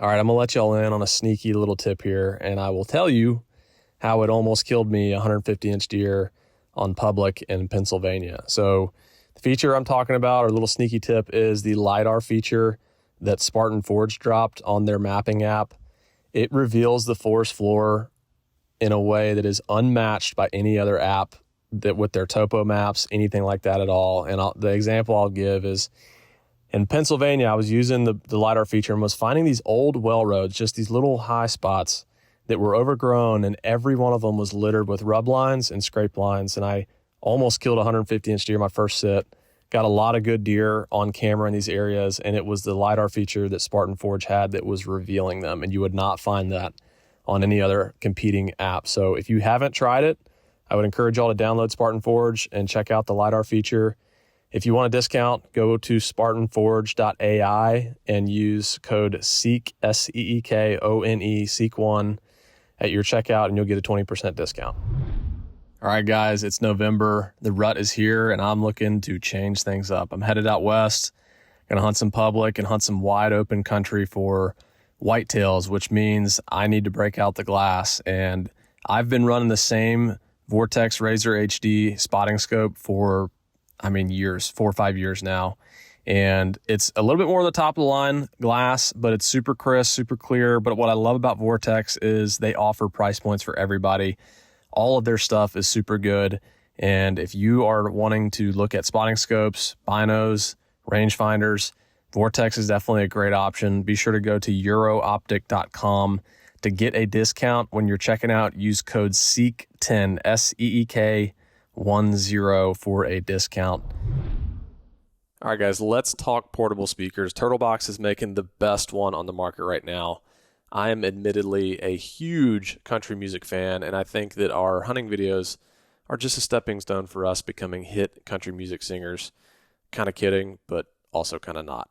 All right, I'm going to let y'all in on a sneaky little tip here, and I will tell you how it almost killed me, a 150-inch deer on public in Pennsylvania. So the feature I'm talking about, or little sneaky tip, is the LiDAR feature that Spartan Forge dropped on their mapping app. It reveals the forest floor in a way that is unmatched by any other app that with their topo maps, anything like that at all. And the example I'll give is in Pennsylvania, I was using the LiDAR feature and was finding these old well roads, just these little high spots that were overgrown, and every one of them was littered with rub lines and scrape lines. And I almost killed a 150-inch deer my first sit. Got a lot of good deer on camera in these areas, and it was the LiDAR feature that Spartan Forge had that was revealing them, and you would not find that on any other competing app. So if you haven't tried it, I would encourage y'all to download Spartan Forge and check out the LiDAR feature. If you want a discount, go to spartanforge.ai and use code SEEK, SEEKONE, SEEK1 at your checkout, and you'll get a 20% discount. All right, guys, it's November. The rut is here, and I'm looking to change things up. I'm headed out west, going to hunt some public and hunt some wide open country for whitetails, which means I need to break out the glass. And I've been running the same Vortex Razor HD spotting scope for years, 4 or 5 years now. And it's a little bit more of the top of the line glass, but it's super crisp, super clear. But what I love about Vortex is they offer price points for everybody. All of their stuff is super good. And if you are wanting to look at spotting scopes, binos, rangefinders, Vortex is definitely a great option. Be sure to go to eurooptic.com to get a discount when you're checking out. Use code SEEK10, SEEK10 for a discount. All right, guys, let's talk portable speakers. Turtlebox is making the best one on the market right now. I am admittedly a huge country music fan, and I think that our hunting videos are just a stepping stone for us becoming hit country music singers. Kind of kidding, but also kind of not.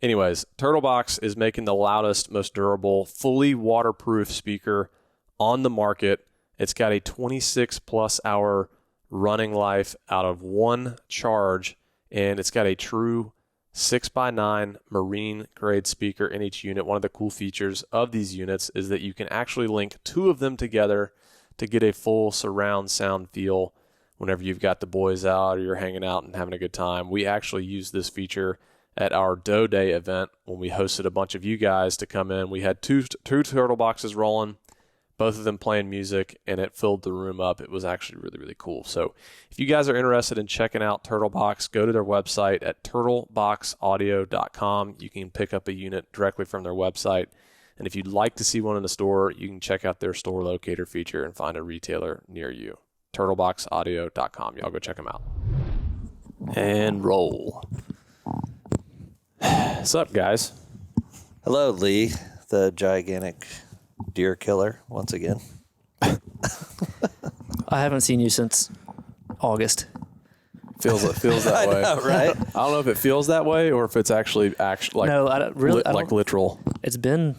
Anyways, Turtlebox is making the loudest, most durable, fully waterproof speaker on the market. It's got a 26-plus hour running life out of one charge, and it's got a true 6x9 marine grade speaker in each unit. One of the cool features of these units is that you can actually link two of them together to get a full surround sound feel whenever you've got the boys out or you're hanging out and having a good time. We actually use this feature at our Doe Day event when we hosted a bunch of you guys to come in. We had two turtle boxes rolling, both of them playing music, and it filled the room up. It was actually really, really cool. So if you guys are interested in checking out Turtlebox, go to their website at turtleboxaudio.com. You can pick up a unit directly from their website. And if you'd like to see one in the store, you can check out their store locator feature and find a retailer near you. turtleboxaudio.com. Y'all go check them out. And roll. What's up, guys? Hello, Lee, the gigantic deer killer, once again. I haven't seen you since August. Feels that way, know, right? I don't know if it feels that way or if it's actually like No, I don't, really, I don't, literal. It's been.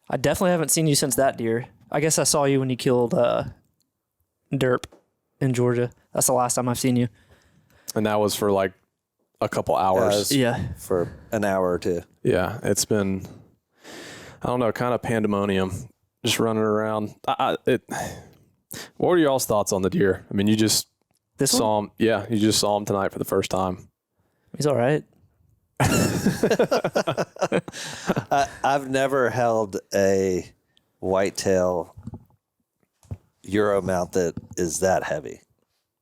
I definitely haven't seen you since that deer. I guess I saw you when you killed Derp in Georgia. That's the last time I've seen you. And that was for like a couple hours. Yeah. For an hour or two. Yeah, it's been, I don't know, kind of pandemonium, just running around. What were y'all's thoughts on the deer? I mean, you just saw him. Yeah, you just saw him tonight for the first time. He's all right. I've never held a whitetail Euro mount that is that heavy.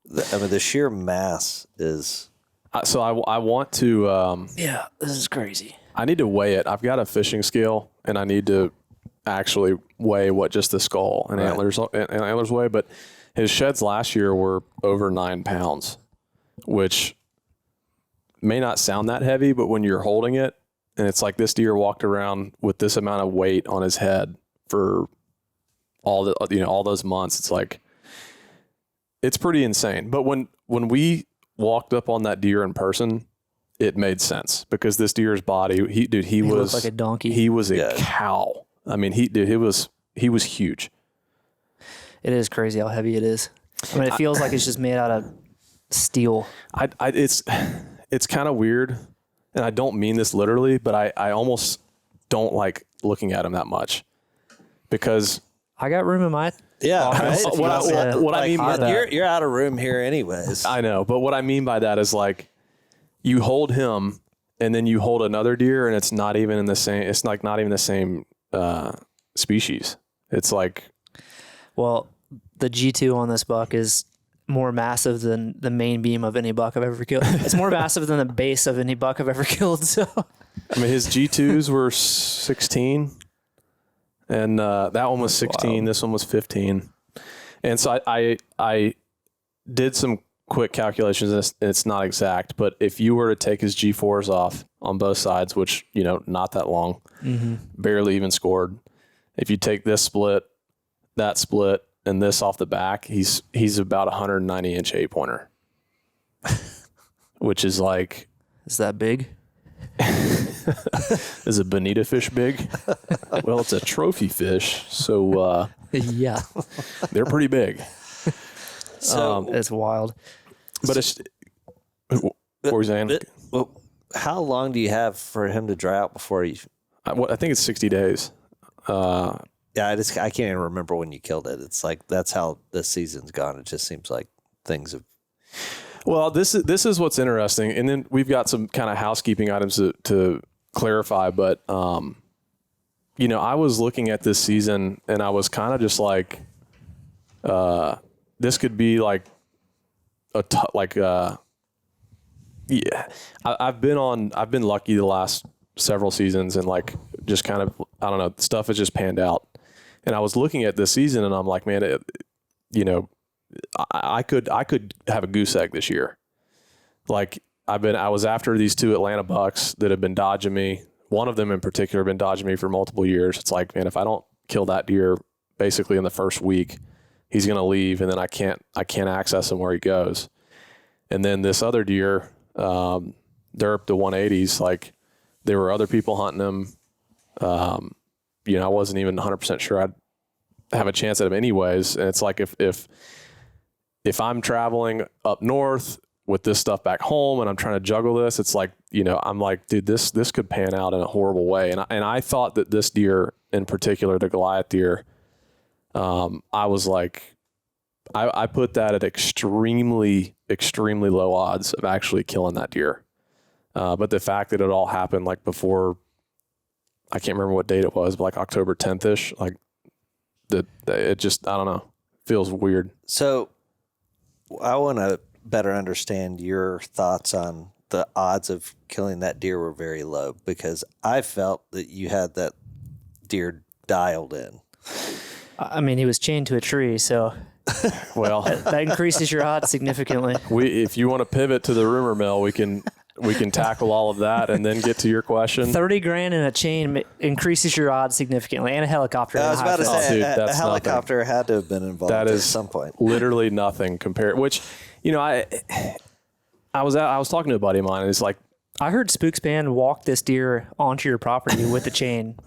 The sheer mass is. So I want to. Yeah, this is crazy. I need to weigh it. I've got a fishing scale, and I need to actually weigh what just the skull and antlers weigh. But his sheds last year were over 9 pounds, which may not sound that heavy, but when you're holding it, and it's like this deer walked around with this amount of weight on his head for all those months, it's like it's pretty insane. But when we walked up on that deer in person, it made sense because this deer's body, he was looked like a donkey. He was a cow. I mean, he was huge. It is crazy how heavy it is. I mean, it feels like it's just made out of steel. It's kind of weird, and I don't mean this literally, but I almost don't like looking at them that much because I got room in my Yeah, office. right? If you want to- what I mean by that, you're out of room here anyways. I know, but what I mean by that is like you hold him and then you hold another deer and it's not even in the same, it's like not even the same species. It's like, Well, the G2 on this buck is more massive than the main beam of any buck I've ever killed. It's more massive than the base of any buck I've ever killed. So I mean, his G2s were 16 and that one was 16. wild. This one was 15. And so I did some quick calculations and it's not exact, but if you were to take his G4s off on both sides, which, you know, not that long, barely even scored. If you take this split, that split, and this off the back, he's about 190 inch 8-pointer, which is like, is that big? is a bonita fish big? Well, it's a trophy fish, so Yeah, they're pretty big. So, it's wild. But it's what were you saying? well, how long do you have for him to dry out before you? I think it's 60 days. Yeah, I can't even remember when you killed it. It's like that's how this season's gone. It just seems like things have. Well, this is what's interesting, and then we've got some kind of housekeeping items to clarify. But you know, I was looking at this season, and I was kind of just like, this could be like yeah. I've been lucky the last several seasons, and like just kind of I don't know, stuff has just panned out. And I was looking at this season, and I'm like, man, you know. I could have a goose egg this year. Like I was after these two Atlanta bucks that have been dodging me. One of them in particular have been dodging me for multiple years. It's like, man, if I don't kill that deer basically in the first week, he's going to leave. And then I can't access him where he goes. And then this other deer, Derp, the 180s, like there were other people hunting him. You know, I wasn't even 100% sure I'd have a chance at him anyways. And it's like, if I'm traveling up north with this stuff back home and I'm trying to juggle this, it's like, you know, I'm like, dude, this could pan out in a horrible way. And I thought that this deer in particular, the Goliath deer, I was like, I put that at extremely, extremely low odds of actually killing that deer. But the fact that it all happened like before, I can't remember what date it was, but like October 10th-ish, like it just, I don't know, feels weird. So I want to better understand your thoughts on the odds of killing that deer were very low because I felt that you had that deer dialed in. I mean, he was chained to a tree, so Well, that increases your odds significantly. if you want to pivot to the rumor mill, we can tackle all of that and then get to your question. $30,000 in a chain increases your odds significally, and a helicopter. I was about to say dude, a that's helicopter had to have been involved That at is some point. literally nothing compared. Which, you know, I was talking to a buddy of mine, and it's like I heard Spookspan walk this deer onto your property with a chain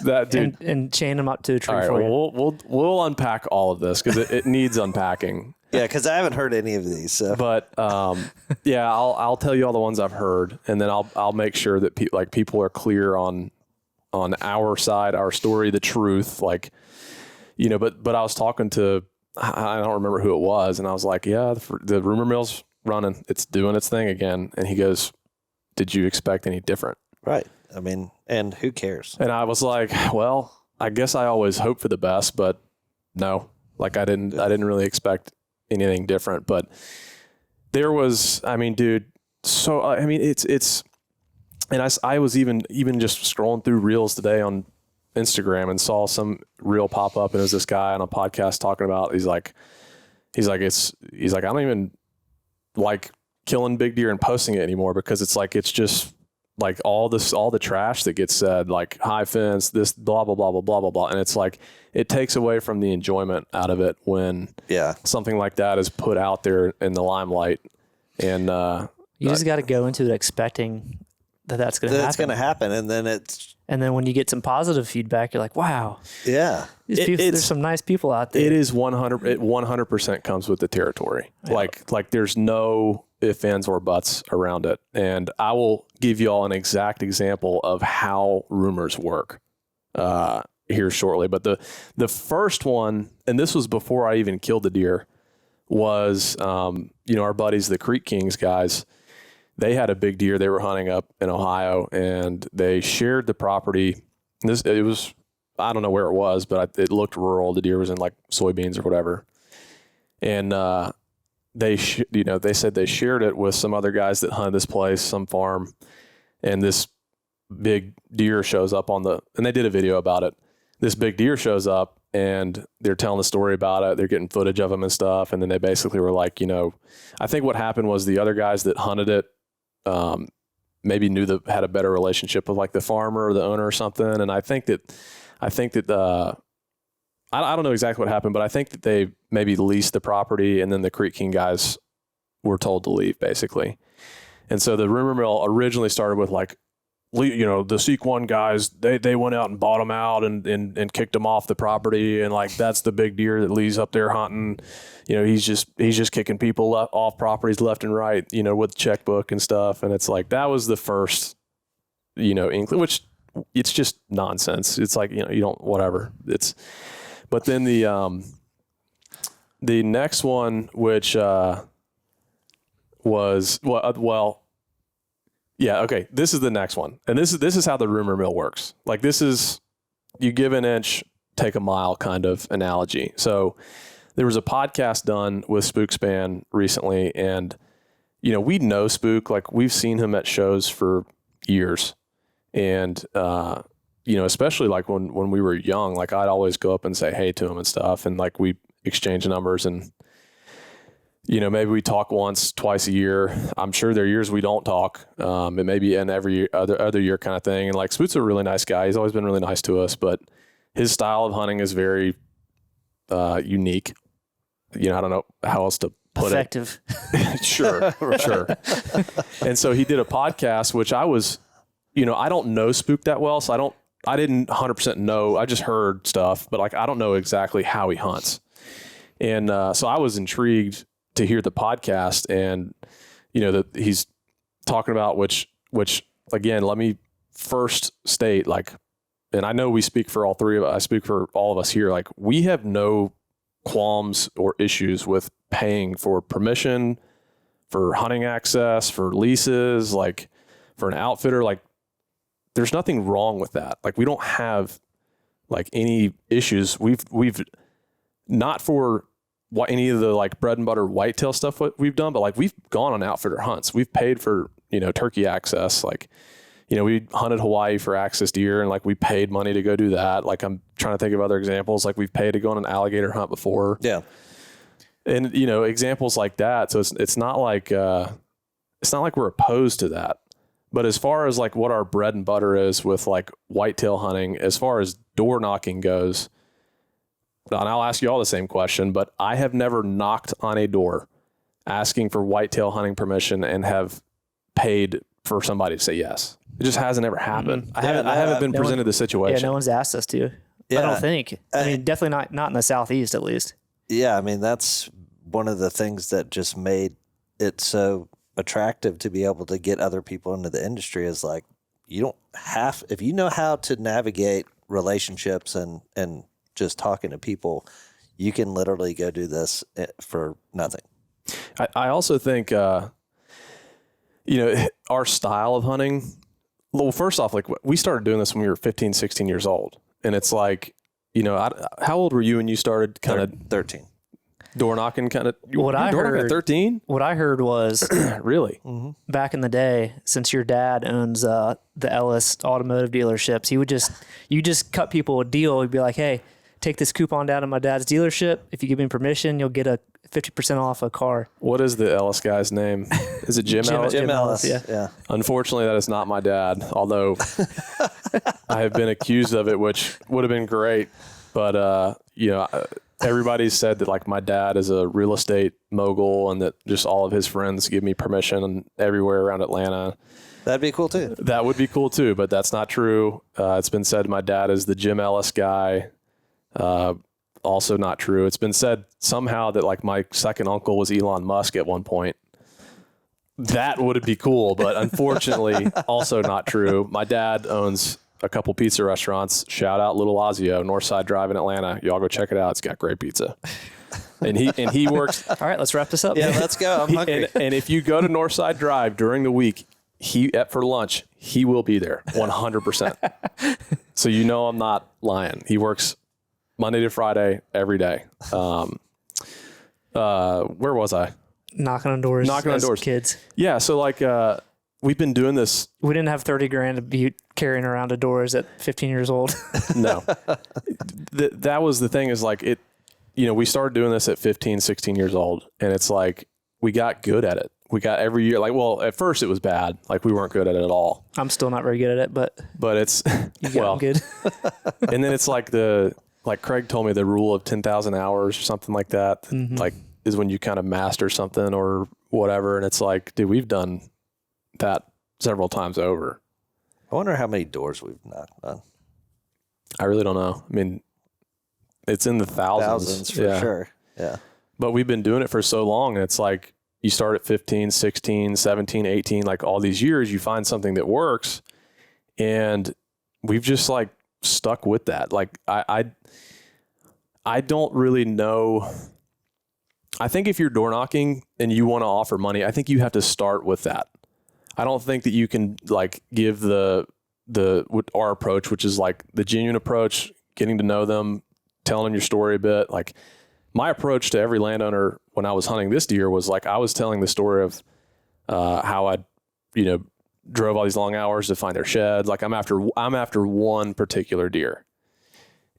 that dude. and chain him up to a tree All right, for you. well, we'll unpack all of this because it needs unpacking. Yeah, because I haven't heard any of these. So. But yeah, I'll tell you all the ones I've heard, and then I'll make sure that people are clear on our side, our story, the truth. Like, you know, but I was talking to, I don't remember who it was, and I was like, yeah, the rumor mill's running, it's doing its thing again, and he goes, did you expect any different? Right. I mean, and who cares? And I was like, well, I guess I always hope for the best, but no, like I didn't really expect anything different. But there was, I mean, dude, so I mean, it's, and I was even just scrolling through reels today on Instagram and saw some reel pop up, and it was this guy on a podcast talking about, he's like, I don't even like killing big deer and posting it anymore because it's like, it's just like all the trash that gets said, like high fence, this blah, blah, blah, blah, blah, blah, blah. And it's like, it takes away from the enjoyment out of it when something like that is put out there in the limelight. And, you just got to go into it expecting that's going to happen. That's going to happen. And then when you get some positive feedback, you're like, wow, yeah. there's some nice people out there. It is 100%. It 100% comes with the territory. Yeah. Like there's no, ifs, ands, or buts around it. And I will give you all an exact example of how rumors work here shortly. But the first one, and this was before I even killed the deer, was, our buddies, the Creek Kings guys. They had a big deer they were hunting up in Ohio, and they shared the property. It was, I don't know where it was, but it looked rural. The deer was in like soybeans or whatever. And they said they shared it with some other guys that hunted this place, some farm, and this big deer shows up and they did a video about it. This big deer shows up, and they're telling the story about it. They're getting footage of him and stuff. And then they basically were like, I think what happened was the other guys that hunted it, maybe had a better relationship with like the farmer or the owner or something. And I think that I don't know exactly what happened, but I think that they maybe leased the property, and then the Creek King guys were told to leave basically. And so the rumor mill originally started with like, the Seek One guys, they went out and bought them out and kicked them off the property. And like, that's the big deer that Lee's up there hunting. He's just kicking people off properties left and right, with checkbook and stuff. And it's like, that was the first, inkling, which it's just nonsense. It's like, you don't, whatever but then the next one, which, was, yeah. Okay. This is the next one. And this is how the rumor mill works. Like, this is, you give an inch, take a mile kind of analogy. So there was a podcast done with Spookspan recently, and, we know Spook, like we've seen him at shows for years. And, especially like when we were young, like I'd always go up and say hey to him and stuff. And like we exchange numbers, and, maybe we talk once, twice a year. I'm sure there are years we don't talk. And maybe in every other year kind of thing. And like Spook's a really nice guy. He's always been really nice to us, but his style of hunting is very unique. I don't know how else to put Effective. it. Sure. And so he did a podcast, which I was, I don't know Spook that well. So I didn't 100% know. I just heard stuff, but like, I don't know exactly how he hunts. And so I was intrigued to hear the podcast, and, that he's talking about which again, let me first state, like, and I know we speak for all three of us, I speak for all of us here. Like, we have no qualms or issues with paying for permission, for hunting access, for leases, like for an outfitter. Like, there's nothing wrong with that. Like, we don't have like any issues. We've not for what any of the like bread and butter whitetail stuff what we've done, but like we've gone on outfitter hunts. We've paid for, turkey access. Like, we hunted Hawaii for access deer, and like we paid money to go do that. Like, I'm trying to think of other examples. Like, we've paid to go on an alligator hunt before. Yeah. And, examples like that. So it's not like we're opposed to that. But as far as like what our bread and butter is with like whitetail hunting, as far as door knocking goes, and I'll ask you all the same question, but I have never knocked on a door asking for whitetail hunting permission and have paid for somebody to say yes. It just hasn't ever happened. I haven't been presented the situation. Yeah, no one's asked us to. Yeah, I don't think. I mean, definitely not in the Southeast, at least. Yeah, I mean, that's one of the things that just made it so attractive to be able to get other people into the industry is like, if you know how to navigate relationships and just talking to people, you can literally go do this for nothing. I also think, our style of hunting, well, first off, like we started doing this when we were 15, 16 years old. And it's like, how old were you when you started kind of 13 door knocking kind of? What I heard at 13? What I heard was really back in the day, since your dad owns the Ellis automotive dealerships, you just cut people a deal. He'd be like, hey, take this coupon down to my dad's dealership. If you give me permission, you'll get a 50% off a car. What is the Ellis guy's name? Is it Jim Ellis? Jim Ellis, yeah. Unfortunately, that is not my dad, although I have been accused of it, which would have been great. But, everybody said that like my dad is a real estate mogul and that just all of his friends give me permission everywhere around Atlanta. That'd be cool too. That would be cool too, but that's not true. It's been said my dad is the Jim Ellis guy. Also not true. It's been said somehow that like my second uncle was Elon Musk at one point. That would be cool, but unfortunately also not true. My dad owns a couple pizza restaurants. Shout out Little Ozio, Northside Drive in Atlanta. Y'all go check it out. It's got great pizza. And he works. All right, let's wrap this up. Yeah, let's go. I'm hungry. And if you go to Northside Drive during the week, for lunch, he will be there 100%. So you know I'm not lying. He works Monday to Friday every day. Where was I? Knocking on doors. Kids. Yeah. So like we've been doing this. We didn't have 30 grand to be carrying around to doors at 15 years old. No. That was the thing, is like it, we started doing this at 15, 16 years old, and it's like we got good at it. We got every year, like, well, at first it was bad. Like we weren't good at it at all. I'm still not very good at it, but it's, you got good. And then it's like like Craig told me the rule of 10,000 hours or something like that, like is when you kind of master something or whatever. And it's like, dude, we've done that several times over. I wonder how many doors we've knocked on. I really don't know. I mean, it's in the thousands for sure. Yeah. But we've been doing it for so long. And it's like, you start at 15, 16, 17, 18, like all these years, you find something that works. And we've just like stuck with that. Like I don't really know. I think if you're door knocking and you want to offer money, I think you have to start with that. I don't think that you can like give our approach, which is like the genuine approach, getting to know them, telling them your story a bit. Like my approach to every landowner when I was hunting this deer was like, I was telling the story of how I, drove all these long hours to find their sheds. Like I'm after one particular deer,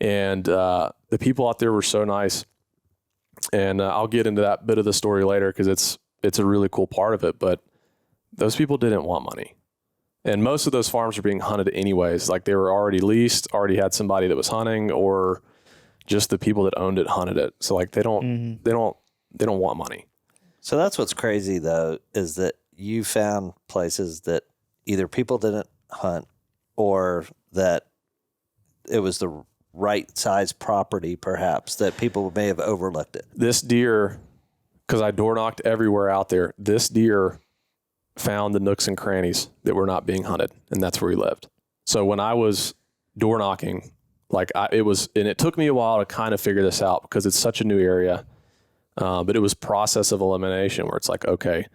and the people out there were so nice. And I'll get into that bit of the story later, because it's a really cool part of it. But those people didn't want money. And most of those farms are being hunted anyways. Like they were already leased, already had somebody that was hunting, or just the people that owned it hunted it. So like they don't want money. So that's what's crazy though, is that you found places that either people didn't hunt or that it was the right size property, perhaps, that people may have overlooked it. This deer, because I door knocked everywhere out there, this deer found the nooks and crannies that were not being hunted, and that's where he lived. So when I was door knocking, it took me a while to kind of figure this out, because it's such a new area. But it was process of elimination, where it's like, okay,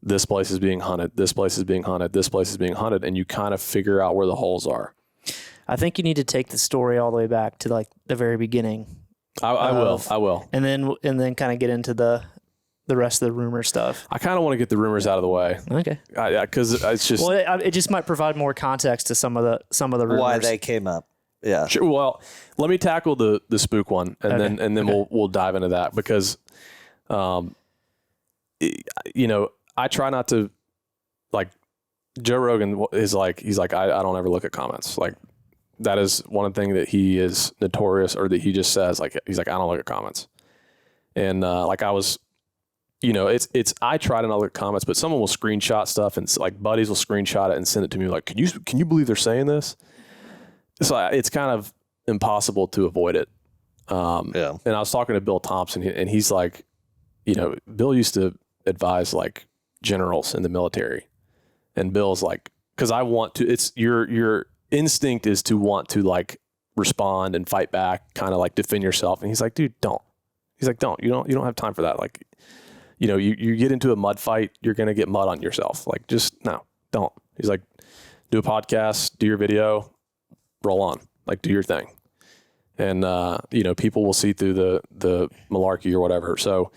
this place is being hunted, this place is being hunted, this place is being hunted, and you kind of figure out where the holes are. I think you need to take the story all the way back to like the very beginning. I will. And then kind of get into the rest of the rumor stuff. I kind of want to get the rumors out of the way. Okay. Because it's just... Well, it just might provide more context to some of the rumors. Why they came up. Yeah. Sure. Well, let me tackle the spook one, and then we'll dive into that, because, I try not to, like, Joe Rogan is like, he's like, I don't ever look at comments. Like, that is one thing that he is notorious, or that he just says, like, he's like, I don't look at comments. And like I was, I try to not look at comments, but someone will screenshot stuff, and like buddies will screenshot it and send it to me. Like, can you believe they're saying this? So it's kind of impossible to avoid it. And I was talking to Bill Thompson, and he's like, Bill used to advise like generals in the military, and Bill's like, because I want to, it's your instinct is to want to like respond and fight back, kind of like defend yourself. And he's like, dude, don't. He's like, you don't have time for that. Like, you get into a mud fight, you're going to get mud on yourself. Like, just don't. He's like, do a podcast, do your video, roll on, like, do your thing. And, people will see through the malarkey or whatever. So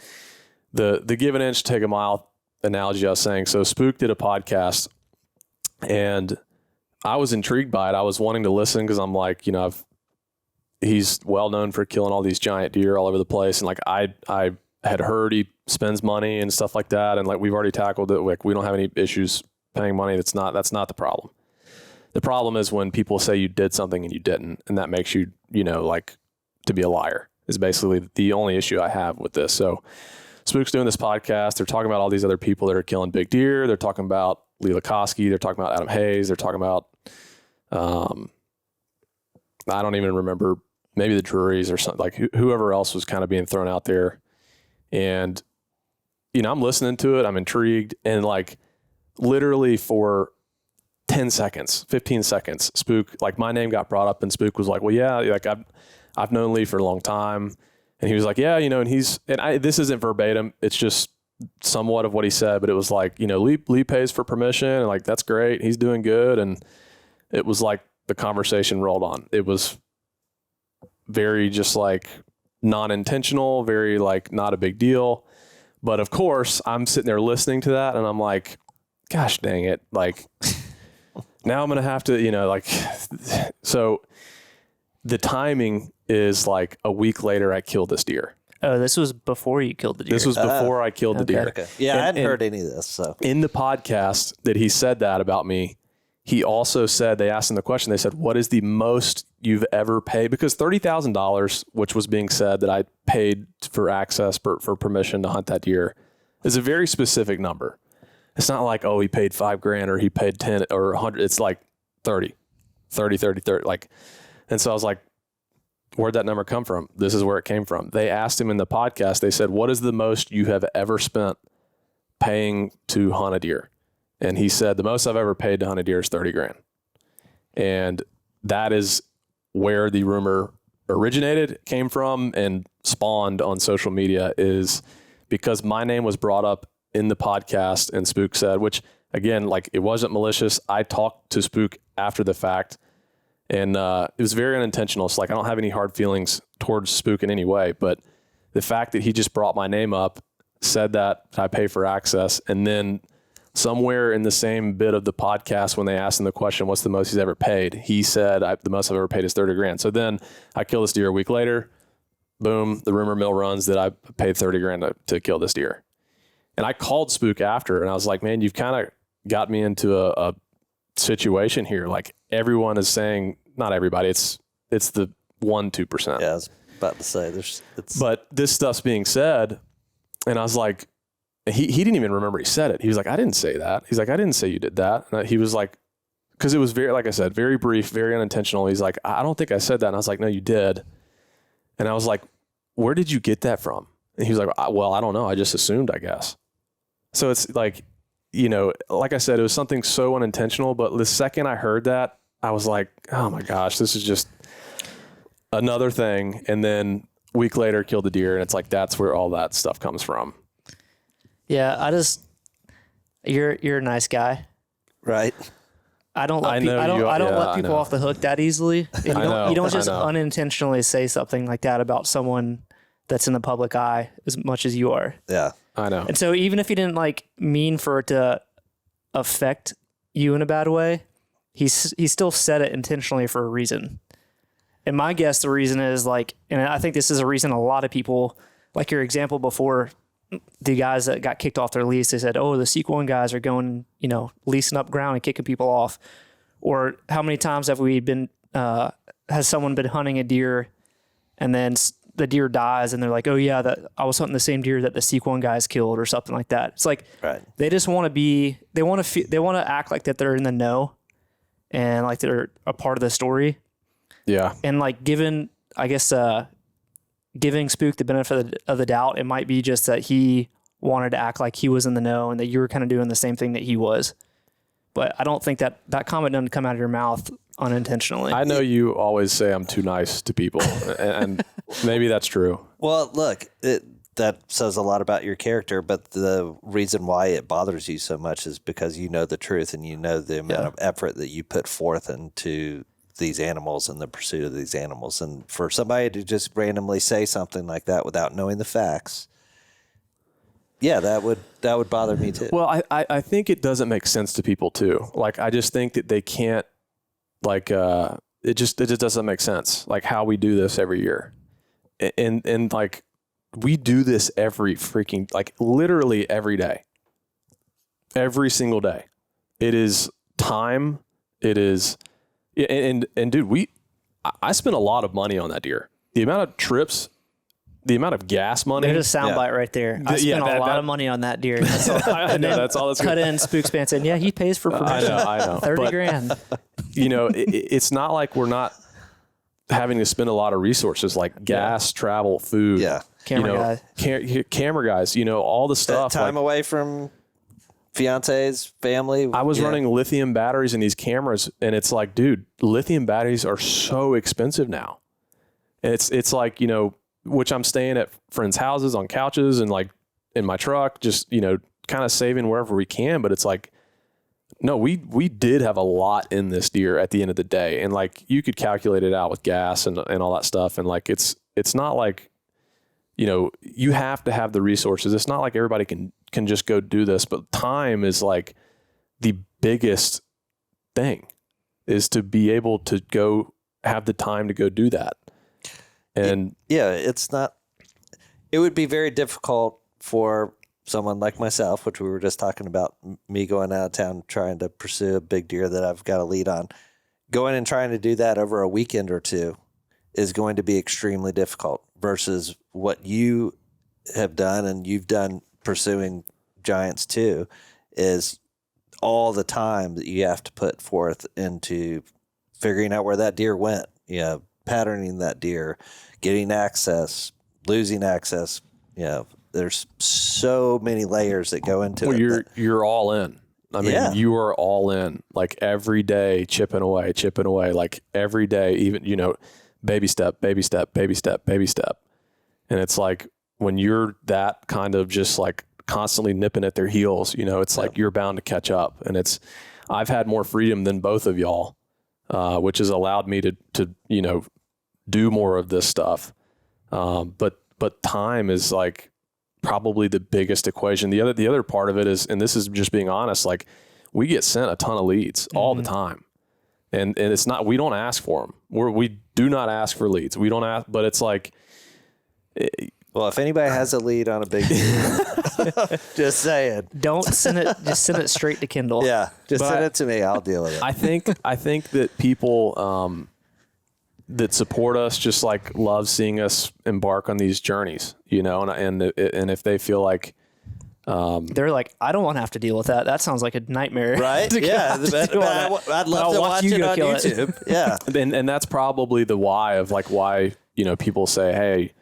the give an inch, take a mile analogy I was saying. So Spook did a podcast, and I was intrigued by it. I was wanting to listen, because I'm like, he's well known for killing all these giant deer all over the place. And like, I had heard he spends money and stuff like that. And like, we've already tackled it. Like, we don't have any issues paying money. That's not the problem. The problem is when people say you did something and you didn't, and that makes you, like, to be a liar, is basically the only issue I have with this. So Spook's doing this podcast. They're talking about all these other people that are killing big deer. They're talking about Lee Lukoski. They're talking about Adam Hayes. They're talking about, I don't even remember, maybe the Drurys or something, like whoever else was kind of being thrown out there. And, I'm listening to it. I'm intrigued. And like, literally for 10 seconds, 15 seconds, Spook, like my name got brought up and Spook was like, well, yeah, like I've known Lee for a long time. And he was like, yeah, you know, this isn't verbatim. It's just somewhat of what he said, but it was like, you know, Lee pays for permission and like, that's great. He's doing good. And it was like the conversation rolled on. It was very just like non-intentional, very like not a big deal. But of course I'm sitting there listening to that and I'm like, gosh dang it. Like now I'm going to have to, you know, like, so the timing is like a week later, I killed this deer. Oh, this was before you killed the deer. This was before I killed the deer. Okay. Yeah, I hadn't heard any of this. So in the podcast that he said that about me, he also said, they asked him the question, they said, what is the most you've ever paid? Because $30,000, which was being said that I paid for access for permission to hunt that deer, is a very specific number. It's not like, oh, he paid $5,000 or he paid 10 or 100. It's like 30. Like, and so I was like, where'd that number come from? This is where it came from. They asked him in the podcast, they said, what is the most you have ever spent paying to hunt a deer? And he said, the most I've ever paid to hunt a deer is $30,000. And that is where the rumor originated, came from, and spawned on social media, is because my name was brought up in the podcast and Spook said, which again, like it wasn't malicious. I talked to Spook after the fact and it was very unintentional. So like, I don't have any hard feelings towards Spook in any way, but the fact that he just brought my name up, said that I pay for access, and then somewhere in the same bit of the podcast, when they asked him the question, what's the most he's ever paid? He said, the most I've ever paid is $30,000. So then I kill this deer a week later, boom, the rumor mill runs that I paid $30,000 to kill this deer. And I called Spook after and I was like, man, you've kind of got me into a situation here. Like everyone is saying, not everybody, it's the 1-2%. yeah, I was about to say But this stuff's being said. And I was like, he didn't even remember he said it. He was like, I didn't say that. He's like, I didn't say you did that. And he was like, because it was very, like I said, very brief, very unintentional. He's like, I don't think I said that. And I was like, no, you did. And I was like, where did you get that from? And he was like, well, I don't know. I just assumed, I guess. So it's like, you know, like I said, it was something so unintentional, but the second I heard that, I was like, oh my gosh, this is just another thing. And then a week later, killed the deer. And it's like, that's where all that stuff comes from. Yeah, you're a nice guy. right. I don't let people off the hook that easily. And you don't just unintentionally say something like that about someone that's in the public eye as much as you are. Yeah, I know. And so even if he didn't like mean for it to affect you in a bad way, he still said it intentionally for a reason. And my guess, the reason is like, and I think this is a reason a lot of people, like your example before, the guys that got kicked off their lease, they said, oh, the Sequoia guys are going, you know, leasing up ground and kicking people off. Or how many times have we been, has someone been hunting a deer and then the deer dies and they're like, oh yeah, I was hunting the same deer that the Sequoia guys killed or something like that. It's like, right. They just want to they want to act like that they're in the know and like they're a part of the story. Yeah. And like giving Spook the benefit of the doubt, it might be just that he wanted to act like he was in the know and that you were kind of doing the same thing that he was. But I don't think that comment doesn't come out of your mouth unintentionally. I know you always say I'm too nice to people, and maybe that's true. Well, look, that says a lot about your character, but the reason why it bothers you so much is because you know the truth and you know the amount of effort that you put forth into these animals and the pursuit of these animals. And for somebody to just randomly say something like that without knowing the facts, yeah, that would bother me too. Well, I think it doesn't make sense to people too. Like, I just think that they can't, like, it just doesn't make sense. Like how we do this every year. And like, we do this every freaking, like literally every day, every single day. It is time. It is, and dude, I spent a lot of money on that deer. The amount of trips, the amount of gas money. There's a soundbite right there. I spent a lot of money on that deer. That's all. I know, that's all that's cut in Spook's pants in. Yeah, he pays for permission. I know. $30,000. You know, it's not like we're not having to spend a lot of resources like gas, travel, food. Yeah. Camera guys. Camera guys, you know, all the stuff. Time away from fiance's family. I was Yeah. running lithium batteries in these cameras, and it's like, dude, lithium batteries are so expensive now. And it's like, which I'm staying at friends' houses on couches and like in my truck, just, kind of saving wherever we can. But it's like, no, we did have a lot in this deer at the end of the day. And like, you could calculate it out with gas and all that stuff. And like, it's not like, you have to have the resources. It's not like everybody can just go do this, but time is like the biggest thing, is to be able to go have the time to go do that. And it would be very difficult for someone like myself, which we were just talking about, me going out of town trying to pursue a big deer that I've got a lead on. Going and trying to do that over a weekend or two is going to be extremely difficult versus what you have done and you've done pursuing giants too, is all the time that you have to put forth into figuring out where that deer went, patterning that deer, getting access, losing access. There's so many layers that go into it. You're all in. I mean, you are all in, like every day, chipping away, like every day, even, baby step, baby step, baby step, baby step. And it's like, when you're that kind of just like constantly nipping at their heels, it's like you're bound to catch up. And I've had more freedom than both of y'all, which has allowed me to do more of this stuff. But time is like probably the biggest equation. The other part of it is, and this is just being honest, like we get sent a ton of leads all the time. And it's not, we don't ask for them. We do not ask for leads. We don't ask, but it's like, well, if anybody has a lead on a big deer, just saying. Don't send it. Just send it straight to Kindle. Yeah, just send it to me. I'll deal with it. I think that people that support us just like love seeing us embark on these journeys, and if they feel like they're like, I don't want to have to deal with that. That sounds like a nightmare. Right? Yeah. I'd love to watch it on YouTube. Yeah. And that's probably the why of like why, people say, hey,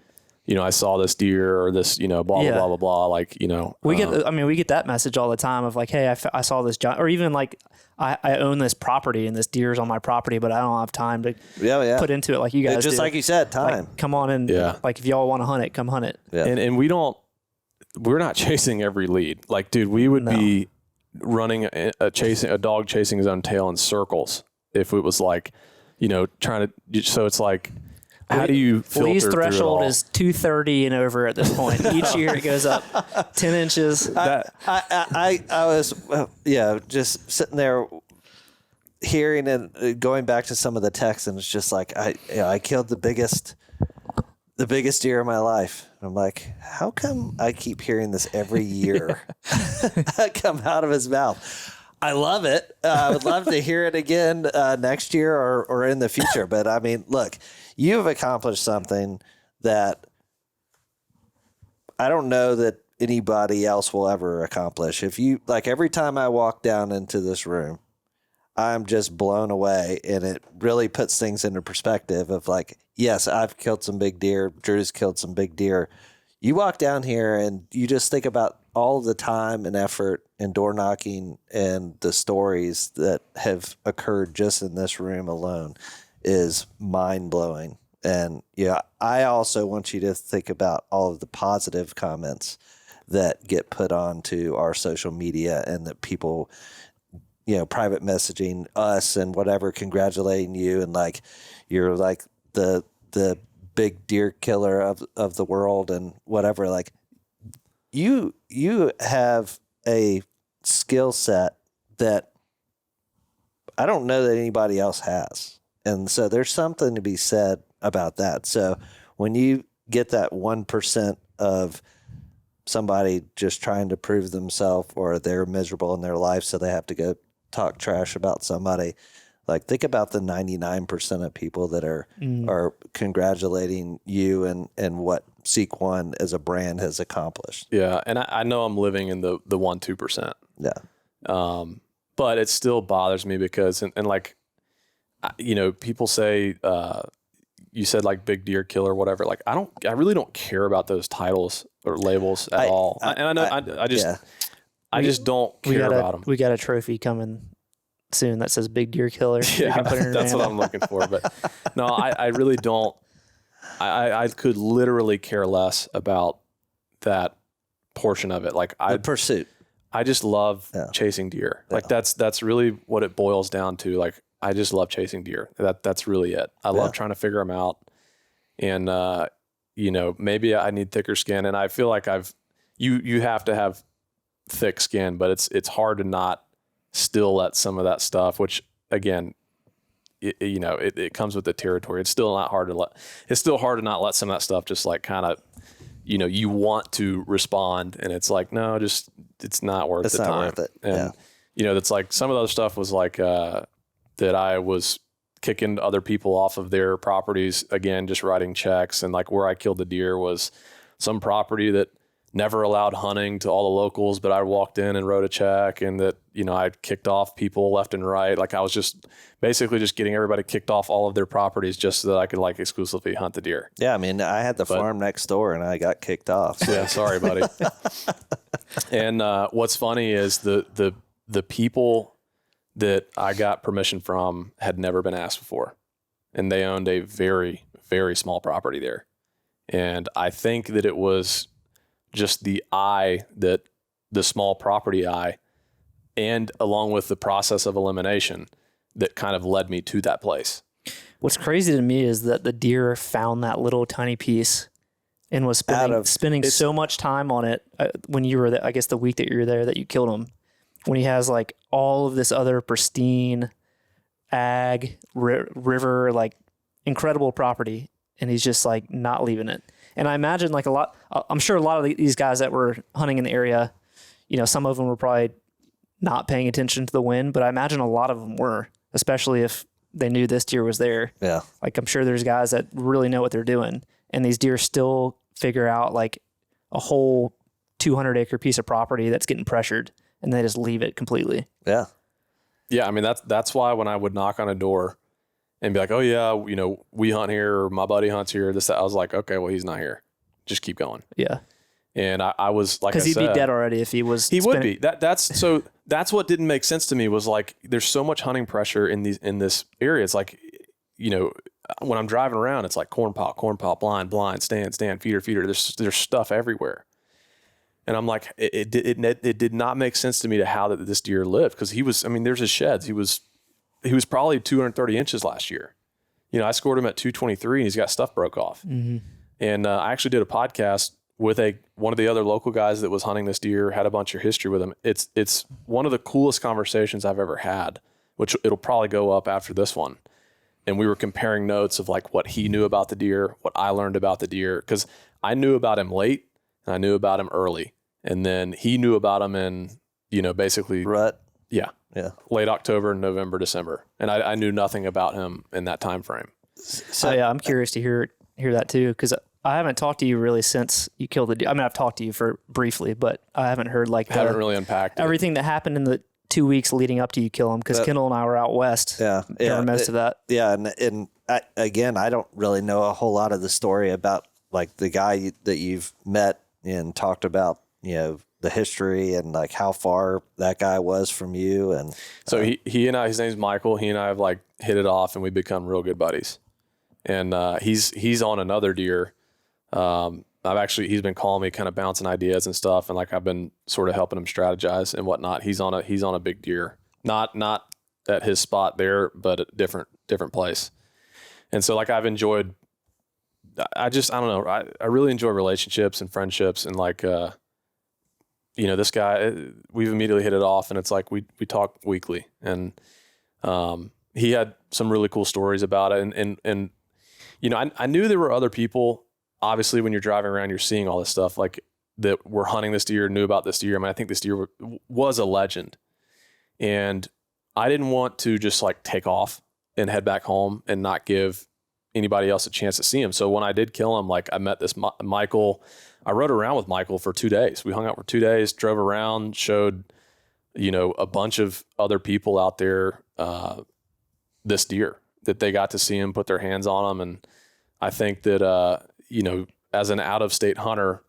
I saw this deer or this, blah, blah, blah, blah, blah. Like, we get that message all the time of like, hey, I saw this giant, or even like, I own this property and this deer's on my property, but I don't have time to put into it like you guys just do. like you said, time. Like, come on and like, if y'all want to hunt it, come hunt it. Yeah. And we're not chasing every lead. Like, dude, we would be running a dog chasing his own tail in circles if it was like, trying to, so it's like, how do you filter Lee's through it threshold all? is 230 and over at this point. Each year it goes up 10 inches. I was, just sitting there hearing and going back to some of the texts, and it's just like, I killed the biggest deer of my life. And I'm like, how come I keep hearing this every year come out of his mouth? I love it. I would love to hear it again next year or in the future. But I mean, look, you have accomplished something that I don't know that anybody else will ever accomplish. If you like, every time I walk down into this room, I'm just blown away, and it really puts things into perspective of like, yes, I've killed some big deer. Drew's killed some big deer. You walk down here and you just think about all the time and effort and door knocking and the stories that have occurred just in this room alone is mind blowing. And I also want you to think about all of the positive comments that get put onto our social media, and that people, private messaging us and whatever, congratulating you, and like, you're like the big deer killer of the world and whatever. Like, you have a skill set that I don't know that anybody else has. And so there's something to be said about that. So when you get that 1% of somebody just trying to prove themselves, or they're miserable in their life, so they have to go talk trash about somebody, like, think about the 99% of people that are congratulating you and what Seek One as a brand has accomplished. Yeah. And I know I'm living in the 1-2%. Yeah. But it still bothers me because, and like, people say, you said like big deer killer, whatever. Like, I really don't care about those titles or labels at all. I I just don't care about them. We got a trophy coming soon that says Big Deer Killer. Yeah, that's what I'm looking for. But no, I really don't. I could literally care less about that portion of it. Like The pursuit. I just love chasing deer. Like that's really what it boils down to. Like I just love chasing deer. That's really it. I love trying to figure them out. And you know, maybe I need thicker skin, and I feel like you have to have thick skin, but it's hard to not still let some of that stuff, which again, it comes with the territory. It's still not hard to it's still hard to not let some of that stuff just like kind of, you want to respond, and it's like, no, just, it's not worth the time. It's not worth it. And, that's like some of the other stuff was like, that I was kicking other people off of their properties, again, just writing checks. And like where I killed the deer was some property that never allowed hunting to all the locals, but I walked in and wrote a check, and that, I kicked off people left and right. Like I was just basically just getting everybody kicked off all of their properties just so that I could like exclusively hunt the deer. Yeah. I mean, I had the farm next door and I got kicked off. So. Yeah. Sorry, buddy. And what's funny is the people that I got permission from had never been asked before, and they owned a very, very small property there. And I think that it was just the small property eye, and along with the process of elimination that kind of led me to that place. What's crazy to me is that the deer found that little tiny piece and was spending so much time on it when you were there, I guess the week that you were there that you killed him, when he has like all of this other pristine ag river, like incredible property, and he's just like not leaving it. And I imagine like I'm sure a lot of these guys that were hunting in the area, some of them were probably not paying attention to the wind, but I imagine a lot of them were, especially if they knew this deer was there. Yeah. Like I'm sure there's guys that really know what they're doing, and these deer still figure out like a whole 200 acre piece of property that's getting pressured, and they just leave it completely. Yeah. Yeah. I mean, that's why when I would knock on a door and be like, oh yeah, we hunt here, or my buddy hunts here, I was like, okay, well, he's not here. Just keep going. Yeah. And I was like, because he'd be dead already if he was. He would be. That's what didn't make sense to me, was like, there's so much hunting pressure in this area. It's like, when I'm driving around, it's like corn pile, blind, stand, feeder. There's stuff everywhere. And I'm like, it did not make sense to me to how that this deer lived, because there's his sheds. He was probably 230 inches last year. I scored him at 223, and he's got stuff broke off. Mm-hmm. And I actually did a podcast with one of the other local guys that was hunting this deer, had a bunch of history with him. It's one of the coolest conversations I've ever had, which it'll probably go up after this one. And we were comparing notes of like what he knew about the deer, what I learned about the deer, because I knew about him late and I knew about him early. And then he knew about him in, basically rut. Yeah. Yeah. Late October, November, December. And I knew nothing about him in that time frame. So yeah, I'm curious to hear that too, because I haven't talked to you really since you killed the deer. I mean, I've talked to you for briefly, but I haven't heard haven't really unpacked everything that happened in the 2 weeks leading up to you kill him, because Kendall and I were out west. Yeah. Most of that. Yeah. And I don't really know a whole lot of the story about like the guy that you've met and talked about, the history and like how far that guy was from you. And so he and I, his name's Michael. He and I have like hit it off, and we become real good buddies. And he's on another deer. He's been calling me, kind of bouncing ideas and stuff, and like I've been sort of helping him strategize and whatnot. He's on a big deer, not at his spot there, but a different place. And so like I've enjoyed. I don't know. I really enjoy relationships and friendships, and like this guy, we've immediately hit it off, and it's like we talk weekly, and he had some really cool stories about it, and I knew there were other people. Obviously, when you're driving around, you're seeing all this stuff like that were hunting this deer, knew about this deer. I mean, I think this deer was a legend, and I didn't want to just like take off and head back home and not give anybody else a chance to see him. So when I did kill him, like I met this Michael. I rode around with Michael for 2 days. We hung out for 2 days, drove around, showed a bunch of other people out there this deer, that they got to see him, put their hands on him. And I think that as an out-of-state hunter,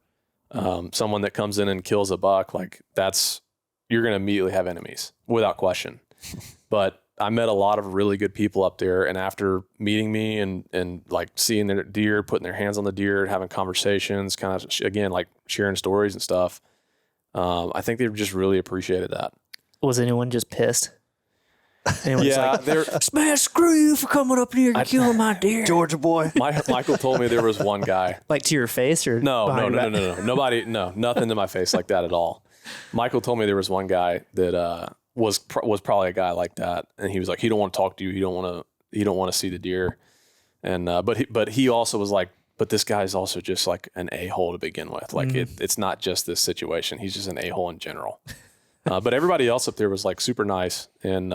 someone that comes in and kills a buck, like that's you're going to immediately have enemies without question. But I met a lot of really good people up there. And after meeting me and like seeing their deer, putting their hands on the deer, having conversations, kind of, again, like sharing stories and stuff, I think they just really appreciated that. Was anyone just pissed? Anyone's Yeah, like, man, screw you for coming up here and killing my deer. Georgia boy. Michael told me there was one guy. Like to your face or No. behind your back? Nobody, no, nothing to my face like that at all. Michael told me there was one guy that was probably a guy like that, and he was like, he don't want to talk to you. He don't want to see the deer, and but he also was like, but this guy's also just like an a-hole to begin with. Like it's not just this situation. He's just an a-hole in general. But everybody else up there was like super nice, and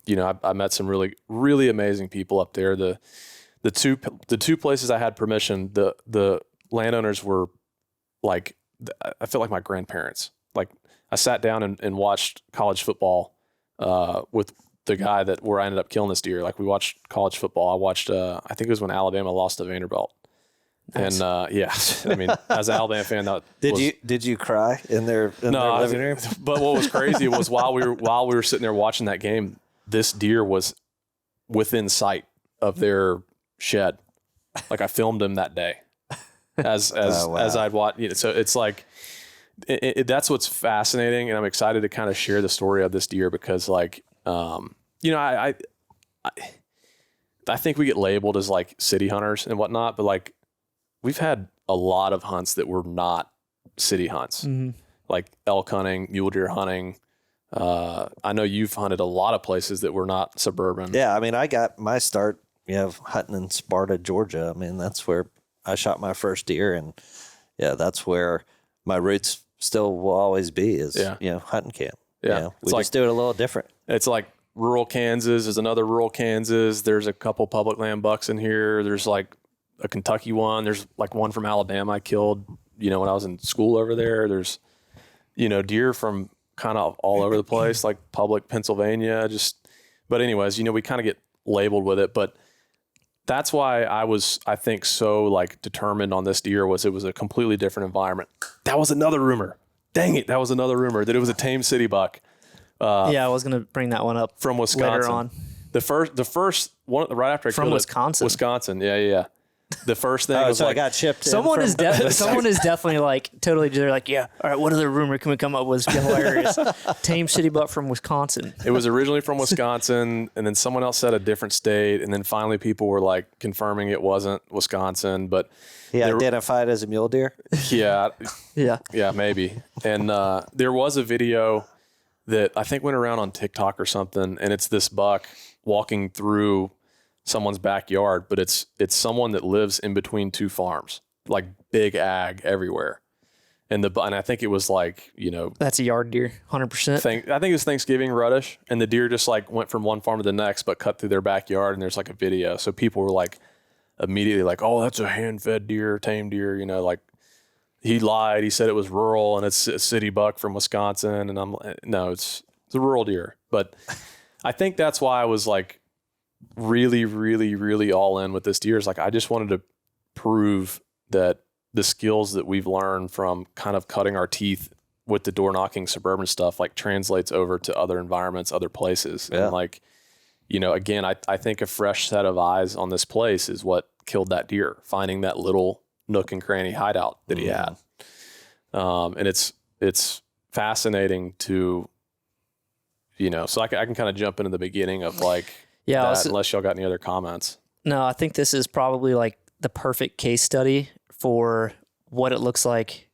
you know, I met some really, really amazing people up there. The two places I had permission, the landowners were like, I feel like my grandparents. Like I sat down and watched college football with the guy where I ended up killing this deer. Like we watched college football. I watched, I think it was when Alabama lost to Vanderbilt. Nice. And yeah, I mean, as an Alabama fan, Did you cry in their living room? But what was crazy was while we were sitting there watching that game, this deer was within sight of their shed. Like I filmed him that day as I'd watch. You know, so it's like that's what's fascinating, and I'm excited to kind of share the story of this deer because, like, you know, I think we get labeled as like city hunters and whatnot, but like we've had a lot of hunts that were not city hunts, like elk hunting, mule deer hunting. I know you've hunted a lot of places that were not suburban. Yeah, I mean, I got my start, hunting in Sparta, Georgia. I mean, that's where I shot my first deer, and yeah, that's where my roots still will always be is hunting camp. Yeah, we just do it a little different. It's like rural Kansas is another rural Kansas. There's a couple public land bucks in here. There's like a Kentucky one. There's like one from Alabama I killed, when I was in school over there. There's, deer from kind of all over the place, like public Pennsylvania. But anyways, we kind of get labeled with it. But that's why I think so like determined on this deer it was a completely different environment. That was another rumor. Dang it. That was another rumor that it was a tame city buck. Yeah, I was going to bring that one up from Wisconsin. Later on. The first one right after I from killed Wisconsin. Wisconsin. Yeah. The first thing was so like, I got shipped. Someone is definitely like totally. They're like, yeah. All right, what other rumor can we come up with? It's hilarious. Tame city buck from Wisconsin. It was originally from Wisconsin, and then someone else said a different state, and then finally people were like confirming it wasn't Wisconsin, but he identified as a mule deer. Yeah, yeah, maybe. And there was a video that I think went around on TikTok or something, and it's this buck walking through someone's backyard, but it's someone that lives in between two farms, like big ag everywhere. And I think it was like, that's a yard deer, 100%. I think it was Thanksgiving ruddish, and the deer just like went from one farm to the next, but cut through their backyard, and there's like a video. So people were like immediately like, oh, that's a hand-fed deer, tame deer, like he lied. He said it was rural and it's a city buck from Wisconsin. And I'm like, no, it's a rural deer. But I think that's why I was like, really, really, really all in with this deer. Is like I just wanted to prove that the skills that we've learned from kind of cutting our teeth with the door knocking suburban stuff like translates over to other environments, other places. Yeah. And like, again, I think a fresh set of eyes on this place is what killed that deer, finding that little nook and cranny hideout that he had. And it's fascinating to, so I can kind of jump into the beginning of like, unless y'all got any other comments. No, I think this is probably like the perfect case study for what it looks like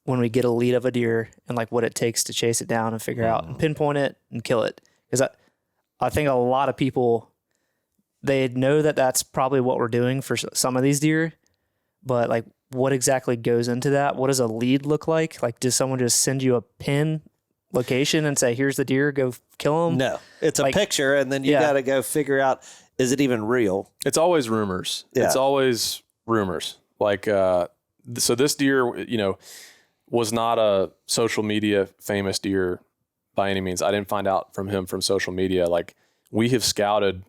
when we get a lead of a deer and like what it takes to chase it down and figure out and pinpoint it and kill it. Because I think a lot of people, they know that that's probably what we're doing for some of these deer, but like what exactly goes into that? What does a lead look like? Like, does someone just send you a pin location and say, here's the deer, go kill them? No, it's a picture, and then you got to go figure out, is it even real? It's always rumors. Yeah. It's always rumors. Like, so this deer, was not a social media famous deer by any means. I didn't find out from him from social media. Like, we have scouted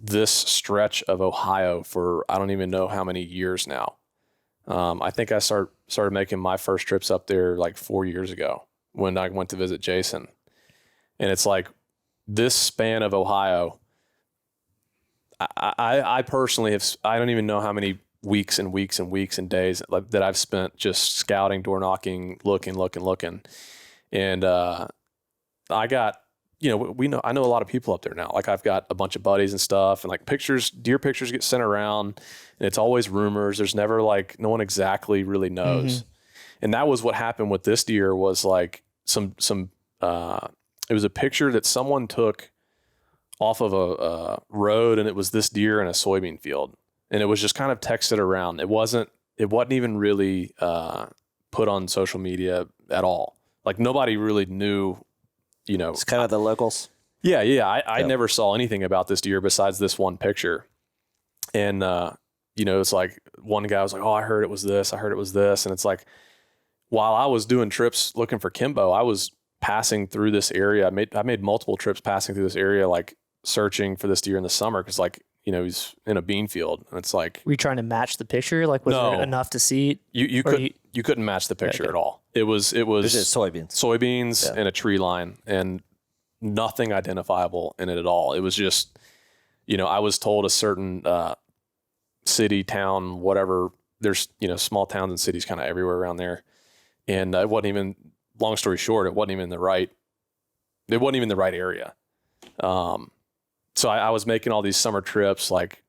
this stretch of Ohio for I don't even know how many years now. I think I started making my first trips up there like 4 years ago. when I went to visit Jason. And it's like this span of Ohio, I personally I don't even know how many weeks and weeks and weeks and days that I've spent just scouting, door knocking, looking. And I got, I know a lot of people up there now. Like I've got a bunch of buddies and stuff, and like deer pictures get sent around, and it's always rumors. There's never like, no one exactly really knows. And that was what happened with this deer was like it was a picture that someone took off of a road, and it was this deer in a soybean field, and it was just kind of texted around. It wasn't even really put on social media at all. Like nobody really knew, It's kind of the locals. Yeah. I never saw anything about this deer besides this one picture. And, it's like one guy was like, oh, I heard it was this. And it's like, while I was doing trips looking for Kimbo, I was passing through this area. I made multiple trips passing through this area, like searching for this deer in the summer. Cause like, he's in a bean field, and it's like, were you trying to match the picture? Like, was there enough to see? You couldn't match the picture at all. It was just soybeans and a tree line, and nothing identifiable in it at all. It was just, I was told a certain city, town, whatever. There's, small towns and cities kind of everywhere around there. And it wasn't even, long story short, it wasn't even in the right area. So I was making all these summer trips, like,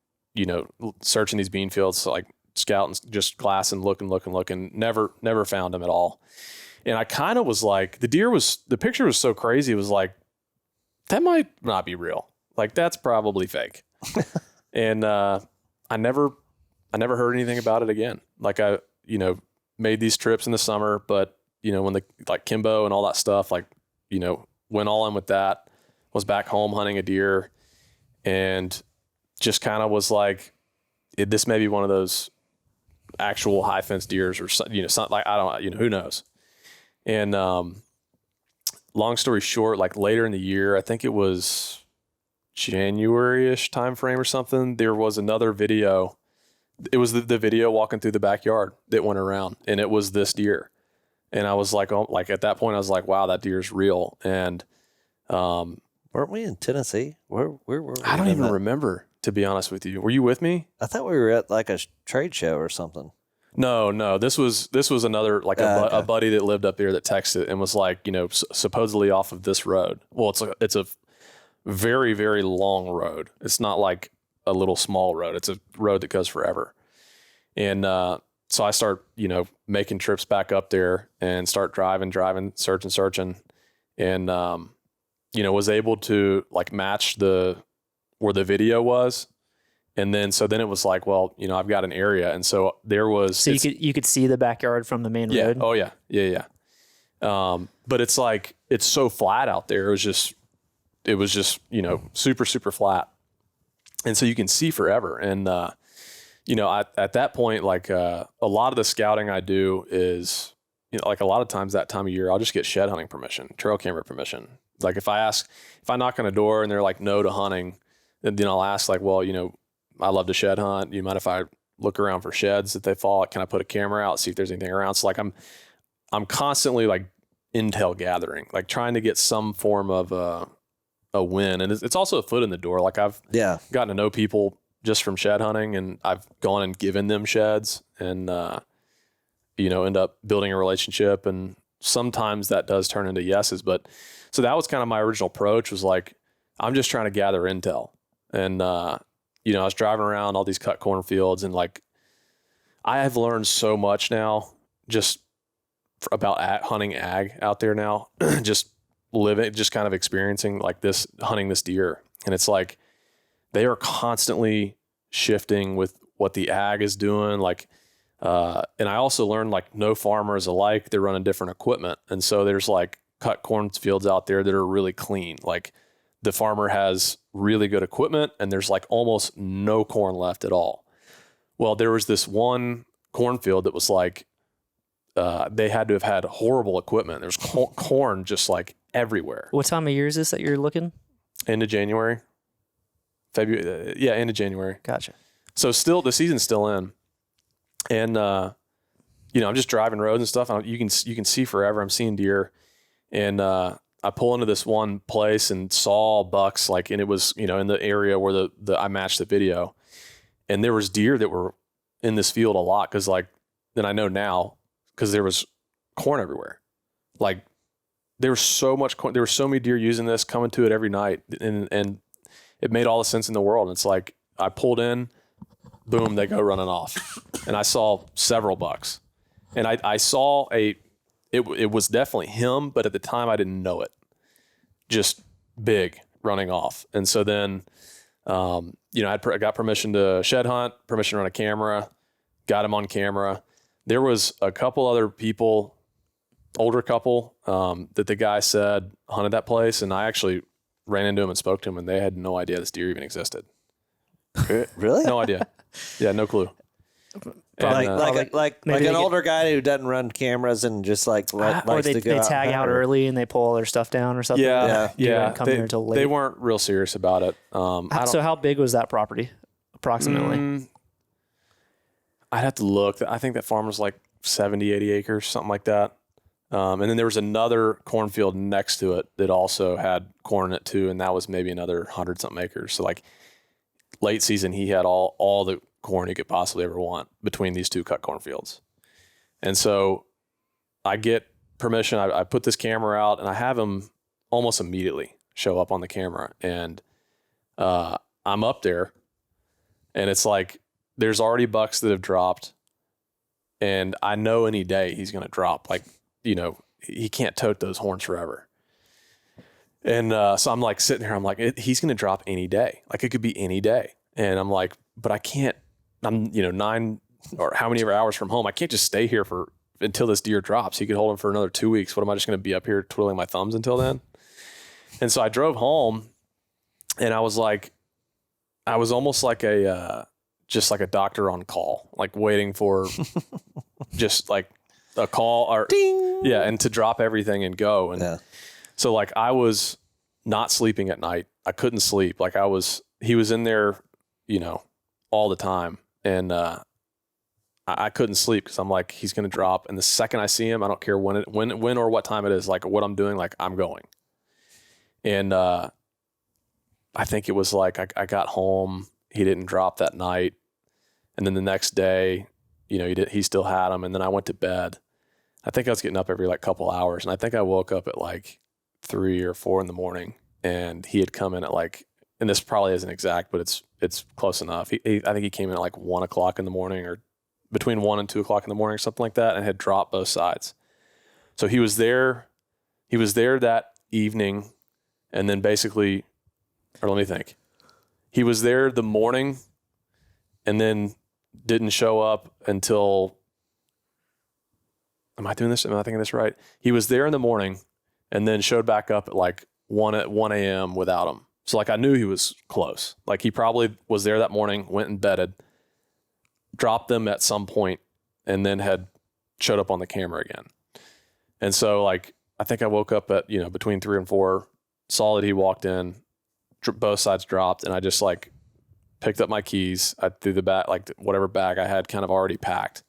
searching these bean fields, like scouting, just glassing, looking, never found them at all. And I kind of was like, the picture was so crazy. It was like, that might not be real. Like that's probably fake. And, I never heard anything about it again. Like I, made these trips in the summer, but when like Kimbo and all that stuff, like, went all in with that, was back home hunting a deer, and just kind of was like, this may be one of those actual high fence deers or something, like, I don't, who knows? And, long story short, like later in the year, I think it was January-ish time frame or something, there was another video. It was the video walking through the backyard that went around, and it was this deer. And I was like, oh, like at that point I was like, wow, that deer's real. And, weren't we in Tennessee? Where were we? I don't even remember, to be honest with you. Were you with me? I thought we were at like a trade show or something. No. This was another, like a buddy that lived up there that texted and was like, supposedly off of this road. Well, it's a very, very long road. It's not like a little small road. It's a road that goes forever. And, so I start, making trips back up there and start driving, searching. And, was able to like match where the video was. And then it was like, well, I've got an area. And so there was, so you could see the backyard from the main road. Oh yeah. Yeah. But it's like, it's so flat out there. It was just, super, super flat. And so you can see forever. And, at that point, like, a lot of the scouting I do is, like a lot of times that time of year, I'll just get shed hunting permission, trail camera permission. Like if I knock on a door and they're like, no to hunting, then I'll ask like, well, I love to shed hunt. You mind if I look around for sheds that they fall? Can I put a camera out, see if there's anything around? So like I'm constantly like intel gathering, like trying to get some form of a win. And it's also a foot in the door. Like I've gotten to know people just from shed hunting, and I've gone and given them sheds and, end up building a relationship. And sometimes that does turn into yeses. But so that was kind of my original approach, was like, I'm just trying to gather intel. And, I was driving around all these cut cornfields, and like, I have learned so much now just about hunting ag out there now, just living, just kind of experiencing like this, hunting this deer. And it's like, they are constantly shifting with what the ag is doing. Like, and I also learned like no farmer is alike. They're running different equipment. And so there's like cut cornfields out there that are really clean. Like the farmer has really good equipment, and there's like almost no corn left at all. Well, there was this one cornfield that was like, they had to have had horrible equipment. There's corn just like everywhere. What time of year is this that you're looking? End of January. February. End of January. Gotcha. So still, the season's still in. And, I'm just driving roads and stuff. You can see forever. I'm seeing deer. And I pull into this one place and saw bucks, like, and it was, you know, in the area where I matched the video. And there was deer that were in this field a lot, because like, then I know now, because there was corn everywhere. Like, there was so much corn, there were so many deer using this, coming to it every night, and it made all the sense in the world. And it's like, I pulled in, boom, they go running off. And I saw several bucks. And I saw it was definitely him, but at the time I didn't know it. Just big running off. And so then, you know, I got permission to shed hunt, permission to run a camera, got him on camera. There was a couple other people, older couple, that the guy said hunted that place. And I actually ran into him and spoke to him, and they had no idea this deer even existed. Really? No idea. Yeah, no clue. And, like an older guy who doesn't run cameras and just like or likes they to go tag out early and they pull all their stuff down or something. Yeah. They didn't come here until late. They weren't real serious about it. So how big was that property approximately? I'd have to look. I think that farm was like 70, 80 acres, something like that. And then there was another cornfield next to it that also had corn in it too. And that was maybe another 100 something acres. So like late season, he had all the corn he could possibly ever want between these two cut cornfields. And so I get permission. I put this camera out, and I have him almost immediately show up on the camera. And I'm up there, and it's like, there's already bucks that have dropped, and I know any day he's going to drop. Like, you know, he can't tote those horns forever. And so I'm like sitting here, I'm like, he's going to drop any day. Like, it could be any day. And I'm like, but I can't, I'm, you know, 9 or how many hours from home. I can't just stay here until this deer drops. He could hold him for another 2 weeks. What am I just going to be up here twiddling my thumbs until then? And so I drove home, and I was almost like just like a doctor on call, like waiting for just like a call or ding. Yeah. And to drop everything and go. And so like, I was not sleeping at night. I couldn't sleep. Like he was in there, you know, all the time. And, I couldn't sleep, because I'm like, he's going to drop. And the second I see him, I don't care when or what time it is, like what I'm doing, like I'm going. And, I think it was like, I got home, he didn't drop that night. And then the next day, you know, he still had him. And then I went to bed. I think I was getting up every like couple hours. And I think I woke up at like 3 or 4 in the morning, and he had come in at like, and this probably isn't exact, but it's close enough. I think he came in at like 1 o'clock in the morning, or between 1 and 2 o'clock in the morning, or something like that, and had dropped both sides. So he was there that evening. And then basically, or let me think, he was there the morning, and then didn't show up until, am I thinking this right? He was there in the morning, and then showed back up at like 1 a.m. without him. So like, I knew he was close. Like, he probably was there that morning, went and bedded, dropped them at some point, and then had showed up on the camera again. And so like, I think I woke up at, you know, between 3 and 4, saw that he walked in, both sides dropped, and I just like picked up my keys. I threw the bag, like whatever bag I had kind of already packed,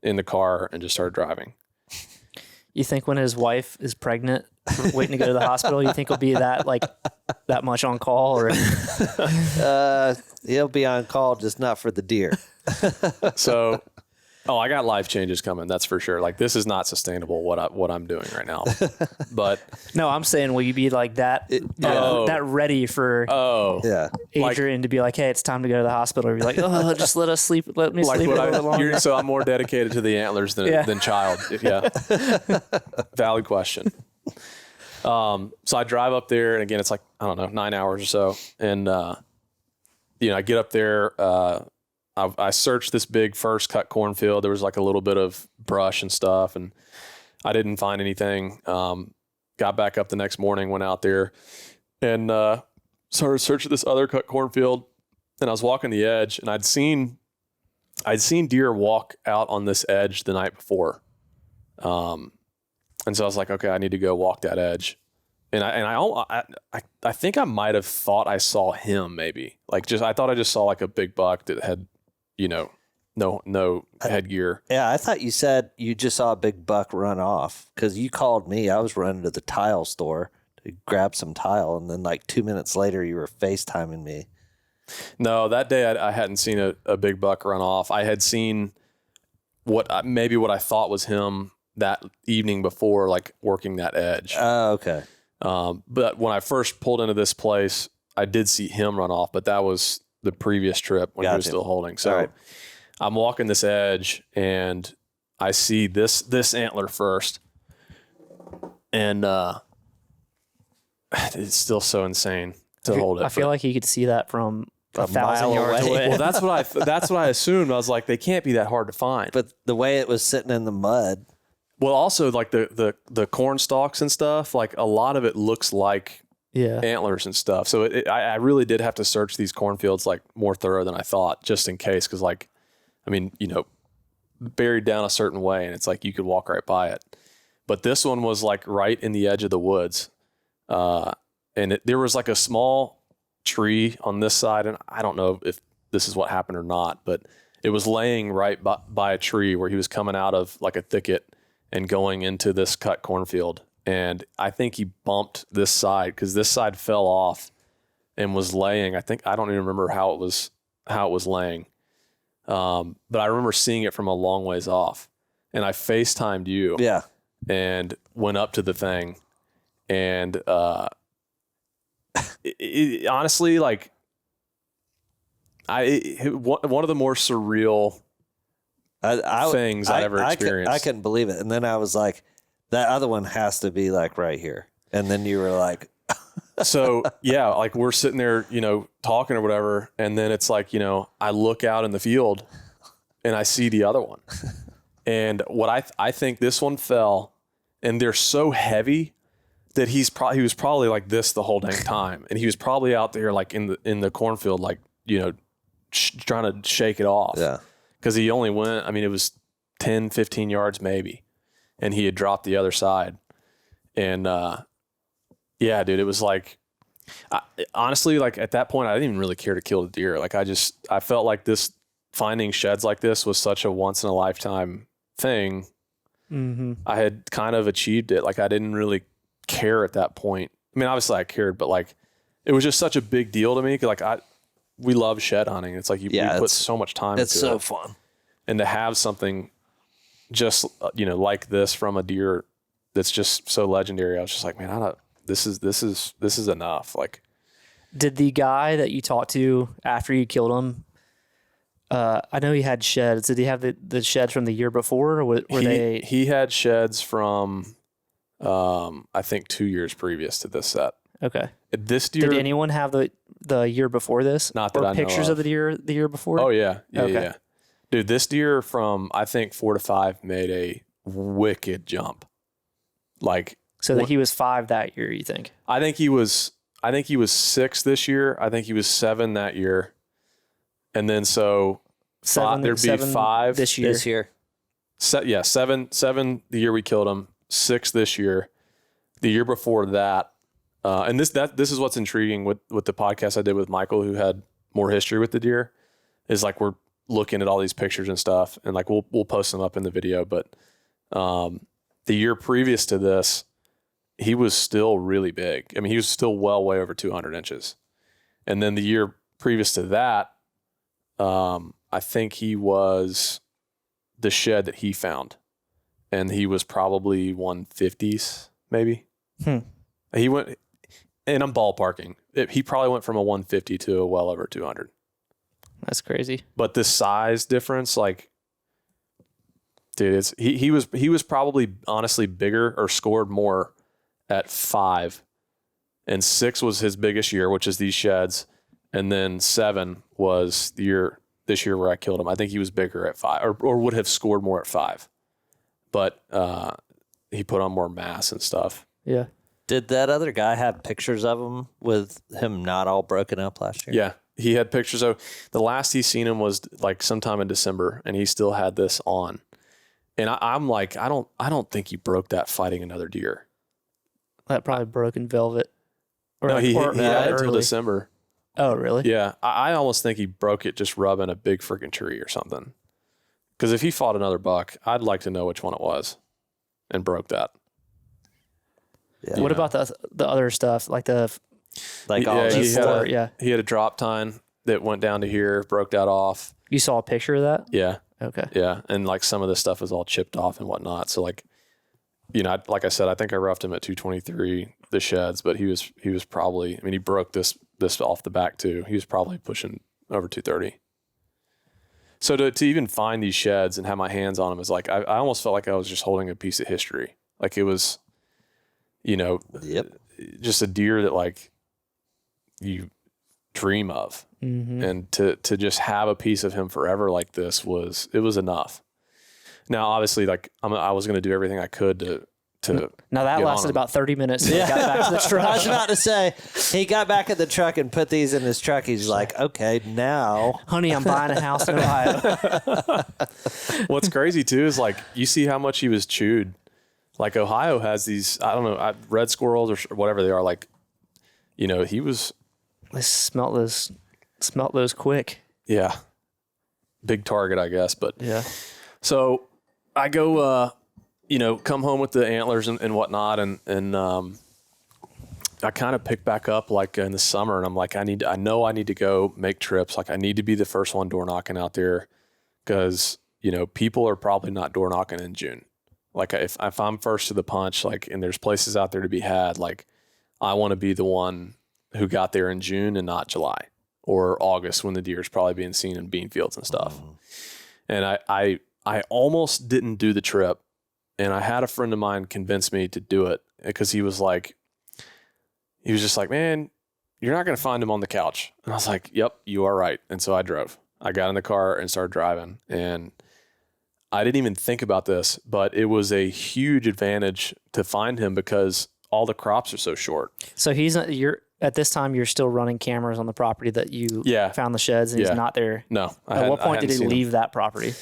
in the car, and just started driving. You think when his wife is pregnant, waiting to go to the hospital, you think he'll be that much on call? Or he'll be on call, just not for the deer. So, I got life changes coming. That's for sure. Like, this is not sustainable what I'm doing right now. But no, I'm saying, will you be like that ready for Adrian to be like, hey, it's time to go to the hospital? Or be like, oh, just let me sleep a little longer. So I'm more dedicated to the antlers than child. Yeah. Valid question. So I drive up there, and again, it's like, I don't know, 9 hours or so. And, you know, I get up there, I searched this big first cut cornfield. There was like a little bit of brush and stuff, and I didn't find anything. Got back up the next morning, went out there, and started searching this other cut cornfield. And I was walking the edge, and I'd seen deer walk out on this edge the night before. And so I was like, okay, I need to go walk that edge. And I think I might have thought I saw him, maybe. Like, I thought I just saw like a big buck that had, you know, no headgear. Yeah, I thought you said you just saw a big buck run off because you called me. I was running to the tile store to grab some tile, and then like 2 minutes later, you were FaceTiming me. No, that day I hadn't seen a big buck run off. I had seen what I thought was him that evening before, like working that edge. Oh, okay. But when I first pulled into this place, I did see him run off, but that was the previous trip when he was still holding. So right. I'm walking this edge and I see this antler first. And it's still so insane to hold it. I feel like you could see that from a 1,000 mile yards away. away. Well, that's what I assumed. I was like, they can't be that hard to find. But the way it was sitting in the mud. Well, also like the corn stalks and stuff, like a lot of it looks like Yeah. antlers and stuff. So I really did have to search these cornfields like more thorough than I thought, just in case. Cause like, I mean, buried down a certain way and it's like you could walk right by it. But this one was like right in the edge of the woods. And there was like a small tree on this side. And I don't know if this is what happened or not, but it was laying right by a tree where he was coming out of like a thicket and going into this cut cornfield. And I think he bumped this side because this side fell off and was laying. I don't even remember how it was laying. But I remember seeing it from a long ways off, and I FaceTimed you. Yeah. And went up to the thing, and honestly, like one of the more surreal things I'd ever experienced. I couldn't believe it, and then I was like, that other one has to be like right here. And then you were like, so yeah, like we're sitting there, talking or whatever. And then it's like, I look out in the field and I see the other one. And what I think this one fell, and they're so heavy that he was probably like this the whole dang time. And he was probably out there like in the cornfield, like, trying to shake it off. yeah. Cause he only went, I mean, it was 10, 15 yards maybe. And he had dropped the other side. And, yeah, dude, it was like, honestly, like at that point, I didn't even really care to kill the deer. Like I felt like finding sheds like this was such a once in a lifetime thing. Mm-hmm. I had kind of achieved it. Like I didn't really care at that point. I mean, obviously I cared, but like, it was just such a big deal to me. Cause like we love shed hunting. It's like you put so much time into it. It's so fun. And to have something just, like this from a deer that's just so legendary, I was just like, man, this is enough. Like, Did the guy that you talked to after you killed him, I know he had sheds. Did he have the sheds from the year before, or were they? He had sheds from, I think 2 years previous to this set. Okay. This deer. Did anyone have the year before this? Not that or I know pictures of. of the year before? Oh yeah. Okay. Yeah. Dude, this deer from, I think 4 to 5 made a wicked jump. Like, So that he was 5 that year, you think? I think he was 6 this year. I think he was 7 that year. And then so there'd be 5 this year. This year. 7 the year we killed him, 6 this year. The year before that, and this is what's intriguing with the podcast I did with Michael, who had more history with the deer, is like we're looking at all these pictures and stuff, and like we'll post them up in the video. But the year previous to this, he was still really big. I mean, he was still way over 200 inches. And then the year previous to that, I think he was the shed that he found, and he was probably 150s maybe. He went, and I'm ballparking. He probably went from a 150 to a well over 200. That's crazy. But the size difference, like, dude, he was probably honestly bigger or scored more at 5, and 6 was his biggest year, which is these sheds, and then 7 was this year where I killed him. I think he was bigger at 5, or would have scored more at 5, but he put on more mass and stuff. Yeah. Did that other guy have pictures of him with him not all broken up last year? Yeah, he had pictures of the last he seen him was like sometime in December, and he still had this on. And I'm like, I don't think he broke that fighting another deer. That probably broke in velvet. No, he had it until early. December. Oh, really? Yeah, I almost think he broke it just rubbing a big freaking tree or something. Because if he fought another buck, I'd like to know which one it was and broke that. Yeah. What about the other stuff, like Like all Yeah, this he had stuff. He had a drop tine that went down to here, broke that off. You saw a picture of that? Yeah. Okay. Yeah. And like some of the stuff was all chipped off and whatnot. So like, you know, like I said, I think I roughed him at 223, the sheds, but he was probably, I mean, he broke this off the back too. He was probably pushing over 230. So to even find these sheds and have my hands on them is like, I almost felt like I was just holding a piece of history. Like it was, you know, Yep. just a deer that like you dream of. Mm-hmm. And to just have a piece of him forever like this was enough. Now, obviously, like I was going to do everything I could to Now that get on lasted him. about 30 minutes. Till he got back to the truck. I was about to say, he got back in the truck and put these in his truck. He's like, okay, now. Honey, I'm buying a house in Ohio. What's crazy too is like you see how much he was chewed. Like Ohio has these, I don't know, red squirrels or whatever they are. Like, you know, he was, They smelt those quick. yeah, big target, I guess. But Yeah. so I go, you know, come home with the antlers and whatnot, and I kind of pick back up like in the summer, and I'm like, I know I need to go make trips. Like I need to be the first one door knocking out there, because you know people are probably not door knocking in June. Like if I'm first to the punch, like, and there's places out there to be had, like I want to be the one who got there in June and not July or August when the deer is probably being seen in bean fields and stuff. And I almost didn't do the trip, and I had a friend of mine convince me to do it because he was just like, man, you're not going to find him on the couch. And I was like, yep, you are right. And so I drove. I got in the car and started driving, and I didn't even think about this, but it was a huge advantage to find him because all the crops are so short. So at this time, you're still running cameras on the property that you found the sheds, and Yeah. he's not there. No. At what point did he leave that property?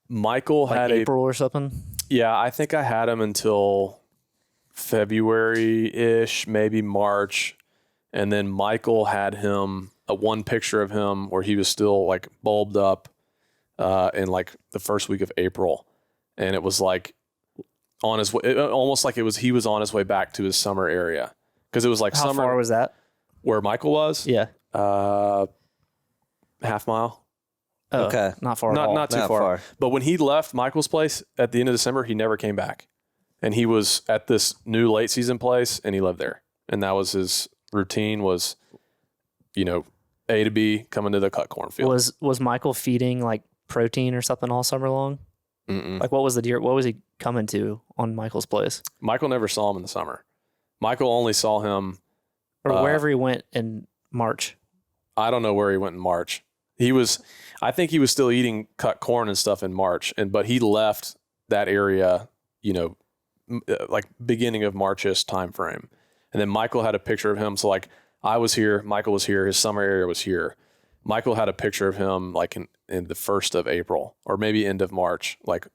Michael Like had April or something? Yeah, I think I had him until February-ish, maybe March. And then Michael had him, one picture of him where he was still like bulbed up in like the first week of April. And it was like on his way, almost like he was on his way back to his summer area. Because it was like How summer. far was that? Where Michael was? Yeah. Half mile. Oh, Okay. Not far at all. Not too Not far. far. But when he left Michael's place at the end of December, he never came back. And he was at this new late season place, and he lived there. And that was his routine was, you know, A to B, coming to the cut cornfield. Was Michael feeding like protein or something all summer long? Mm-mm. Like what was he coming to on Michael's place? Michael never saw him in the summer. Michael only saw him. Or wherever he went in March? I don't know where he went in March. I think he was still eating cut corn and stuff in March, but he left that area, you know, like beginning of March-ish time frame. And then Michael had a picture of him. So like I was here, Michael was here, his summer area was here. Michael had a picture of him like in the 1st of April or maybe end of March. Like,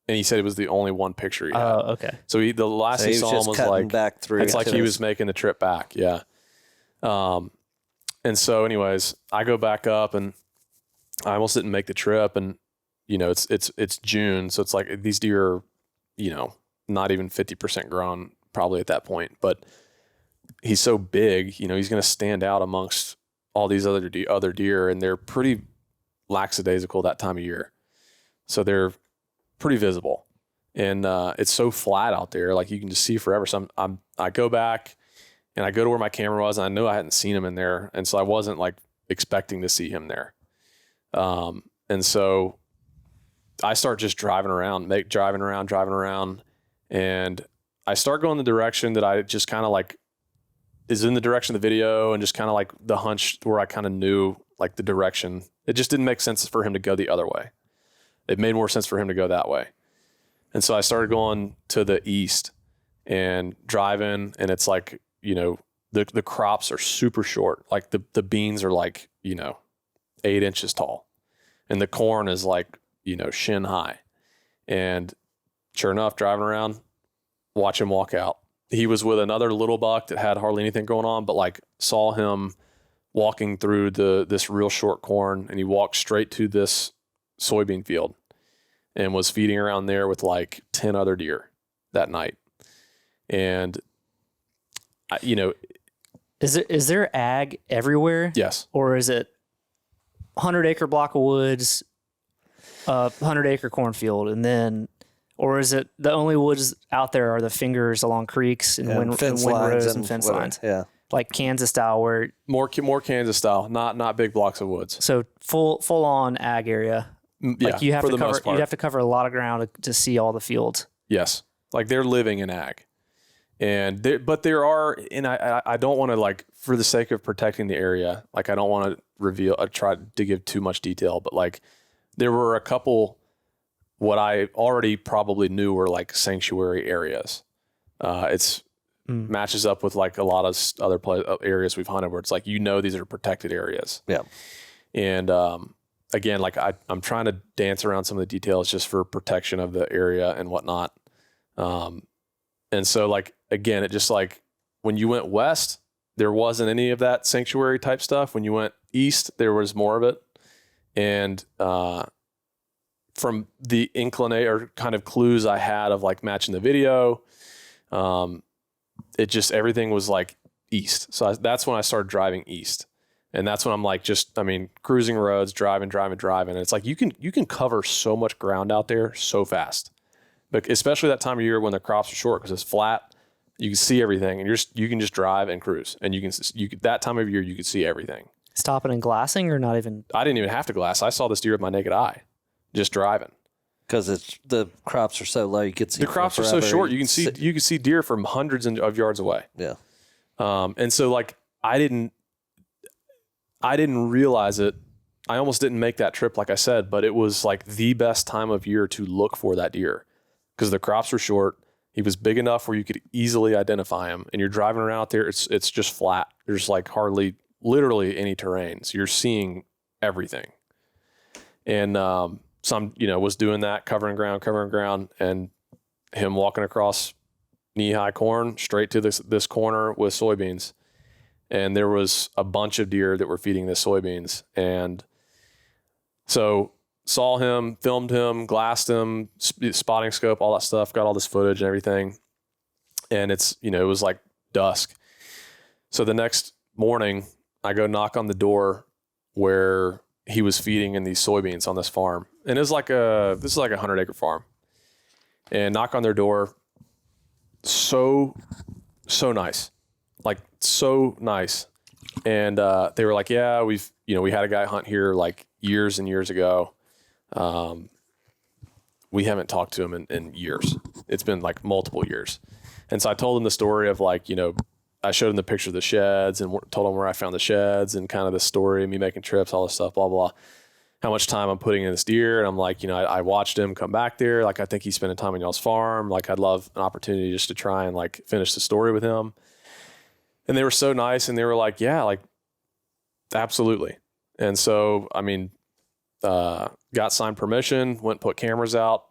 and he said it was the only one picture he had. Oh, okay. So the last So he he was saw just him was cutting like, back through. it's like he was making the trip back. Yeah. And so anyways, I go back up and I almost didn't make the trip, and you know, it's June. So it's like these deer are, you know, not even 50% grown probably at that point, but he's so big, you know, he's going to stand out amongst all these other deer, and they're pretty lackadaisical that time of year. So they're pretty visible, and it's so flat out there. Like you can just see forever. So I go back and I go to where my camera was, and I knew I hadn't seen him in there. And so I wasn't like expecting to see him there. And so I start just driving around, and I start going the direction that I just kind of like is in the direction of the video, and just kind of like the hunch where I kind of knew like the direction. It just didn't make sense for him to go the other way. It made more sense for him to go that way. And so I started going to the east and driving, and it's like, you know, the crops are super short. Like the beans are like, you know, 8 inches tall, and the corn is like, you know, shin high. And sure enough, driving around, watch him walk out. He was with another little buck that had hardly anything going on, but like saw him walking through this real short corn, and he walked straight to this soybean field. and was feeding around there with like 10 other deer that night. And, Is there ag everywhere? yes. Or is it 100-acre block of woods, 100-acre cornfield, and then, or is it the only woods out there are the fingers along creeks and fence windrows lines and fence whatever. lines? Yeah. Like Kansas style, where More Kansas style, not big blocks of woods. so full on ag area. Yeah, Like you have for to the cover, most part. you'd have to cover a lot of ground to see all the fields. Yes. Like they're living in ag. But there are, and I don't want to, like, for the sake of protecting the area, like I don't want to try to give too much detail, but like there were a couple, what I already probably knew were like sanctuary areas. It's matches up with like a lot of other areas we've hunted where it's like, these are protected areas. Yeah. And, again, like I'm trying to dance around some of the details just for protection of the area and whatnot. And so like, again, it just like when you went west, there wasn't any of that sanctuary type stuff. When you went east, there was more of it. And, from the inclination or kind of clues I had of like matching the video, it just, everything was like east. So that's when I started driving east. And that's when I'm like, cruising roads, driving. And it's like, you can cover so much ground out there so fast, but especially that time of year when the crops are short, because it's flat, you can see everything, and you can just drive and cruise, and you can that time of year, you can see everything. Stopping and glassing, or not even? I didn't even have to glass. I saw this deer with my naked eye, just driving. Because the crops are so low, you could see The crops are so short, you can see deer from hundreds of yards away. Yeah. And so like I didn't realize it. I almost didn't make that trip, like I said, but it was like the best time of year to look for that deer because the crops were short. He was big enough where you could easily identify him, and you're driving around out there. It's just flat. There's like hardly, literally any terrain. So you're seeing everything. And, some, was doing that, covering ground, and him walking across knee-high corn straight to this corner with soybeans. And there was a bunch of deer that were feeding the soybeans. And so saw him, filmed him, glassed him, spotting scope, all that stuff, got all this footage and everything. And it's, it was like dusk. So the next morning I go knock on the door where he was feeding in these soybeans on this farm. And this is like a 100-acre farm, and knock on their door. So nice. Like so nice. And, they were like, yeah, we had a guy hunt here like years and years ago. We haven't talked to him in years. It's been like multiple years. And so I told him the story of like, I showed him the picture of the sheds and told him where I found the sheds and kind of the story of me making trips, all this stuff, blah, blah, how much time I'm putting in this deer. And I'm like, I watched him come back there. Like, I think he's spending time on y'all's farm. Like, I'd love an opportunity just to try and like finish the story with him. And they were so nice. And they were like, yeah, like, absolutely. And so, got signed permission, went and put cameras out.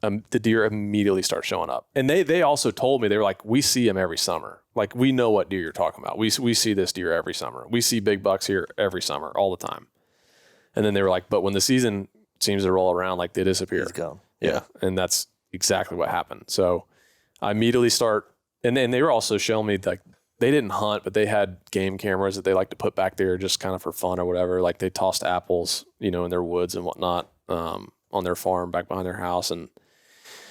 The deer immediately start showing up. And they also told me, they were like, we see him every summer. Like, we know what deer you're talking about. We see this deer every summer. We see big bucks here every summer, all the time. And then they were like, but when the season seems to roll around, like, they disappear. He's gone. Yeah. And that's exactly what happened. So I immediately start, and then they were also showing me like, they didn't hunt, but they had game cameras that they like to put back there just kind of for fun or whatever. Like, they tossed apples, in their woods and whatnot, on their farm back behind their house. And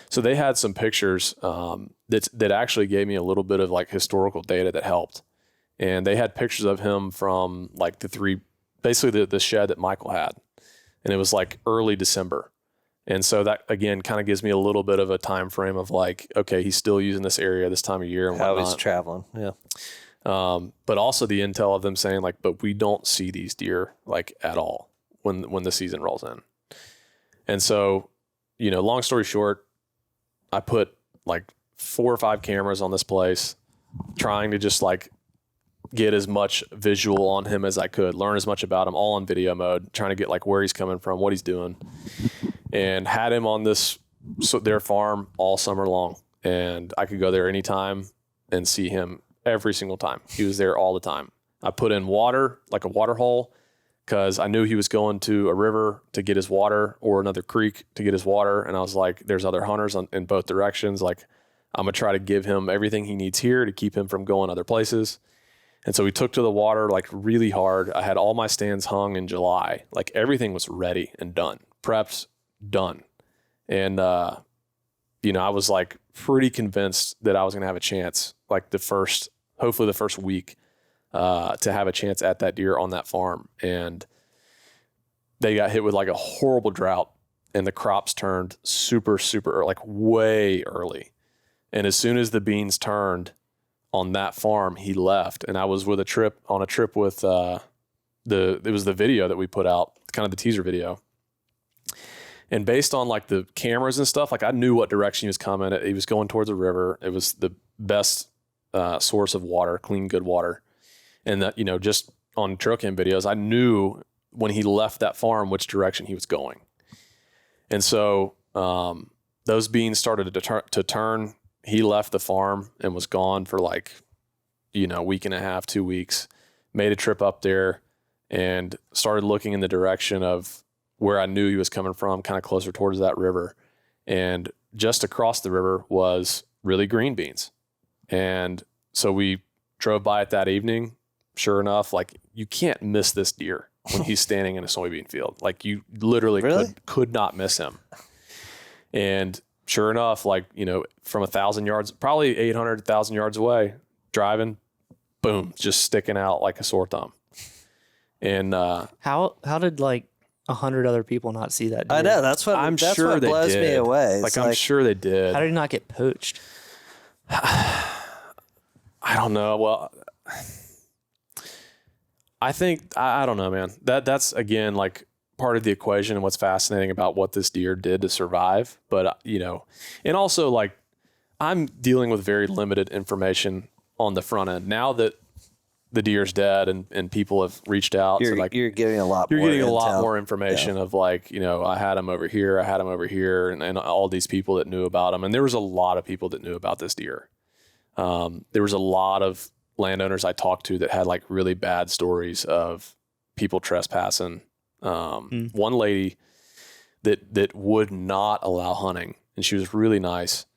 so they had some pictures, that actually gave me a little bit of like historical data that helped. And they had pictures of him from like basically the shed that Michael had. And it was like early December. And so that again kind of gives me a little bit of a time frame of like, okay, he's still using this area this time of year and How whatnot. he's traveling. Yeah. But also the intel of them saying like, but we don't see these deer like at all when the season rolls in. And so, long story short, I put like 4 or 5 cameras on this place, trying to just like get as much visual on him as I could, learn as much about him, all on video mode, trying to get like where he's coming from, what he's doing, and had him on their farm all summer long. And I could go there anytime and see him every single time. He was there all the time. I put in water, like a water hole, because I knew he was going to a river to get his water or another creek to get his water. And I was like, there's other hunters in both directions. Like, I'm going to try to give him everything he needs here to keep him from going other places. And so we took to the water like really hard. I had all my stands hung in July. Like, everything was ready and done. Preps, done. And, I was like pretty convinced that I was going to have a chance, like hopefully the first week, to have a chance at that deer on that farm. And they got hit with like a horrible drought, and the crops turned super, super, like way early. And as soon as the beans turned on that farm, he left. And I was on a trip with, it was the video that we put out, kind of the teaser video. And based on like the cameras and stuff, like I knew what direction he was coming. He was going towards a river. It was the best source of water, clean, good water. And that, just on trail cam videos, I knew when he left that farm which direction he was going. And so those beans started to turn. He left the farm and was gone for like, a week and a half, 2 weeks. Made a trip up there and started looking in the direction of where I knew he was coming from, kind of closer towards that river. And just across the river was really green beans. And so we drove by it that evening. Sure enough, like, you can't miss this deer when he's standing in a soybean field. Like, you literally could not miss him. And sure enough, like, from 1,000 yards, probably 800, 1,000 yards away, driving, boom, just sticking out like a sore thumb. And How did like 100 other people not see that deer? I know, that's what blows me away. Like, I'm sure they did. How did he not get poached? I don't know. Well, I think, I don't know, man. That's again, like, part of the equation and what's fascinating about what this deer did to survive. But, and also, like, I'm dealing with very limited information on the front end. Now that the deer's dead and people have reached out, you're getting a lot more information of like, I had him over here, and all these people that knew about him. And there was a lot of people that knew about this deer. There was a lot of landowners I talked to that had like really bad stories of people trespassing. One lady that would not allow hunting, and she was really nice.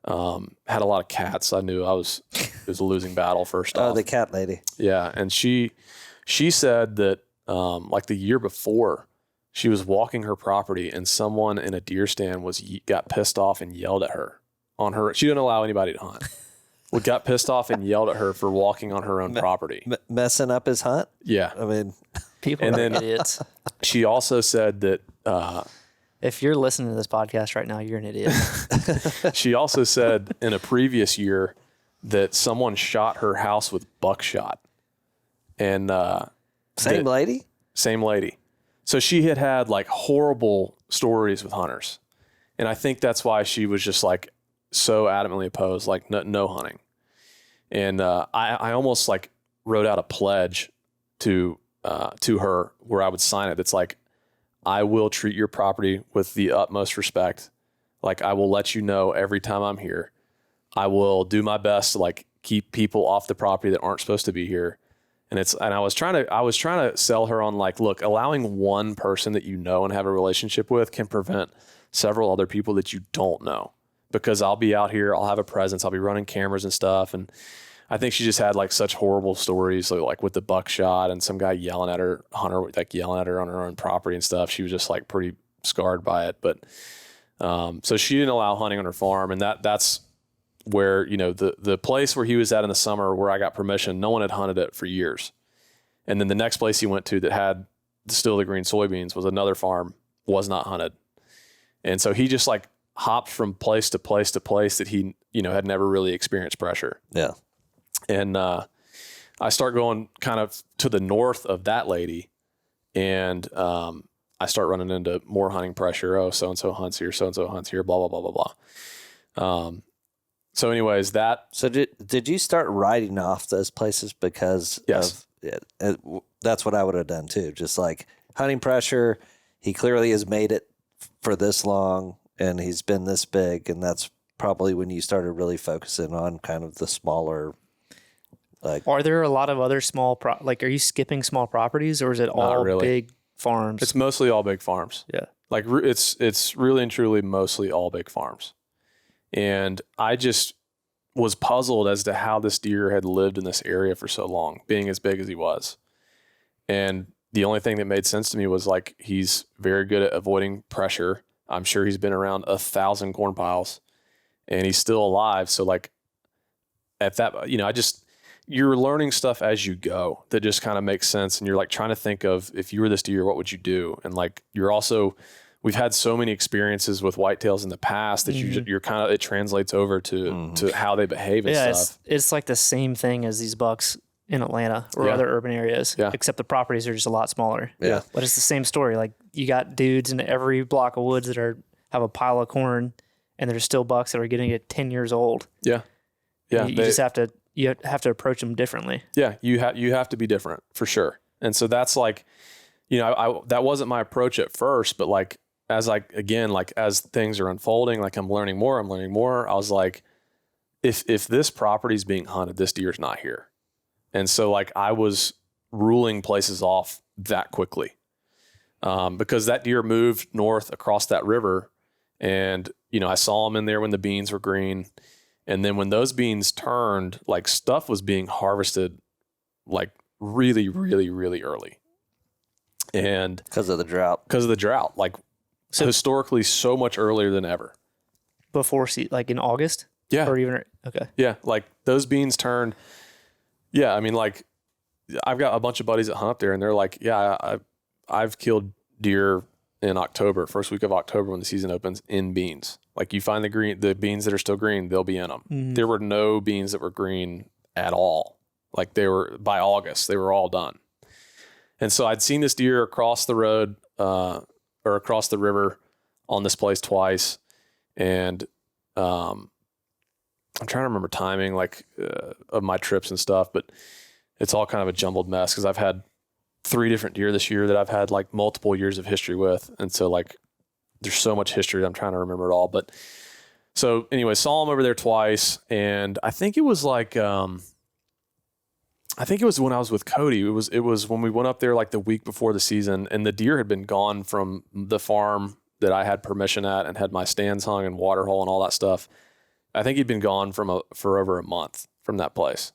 Had a lot of cats. I knew it was a losing battle first off. Oh, the cat lady. Yeah. And she said that, like the year before, she was walking her property and someone in a deer stand got pissed off and yelled at her on her. She didn't allow anybody to hunt. Got pissed off and yelled at her for walking on her own property. Messing up his hunt? Yeah. I mean, People are idiots. She also said that, if you're listening to this podcast right now, you're an idiot. she also said in a previous year that someone shot her house with buckshot. And same lady? Same lady. So she had like horrible stories with hunters. And I think that's why she was just like so adamantly opposed, like no hunting. And I almost like wrote out a pledge to her where I would sign it. That's like, I will treat your property with the utmost respect. Like, I will let you know every time I'm here. I will do my best to like keep people off the property that aren't supposed to be here. And I was trying to sell her on like, look, allowing one person that you know and have a relationship with can prevent several other people that you don't know, because I'll be out here, I'll have a presence, I'll be running cameras and stuff. And I think she just had like such horrible stories, like with the buckshot and some guy yelling at her, hunter, like yelling at her on her own property and stuff. She was just like pretty scarred by it. But so she didn't allow hunting on her farm. And that's where, the place where he was at in the summer where I got permission, no one had hunted it for years. And then the next place he went to that had still the green soybeans was another farm, was not hunted. And so he just like hopped from place to place to place that he, had never really experienced pressure. Yeah. And I start going kind of to the north of that lady, and I start running into more hunting pressure. Oh, so-and-so hunts here, so-and-so hunts here, blah, blah, blah, blah, blah. So anyways, So did you start writing off those places because yes. That's what I would have done too. Just like hunting pressure, he clearly has made it for this long and he's been this big, and that's probably when you started really focusing on kind of the smaller Like, Are there a lot of other small like, are you skipping small properties, or is it all really. big farms? It's mostly all big farms. Yeah. Like it's really and truly mostly all big farms. And I just was puzzled as to how this deer had lived in this area for so long, being as big as he was. And the only thing that made sense to me was like, he's very good at avoiding pressure. I'm sure he's been around 1,000 corn piles and he's still alive. So like at that, you're learning stuff as you go that just kind of makes sense. And you're like trying to think of, if you were this deer, what would you do? And like, we've had so many experiences with whitetails in the past that you're kind of, it translates over to how they behave and stuff. It's like the same thing as these bucks in Atlanta or other urban areas, except the properties are just a lot smaller. Yeah. But it's the same story. Like, you got dudes in every block of woods that have a pile of corn, and there's still bucks that are getting it 10 years old. Yeah. Yeah. You just have to approach them differently. Yeah. You have to be different for sure. And so that's like, that wasn't my approach at first, but like, as things are unfolding, like I'm learning more, I was like, if this property is being hunted, this deer's not here. And so like I was ruling places off that quickly, because that deer moved north across that river, and, I saw him in there when the beans were green. And then when those beans turned, like stuff was being harvested like really, really, really early. And because of the drought, like historically so much earlier than ever. Before, like in August? Yeah. Or even, okay. Yeah. Like those beans turned. Yeah. I mean, like I've got a bunch of buddies that hunt up there, and they're like, yeah, I've killed deer in October, first week of October when the season opens, in beans. Like you find the beans that are still green, they'll be in them. Mm-hmm. There were no beans that were green at all. Like by August, they were all done. And so I'd seen this deer across the road, or across the river on this place twice. And, I'm trying to remember timing of my trips and stuff, but it's all kind of a jumbled mess because I've had 3 different deer this year that I've had like multiple years of history with. And so like there's so much history that I'm trying to remember it all. But so anyway, saw him over there twice. And I think it was like, when I was with Cody. It was when we went up there like the week before the season, and the deer had been gone from the farm that I had permission at and had my stands hung and water hole and all that stuff. I think he'd been gone for over a month from that place.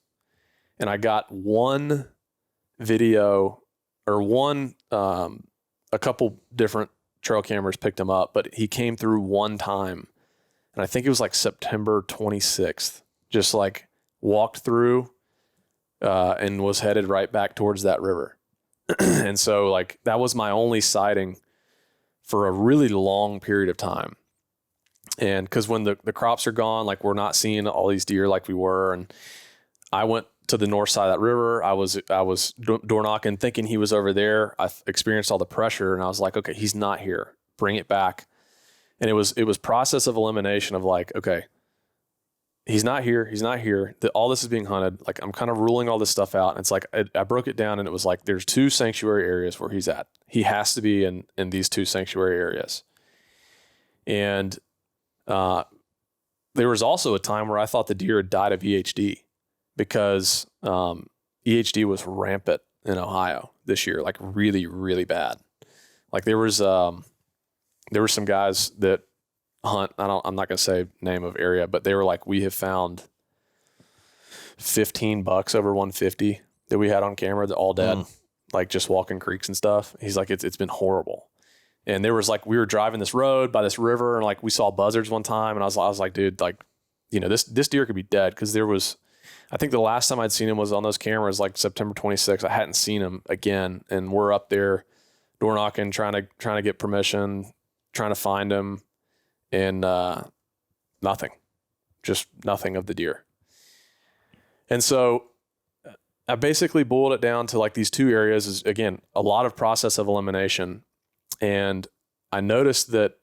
And I got one video or a couple different trail cameras picked him up, but he came through one time. And I think it was like September 26th, just like walked through, and was headed right back towards that river. And so like that was my only sighting for a really long period of time. And because when the crops are gone, like we're not seeing all these deer like we were. And I went to the north side of that river. I was door knocking, thinking he was over there. I experienced all the pressure, and I was like, okay, he's not here. Bring it back. And it was process of elimination of like, okay, he's not here. He's not here. All this is being hunted. Like I'm kind of ruling all this stuff out. And it's like, I broke it down, and it was like, there's 2 sanctuary areas where he's at. He has to be in these 2 sanctuary areas. And, there was also a time where I thought the deer had died of EHD because, EHD was rampant in Ohio this year, like really, really bad. Like there were some guys that hunt, I'm not going to say name of area, but they were like, we have found 15 bucks over 150 that we had on camera that all dead, like just walking creeks and stuff. He's like, it's been horrible. And there was like, we were driving this road by this river, and like we saw buzzards one time, and I was like, dude, like, this deer could be dead. Cause I think the last time I'd seen him was on those cameras, like September 26th. I hadn't seen him again. And we're up there door knocking, trying to get permission, trying to find him. And nothing of the deer. And so I basically boiled it down to like these 2 areas is, again, a lot of process of elimination. And I noticed that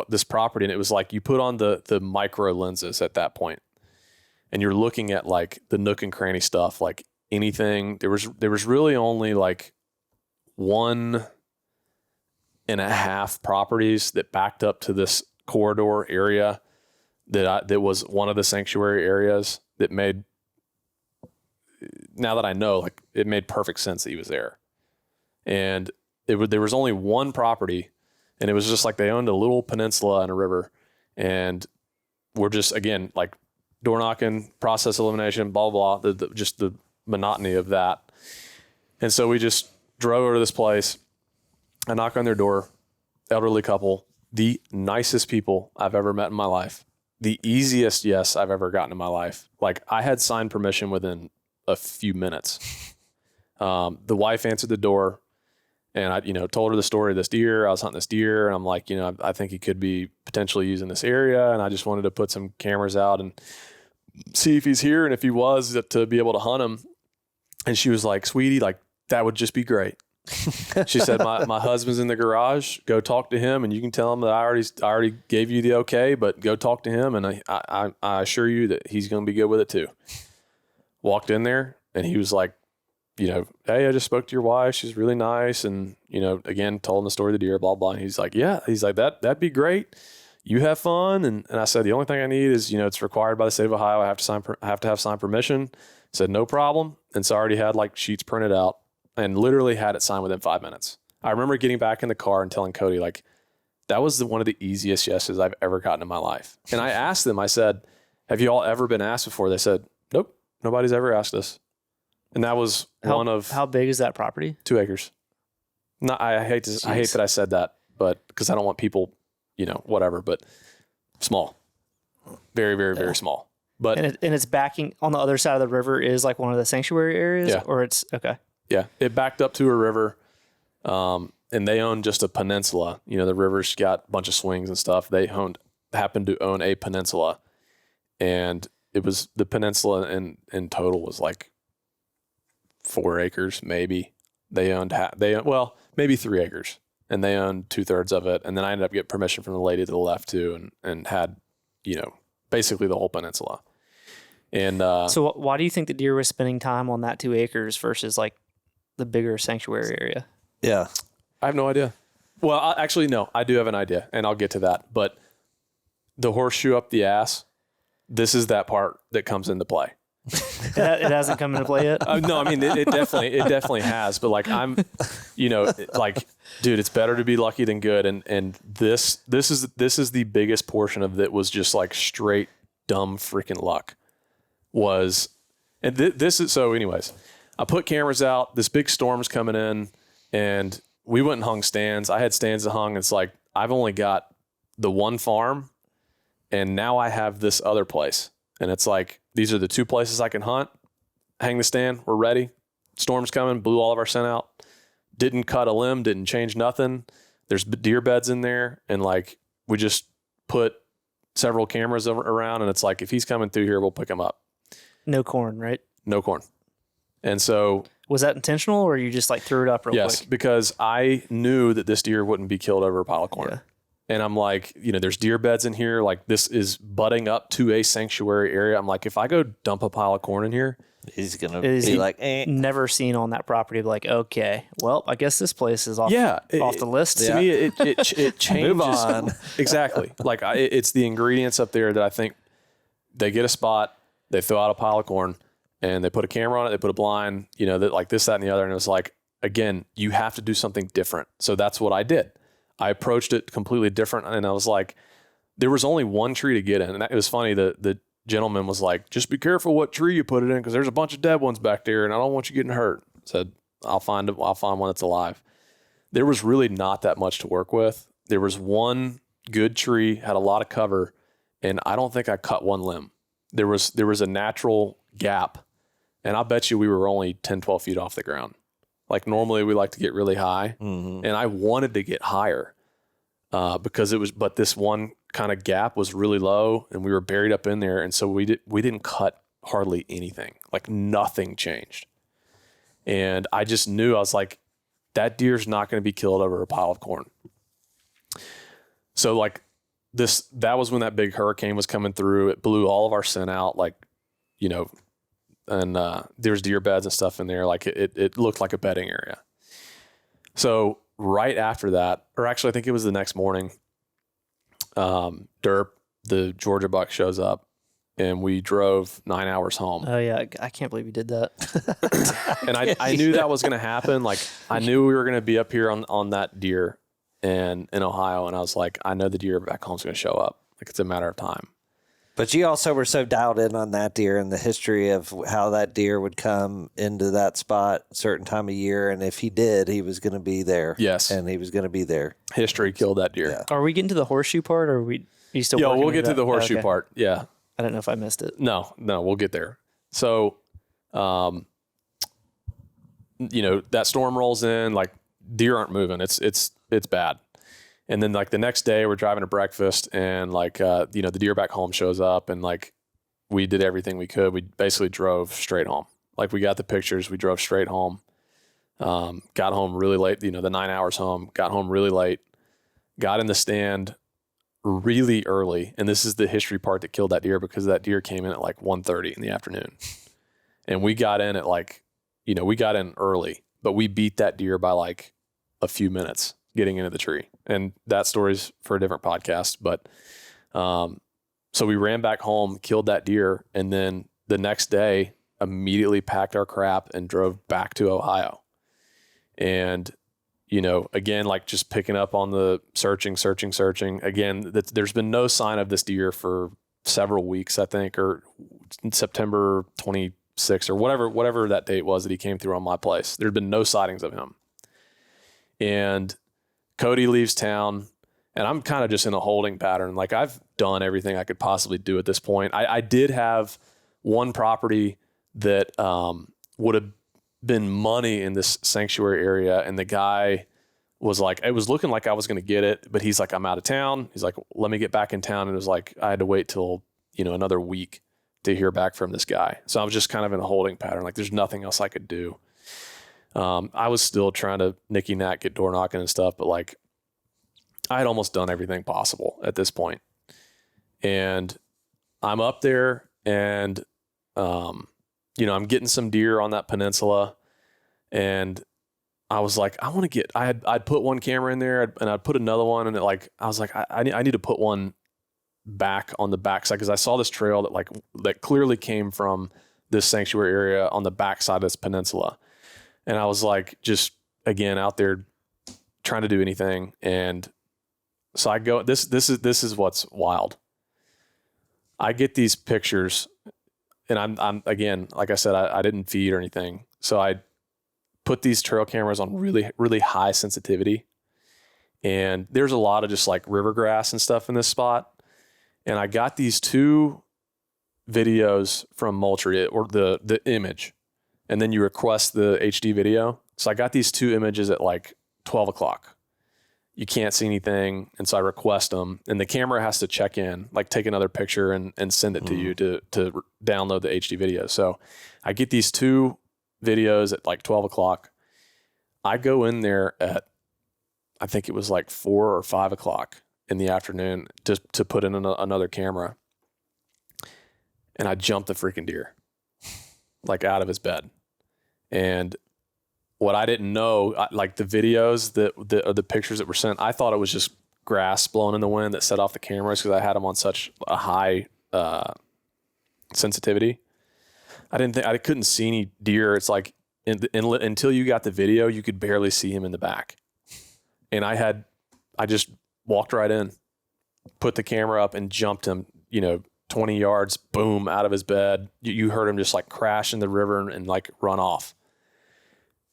this property, and it was like you put on the micro lenses at that point, and you're looking at like the nook and cranny stuff, like anything. There was really only like 1.5 properties that backed up to this corridor area that was one of the sanctuary areas that made now that I know, like it made perfect sense that he was there. And there was only one property, and it was just like they owned a little peninsula and a river, and we're just, again, like door knocking, process elimination, blah, blah, blah, just the monotony of that. And so we just drove over to this place. I knock on their door, elderly couple, the nicest people I've ever met in my life, the easiest yes I've ever gotten in my life. Like I had signed permission within a few minutes. The wife answered the door, and I, told her the story of this deer. I was hunting this deer, and I'm like, I think he could be potentially used in this area, and I just wanted to put some cameras out and see if he's here, and if he was, to be able to hunt him. And she was like, sweetie, like that would just be great. She said, my husband's in the garage. Go talk to him, and you can tell him that I already gave you the okay, but go talk to him, and I assure you that he's going to be good with it too. Walked in there, and he was like, hey, I just spoke to your wife. She's really nice. And, again, told him the story of the deer, blah, blah. And he's like, yeah. He's like, that'd be great. You have fun. And I said, the only thing I need is, it's required by the state of Ohio. I have to have signed permission. Said, no problem. And so I already had like sheets printed out and literally had it signed within 5 minutes. I remember getting back in the car and telling Cody, like, that was one of the easiest yeses I've ever gotten in my life. And I asked them, I said, have you all ever been asked before? They said, nope, nobody's ever asked us. And that was how big is that property? 2 acres. No, I hate that I said that, but because I don't want people, whatever, but small, very, very, very small. But and it's backing on the other side of the river is like one of the sanctuary areas, or it's okay. Yeah, it backed up to a river, and they own just a peninsula. The river's got a bunch of swings and stuff. They happened to own a peninsula, and it was the peninsula in total was like 4 acres, maybe. They owned maybe 3 acres, and they owned 2/3 of it. And then I ended up getting permission from the lady to the left too, and had, basically the whole peninsula. And so why do you think the deer was spending time on that 2 acres versus like the bigger sanctuary area? Yeah, I have no idea. Well, actually, no, I do have an idea, and I'll get to that. But the horseshoe up the ass, this is that part that comes into play. It hasn't come into play yet. No, I mean it definitely has. But like I'm, like, dude, it's better to be lucky than good. And this is the biggest portion of it was just like straight dumb freaking luck. This is so. Anyways, I put cameras out. This big storm's coming in, and we went and hung stands. I had stands that hung. It's like I've only got the one farm, and now I have this other place, and it's like. These are the 2 places I can hunt. Hang the stand. We're ready. Storm's coming. Blew all of our scent out. Didn't cut a limb. Didn't change nothing. There's deer beds in there. And like, we just put several cameras around. And it's like, if he's coming through here, we'll pick him up. No corn, right? No corn. And so. Was that intentional, or you just like threw it up real quick? Yes, because I knew that this deer wouldn't be killed over a pile of corn. Yeah. And I'm like, there's deer beds in here. Like this is butting up to a sanctuary area. I'm like, if I go dump a pile of corn in here, he's going to be like, never seen on that property. Like, okay, well, I guess this place is off the list. To me, it changes. Move on. Exactly. Like it's the ingredients up there that I think they get a spot, they throw out a pile of corn, and they put a camera on it. They put a blind, that like this, that, and the other. And it was like, again, you have to do something different. So that's what I did. I approached it completely different, and I was like, there was only one tree to get in, and it was funny. The gentleman was like, "Just be careful what tree you put it in, because there's a bunch of dead ones back there, and I don't want you getting hurt." I said, "I'll find one that's alive." There was really not that much to work with. There was one good tree, had a lot of cover, and I don't think I cut one limb. There was a natural gap, and I bet you we were only 10, 12 feet off the ground. Like normally we like to get really high, and I wanted to get higher because but this one kind of gap was really low, and we were buried up in there, and so we didn't cut hardly anything. Like nothing changed, and I just knew, I was like, that deer's not going to be killed over a pile of corn. So like that was when that big hurricane was coming through. It blew all of our scent out, like and there's deer beds and stuff in there. Like it looked like a bedding area. So right after that, or actually I think it was the next morning, Derp, the Georgia buck, shows up, and we drove 9 hours home. Oh yeah, I can't believe you did that. And I knew that was going to happen. Like I knew we were going to be up here on that deer and in Ohio. And I was like, I know the deer back home is going to show up. Like it's a matter of time. But you also were so dialed in on that deer and the history of how that deer would come into that spot a certain time of year. And if he did, he was going to be there. Yes. And he was going to be there. History killed that deer. Yeah. Are we getting to the horseshoe part, or are you still? Yeah, working we'll with get to that? the horseshoe Okay. part. Yeah. I don't know if I missed it. No, we'll get there. So, that storm rolls in, like deer aren't moving. It's bad. And then like the next day we're driving to breakfast and like, the deer back home shows up and like we did everything we could. We basically drove straight home. Like we got the pictures, we drove straight home. Got home really late, the 9 hours home, got home really late, got in the stand really early. And this is the history part that killed that deer because that deer came in at like 1:30 in the afternoon. And we got in at like, we got in early, but we beat that deer by like a few minutes getting into the tree. And that story's for a different podcast. But so we ran back home, killed that deer, and then the next day immediately packed our crap and drove back to Ohio. And, again, like just picking up on the searching. Again, there's been no sign of this deer for several weeks, I think, or September 26th or whatever that date was that he came through on my place. There'd been no sightings of him. And Cody leaves town, and I'm kind of just in a holding pattern. Like I've done everything I could possibly do at this point. I did have one property that would have been money in this sanctuary area, and the guy was like, it was looking like I was going to get it, but he's like, I'm out of town. He's like, let me get back in town. And it was like, I had to wait till, another week to hear back from this guy. So I was just kind of in a holding pattern. Like there's nothing else I could do. I was still trying to nicky-nack, get door knocking and stuff, but like I had almost done everything possible at this point. And I'm up there and, I'm getting some deer on that peninsula, and I was like, I'd put one camera in there and I'd put another one, and I was like, I need to put one back on the backside because I saw this trail that clearly came from this sanctuary area on the backside of this peninsula. And I was like, just again, out there trying to do anything. And so I go, this is what's wild. I get these pictures, and I'm again, like I said, I didn't feed or anything. So I put these trail cameras on really, really high sensitivity. And there's a lot of just like river grass and stuff in this spot. And I got these two videos from Moultrie, or the image, and then you request the HD video. So I got these two images at like 12 o'clock. You can't see anything. And so I request them, and the camera has to check in, like take another picture and send it to you to download the HD video. So I get these two videos at like 12 o'clock. I go in there at, I think it was like 4 or 5 o'clock in the afternoon to put in another camera. And I jumped the freaking deer, like out of his bed. And what I didn't know, like the videos, the pictures that were sent, I thought it was just grass blowing in the wind that set off the cameras because I had them on such a high sensitivity. I couldn't see any deer. It's like until you got the video, you could barely see him in the back. And I just walked right in, put the camera up, and jumped him, 20 yards, boom, out of his bed. You heard him just like crash in the river and like run off.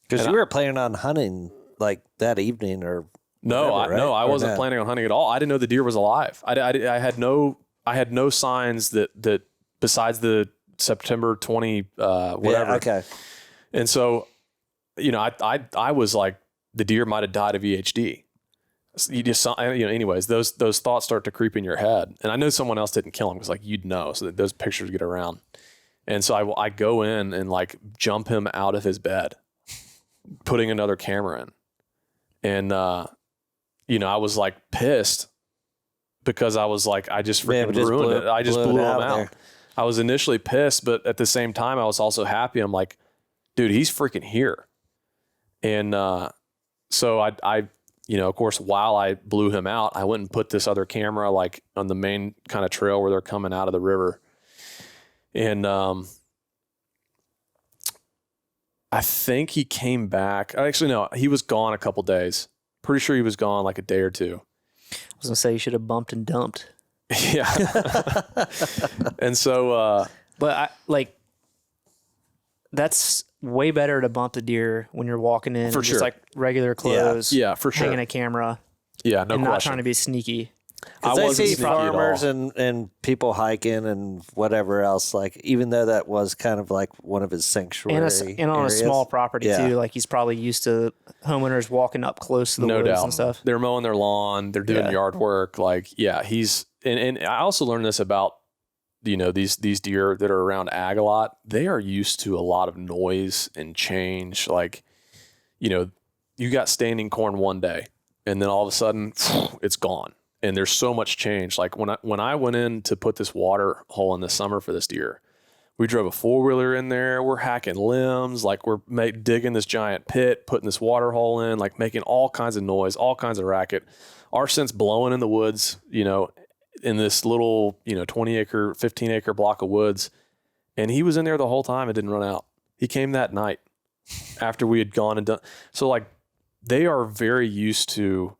Because you were planning on hunting like that evening or no, whatever, right? I wasn't planning on hunting at all. I didn't know the deer was alive. I had no signs that besides the September 20 whatever. Yeah, okay. And so, I was like, the deer might have died of EHD. You just saw, anyways, those thoughts start to creep in your head. And I know someone else didn't kill him because like you'd know, so that those pictures get around. And so I go in and like jump him out of his bed, putting another camera in. And, I was like pissed because I was like, I just freaking ruined it. I just blew him out. I was initially pissed, but at the same time, I was also happy. I'm like, dude, he's freaking here. And so I of course, while I blew him out, I went and put this other camera like on the main kind of trail where they're coming out of the river. And I think he came back. Actually, no, he was gone a couple days. Pretty sure he was gone like a day or two. I was gonna say you should have bumped and dumped. Yeah. And so, But that's way better to bump the deer when you're walking in, For just sure. like regular clothes, yeah, for sure. hanging a camera, Yeah, no and not question. trying to be sneaky. I I wasn't see sneaky at all. farmers and people hiking and whatever else. Like, even though that was kind of like one of his sanctuary And on areas. a small property Yeah. too. Like he's probably used to homeowners walking up close to the No woods doubt. and stuff. They're mowing their lawn. They're doing Yeah. yard work. Like, yeah, he's and I also learned this about these deer that are around ag a lot. They are used to a lot of noise and change. Like, you got standing corn one day, and then all of a sudden it's gone, and there's so much change. Like when I went in to put this water hole in this summer for this deer, we drove a 4-wheeler in there. We're hacking limbs, like we're digging this giant pit, putting this water hole in, like making all kinds of noise, all kinds of racket. Our scent's blowing in the woods, in this little, 20-acre, 15-acre block of woods. And he was in there the whole time and didn't run out. He came that night after we had gone and done. So like they are very used to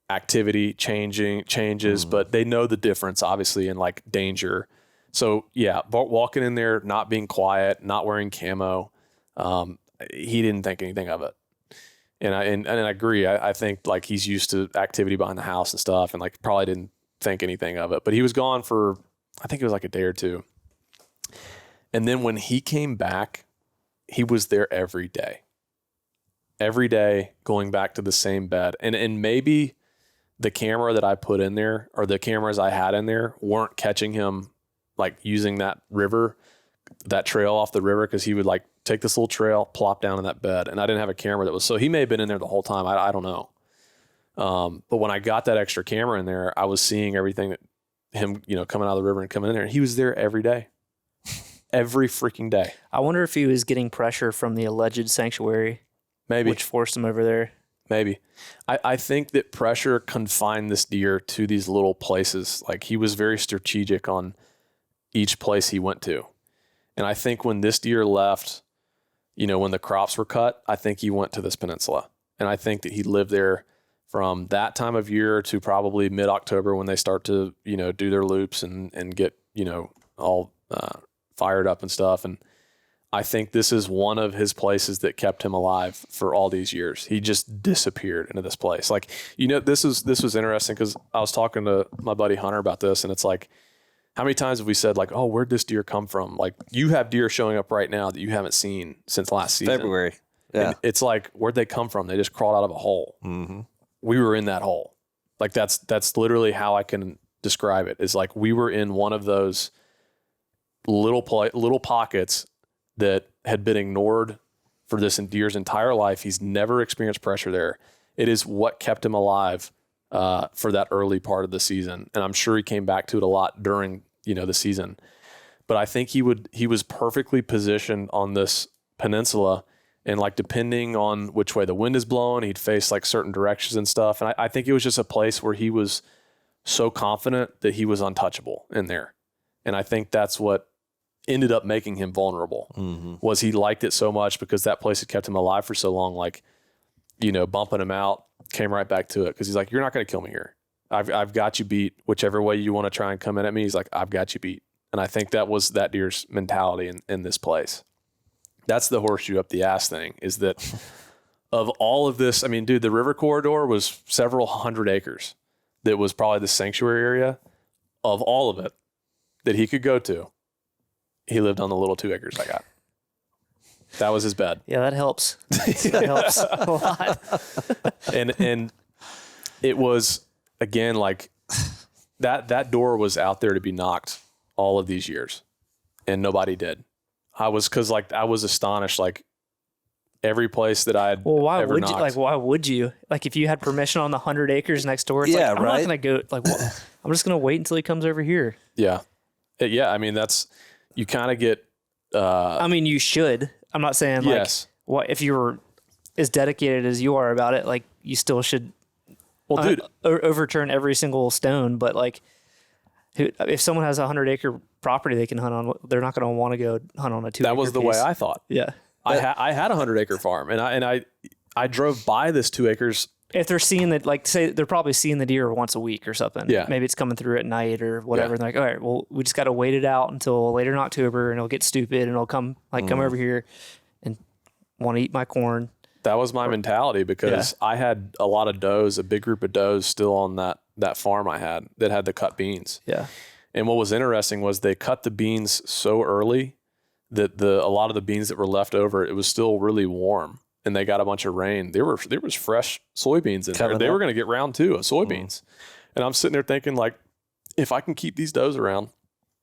activity changes, but they know the difference obviously in like danger. So yeah, walking in there, not being quiet, not wearing camo, he didn't think anything of it. And I agree. I think like he's used to activity behind the house and stuff, and like probably didn't think anything of it. But he was gone for, I think it was like a day or two. And then when he came back, he was there every day, going back to the same bed. And maybe the camera that I put in there, or the cameras I had in there, weren't catching him like using that trail off the river, because he would like take this little trail, plop down in that bed. And I didn't have a camera that was, so he may have been in there the whole time. I don't know. But when I got that extra camera in there, I was seeing everything that him, coming out of the river and coming in there. And he was there every day, every freaking day. I wonder if he was getting pressure from the alleged sanctuary, Maybe, which forced him over there. maybe. I think that pressure confined this deer to these little places. Like he was very strategic on each place he went to. And I think when this deer left, when the crops were cut, I think he went to this peninsula. And I think that he lived there from that time of year to probably mid-October, when they start to, do their loops and get, all fired up and stuff. And I think this is one of his places that kept him alive for all these years. He just disappeared into this place. Like, this was interesting, because I was talking to my buddy Hunter about this, and it's like, how many times have we said like, oh, where'd this deer come from? Like, you have deer showing up right now that you haven't seen since last season. February. Yeah. And it's like, where'd they come from? They just crawled out of a hole. Mm-hmm. We were in that hole. Like that's literally how I can describe it. Is like we were in one of those little pockets that had been ignored for this deer's entire life. He's never experienced pressure there. It is what kept him alive for that early part of the season. And I'm sure he came back to it a lot during, the season. But I think he was perfectly positioned on this peninsula, and like depending on which way the wind is blowing, he'd face like certain directions and stuff. And I think it was just a place where he was so confident that he was untouchable in there. And I think that's what ended up making him vulnerable. Mm-hmm. Was he liked it so much because that place had kept him alive for so long. Like, bumping him out, came right back to it, because he's like, you're not going to kill me here. I've got you beat. Whichever way you want to try and come in at me, he's like, I've got you beat. And I think that was that deer's mentality in this place. That's the horseshoe up the ass thing, is that of all of this, I mean, dude, the river corridor was several hundred acres. That was probably the sanctuary area. Of all of it that he could go to, he lived on the little 2 acres I got. That was his bed. Yeah, that helps. That helps a lot. And it was, again, like that door was out there to be knocked all of these years, and nobody did. I was astonished, like every place that I had Why ever would knocked. you? Like, why would you? Like, if you had permission on the 100 acres next door, it's Yeah, like, I'm right. not gonna go. Like, I'm just gonna wait until he comes over here. Yeah. Yeah. I mean, you kind of get, I mean, you should. I'm not saying like, yes. what if you were as dedicated as you are about it, like you still should. Well, dude, overturn every single stone, but like, if someone has a 100-acre property they can hunt on. They're not going to want to go hunt on a 2 That was the way I thought. Yeah. I had a 100-acre farm, and I drove by this 2 acres. If they're seeing that, like, say they're probably seeing the deer once a week or something. Yeah. Maybe it's coming through at night or whatever. Yeah. And they're like, all right, well, we just got to wait it out until later in October, and it'll get stupid, and it'll come over here and want to eat my corn. That was my mentality, because I had a lot of does, a big group of does still on that farm I had that had to cut beans. Yeah. And what was interesting was they cut the beans so early that a lot of the beans that were left over, it was still really warm, and they got a bunch of rain. There was fresh soybeans in there. They were going to get round 2 of soybeans. And I'm sitting there thinking, like, if I can keep these does around,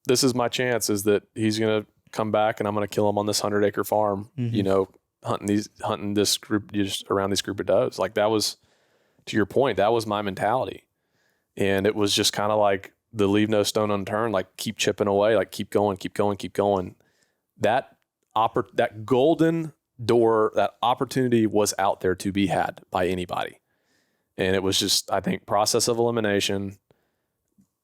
this is my chance, is that he's going to come back and I'm going to kill him on this 100-acre farm, you know, hunting this group, just around this group of does. Like, that was, to your point, that was my mentality. And it was just kind of like the leave no stone unturned, like keep chipping away, like keep going, keep going, keep going. That golden door, that opportunity was out there to be had by anybody. And it was just, I think, process of elimination,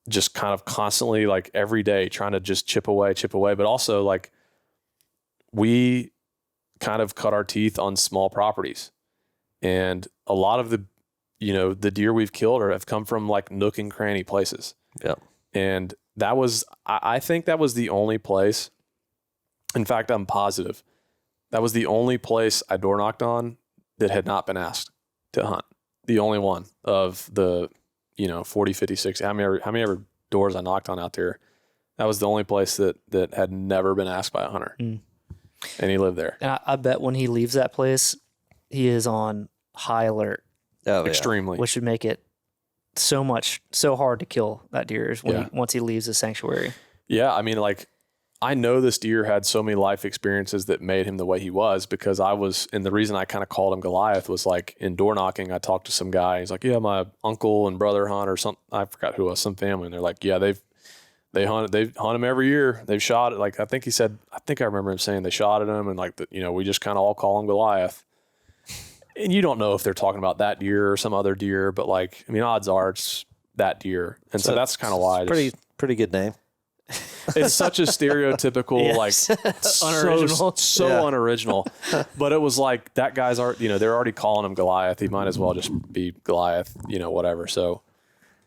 just kind of constantly, like every day, trying to just chip away. But also, like, we kind of cut our teeth on small properties. And a lot of the deer we've killed have come from like nook and cranny places. Yeah. And that was, I think that was the only place. In fact, I'm positive that was the only place I door knocked on that had not been asked to hunt. The only one of the, 40, 50, 60, how many ever doors I knocked on out there. That was the only place that had never been asked by a hunter. And he lived there. And I bet when he leaves that place, he is on high alert. Oh, Extremely. Which would make it so hard to kill that deer once he leaves the sanctuary. Yeah. I mean, like, I know this deer had so many life experiences that made him the way he was, because and the reason I kind of called him Goliath was, like, in door knocking, I talked to some guy. He's like, yeah, my uncle and brother hunt, or something. I forgot who it was, some family. And they're like, yeah, they hunt him every year. They've shot it. Like, I think I remember him saying they shot at him, and like, we just kind of all call him Goliath. And you don't know if they're talking about that deer or some other deer, but, like, I mean, odds are it's that deer. And so that's kind of why. Pretty good name. It's such a stereotypical, like, Unoriginal. so unoriginal. But it was like, that guy's they're already calling him Goliath. He might as well just be Goliath, whatever. So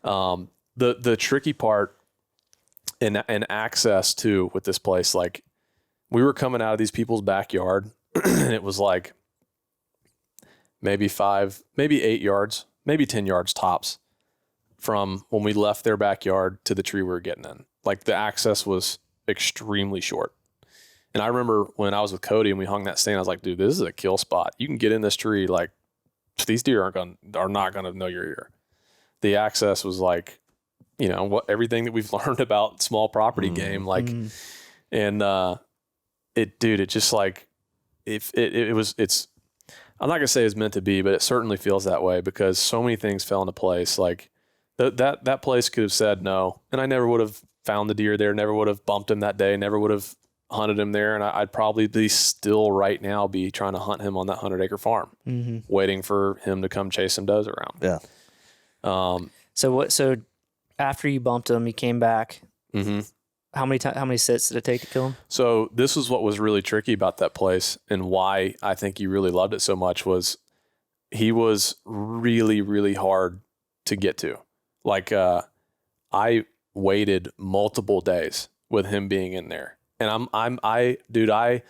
the tricky part in access too with this place, like, we were coming out of these people's backyard and it was like maybe 8 yards, maybe 10 yards tops from when we left their backyard to the tree we were getting in. Like, the access was extremely short. And I remember when I was with Cody and we hung that stand, I was like, dude, this is a kill spot. You can get in this tree. Like, these deer are not going to know you're here. The access was like, everything that we've learned about small property game, like, and it just, like, it's, I'm not gonna say it's meant to be, but it certainly feels that way, because so many things fell into place. Like, that place could have said no, and I never would have found the deer there, never would have bumped him that day, never would have hunted him there, and I'd probably be still right now be trying to hunt him on that 100-acre farm, waiting for him to come chase some does around. Yeah. So after you bumped him, he came back. How many sits did it take to kill him? So this is what was really tricky about that place, and why I think you really loved it so much, was he was really, really hard to get to. Like, I waited multiple days with him being in there, and I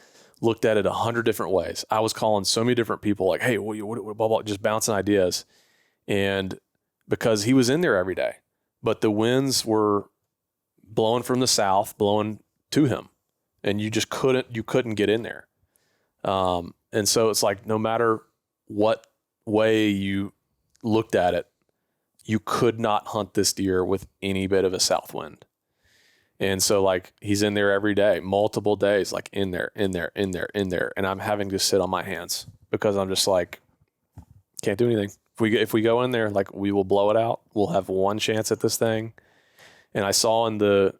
looked at it 100 different ways. I was calling so many different people, like, hey, what, blah, blah, just bouncing ideas, and because he was in there every day, but the winds were blowing from the south, blowing to him, and you couldn't get in there. And so it's like, no matter what way you looked at it, you could not hunt this deer with any bit of a south wind. And so, like, he's in there every day, multiple days, like in there. And I'm having to sit on my hands because I'm just like, can't do anything. If we go in there, like, we will blow it out. We'll have one chance at this thing. And I saw in the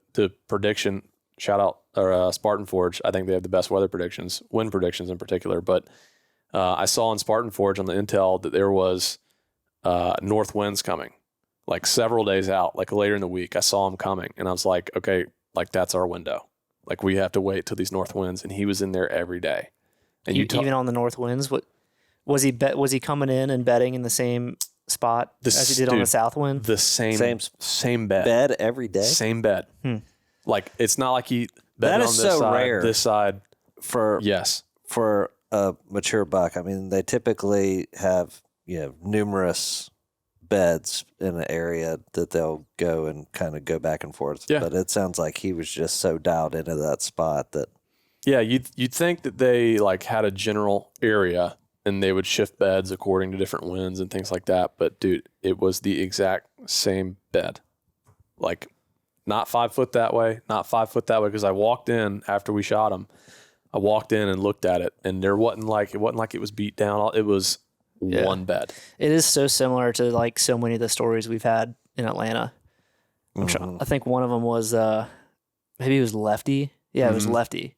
prediction, shout out Spartan Forge. I think they have the best weather predictions, wind predictions in particular. But I saw in Spartan Forge on the intel that there was north winds coming, like several days out, like later in the week. I saw them coming, and I was like, okay, like that's our window. Like we have to wait till these north winds, and he was in there every day. And Even on the north winds, what was he coming in and bedding in the same spot as he did on the south wind? The same bed. Bed every day? Same bed. Like it's not like he bedded That on is this so side, rare. this side. Yes. For a mature buck. I mean, they typically have, numerous beds in an area that they'll go and kind of go back and forth. Yeah. But it sounds like he was just so dialed into that spot that. Yeah, you'd think that they like had a general area and they would shift beds according to different winds and things like that. But dude, it was the exact same bed. Like not 5 foot that way, not 5 foot that way. Because I walked in after we shot him. I walked in and looked at it, and it wasn't like it was beat down. It was one bed. It is so similar to like so many of the stories we've had in Atlanta. I think one of them was maybe it was Lefty. Yeah, it was Lefty,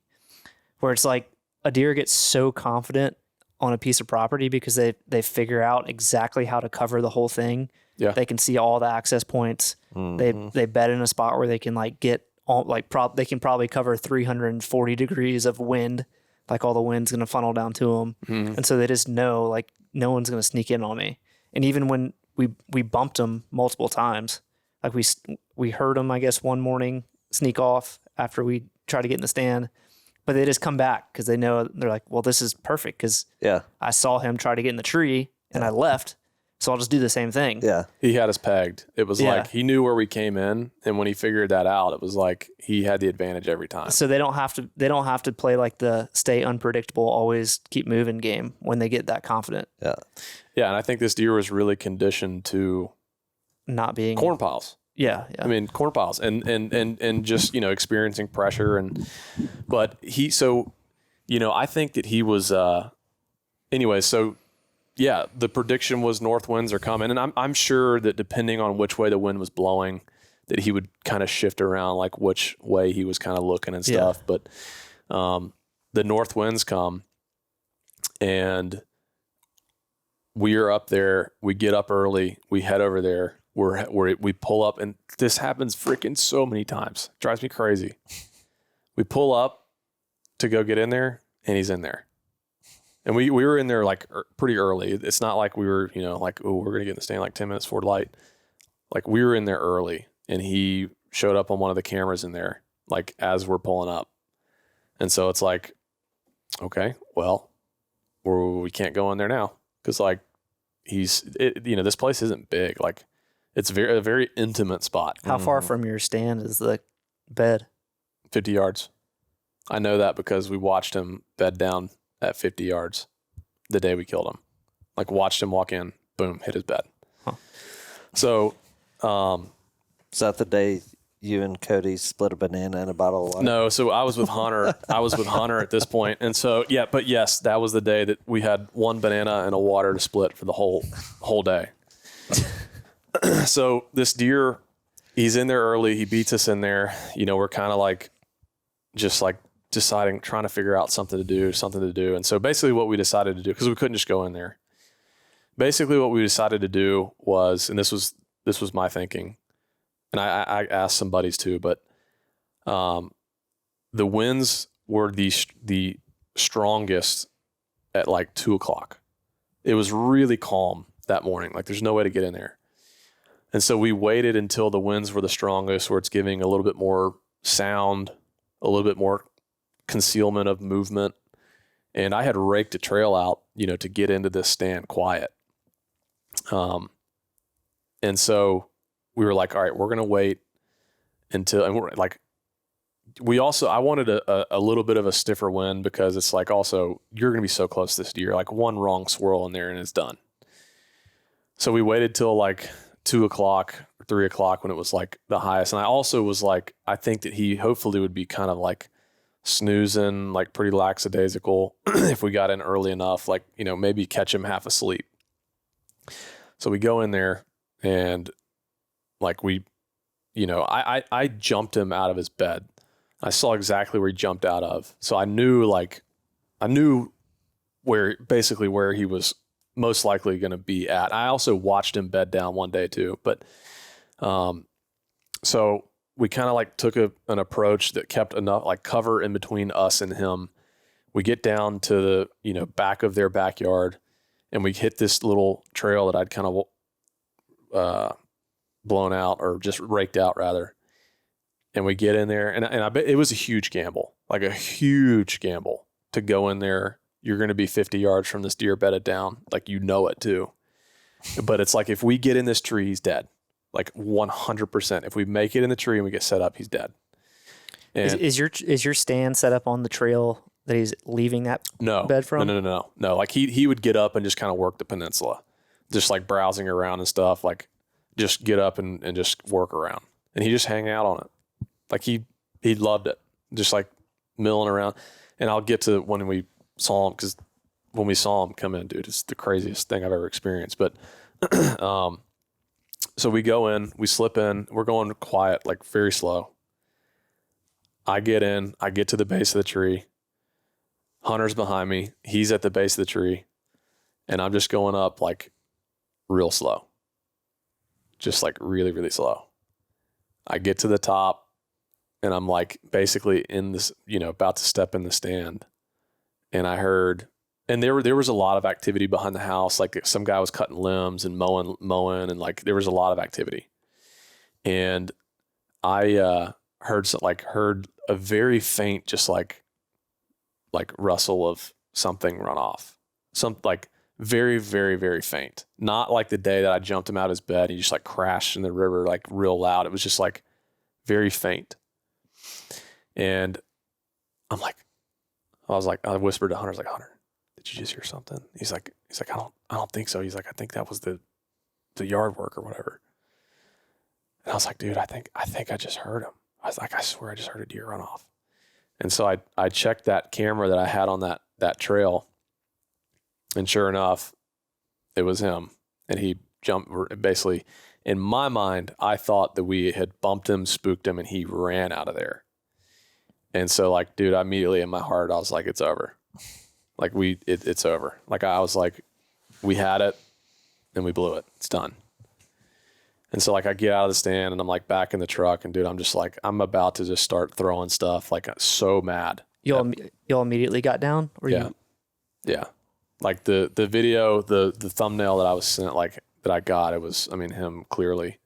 where it's like a deer gets so confident on a piece of property because they figure out exactly how to cover the whole thing. Yeah, they can see all the access points. They bed in a spot where they can like get all they can probably cover 340 degrees of wind. Like all the wind's going to funnel down to them. And so they just know like no one's going to sneak in on me. And even when we bumped them multiple times, like we heard them, I guess, one morning sneak off after we tried to get in the stand, but they just come back because they're like, well, this is perfect because I saw him try to get in the tree and I left. So I'll just do the same thing. Yeah. He had us pegged. It was like he knew where we came in, and when he figured that out, it was like he had the advantage every time. So they don't have to play like the stay unpredictable, always keep moving game when they get that confident. Yeah. Yeah, and I think this deer was really conditioned to not being corn piles. Yeah. I mean, corn piles and just, experiencing pressure but I think that he was anyway, so yeah, the prediction was north winds are coming, and I'm sure that depending on which way the wind was blowing, that he would kind of shift around like which way he was kind of looking and stuff. But the north winds come, and we are up there. We get up early. We head over there. We pull up, and this happens freaking so many times. It drives me crazy. We pull up to go get in there, and he's in there. And we were in there like pretty early. It's not like we were, like, oh, we're going to get in the stand like 10 minutes before light. Like we were in there early, and he showed up on one of the cameras in there, like as we're pulling up. And so it's like, okay, well, we can't go in there now. Cause like this place isn't big. Like it's a very intimate spot. How far from your stand is the bed? 50 yards. I know that because we watched him bed down at 50 yards the day we killed him. Like watched him walk in, boom, hit his bed. Huh. So, is that the day you and Cody split a banana and a bottle of water? No, so I was with Hunter. At this point. And so, but yes, that was the day that we had one banana and a water to split for the whole day. So this deer, he's in there early. He beats us in there. We're kind of like, just like deciding, trying to figure out something to do. And so basically what we decided to do, because we couldn't just go in there. Basically what we decided to do was, and this was my thinking, and I asked some buddies too, but the winds were the strongest at like 2:00. It was really calm that morning. Like there's no way to get in there. And so we waited until the winds were the strongest, where it's giving a little bit more sound, a little bit more concealment of movement. And I had raked a trail out, to get into this stand quiet. And so we were like, all right, we're going to wait until, and we're like, I wanted a little bit of a stiffer wind, because it's like, also you're going to be so close to this deer, like one wrong swirl in there and it's done. So we waited till like 2:00 or 3:00 when it was like the highest. And I also was like, I think that he hopefully would be kind of like snoozing, like pretty lackadaisical if we got in early enough, like, maybe catch him half asleep. So we go in there, and like I jumped him out of his bed. I saw exactly where he jumped out of. So I knew where he was most likely going to be at. I also watched him bed down one day too. But so we kind of like took an approach that kept enough like cover in between us and him. We get down to the, you know, back of their backyard, and we hit this little trail that I'd kind of blown out, or just raked out rather. And we get in there, and I bet it was a huge gamble, like a huge gamble to go in there. You're going to be 50 yards from this deer bedded down. Like, you know it too. But it's like, if we get in this tree, he's dead. Like 100%. If we make it in the tree and we get set up, he's dead. And Is your stand set up on the trail that he's leaving that bed from? No. Like he would get up and just kind of work the peninsula, just like browsing around and stuff. Like, just get up and just work around, and he just hang out on it. Like he loved it, just like milling around. And I'll get to when we saw him, because when we saw him come in, dude, it's the craziest thing I've ever experienced. But so we go in, we slip in, we're going quiet, like very slow. I get in, I get to the base of the tree. Hunter's behind me. He's at the base of the tree. And I'm just going up like real slow. Just like really, really slow. I get to the top, and I'm like basically in this, you know, about to step in the stand. And I heard, and there was a lot of activity behind the house. Like, some guy was cutting limbs and mowing, and like there was a lot of activity. And I heard a very faint, just like rustle of something run off. Some like very, very, very faint. Not like the day that I jumped him out of his bed. He just like crashed in the river, like real loud. It was just like very faint. And I whispered to Hunter, like, Hunter, did you just hear something? He's like, I don't think so. He's like, I think that was the yard work or whatever. And I was like, dude, I think I just heard him. I was like, I swear I just heard a deer run off. And so I checked that camera that I had on that trail, and sure enough, it was him. And he jumped, basically, in my mind, I thought that we had bumped him, spooked him, and he ran out of there. And so, like, dude, immediately in my heart, I was like, it's over. Like, it's over. Like, I was like, we had it and we blew it. It's done. And so, like, I get out of the stand and I'm like back in the truck, and dude, I'm just like, I'm about to just start throwing stuff. Like, so mad. Y'all immediately got down? Or yeah. Yeah. Like the video, the thumbnail that I was sent, like, that I got, it was, I mean, him clearly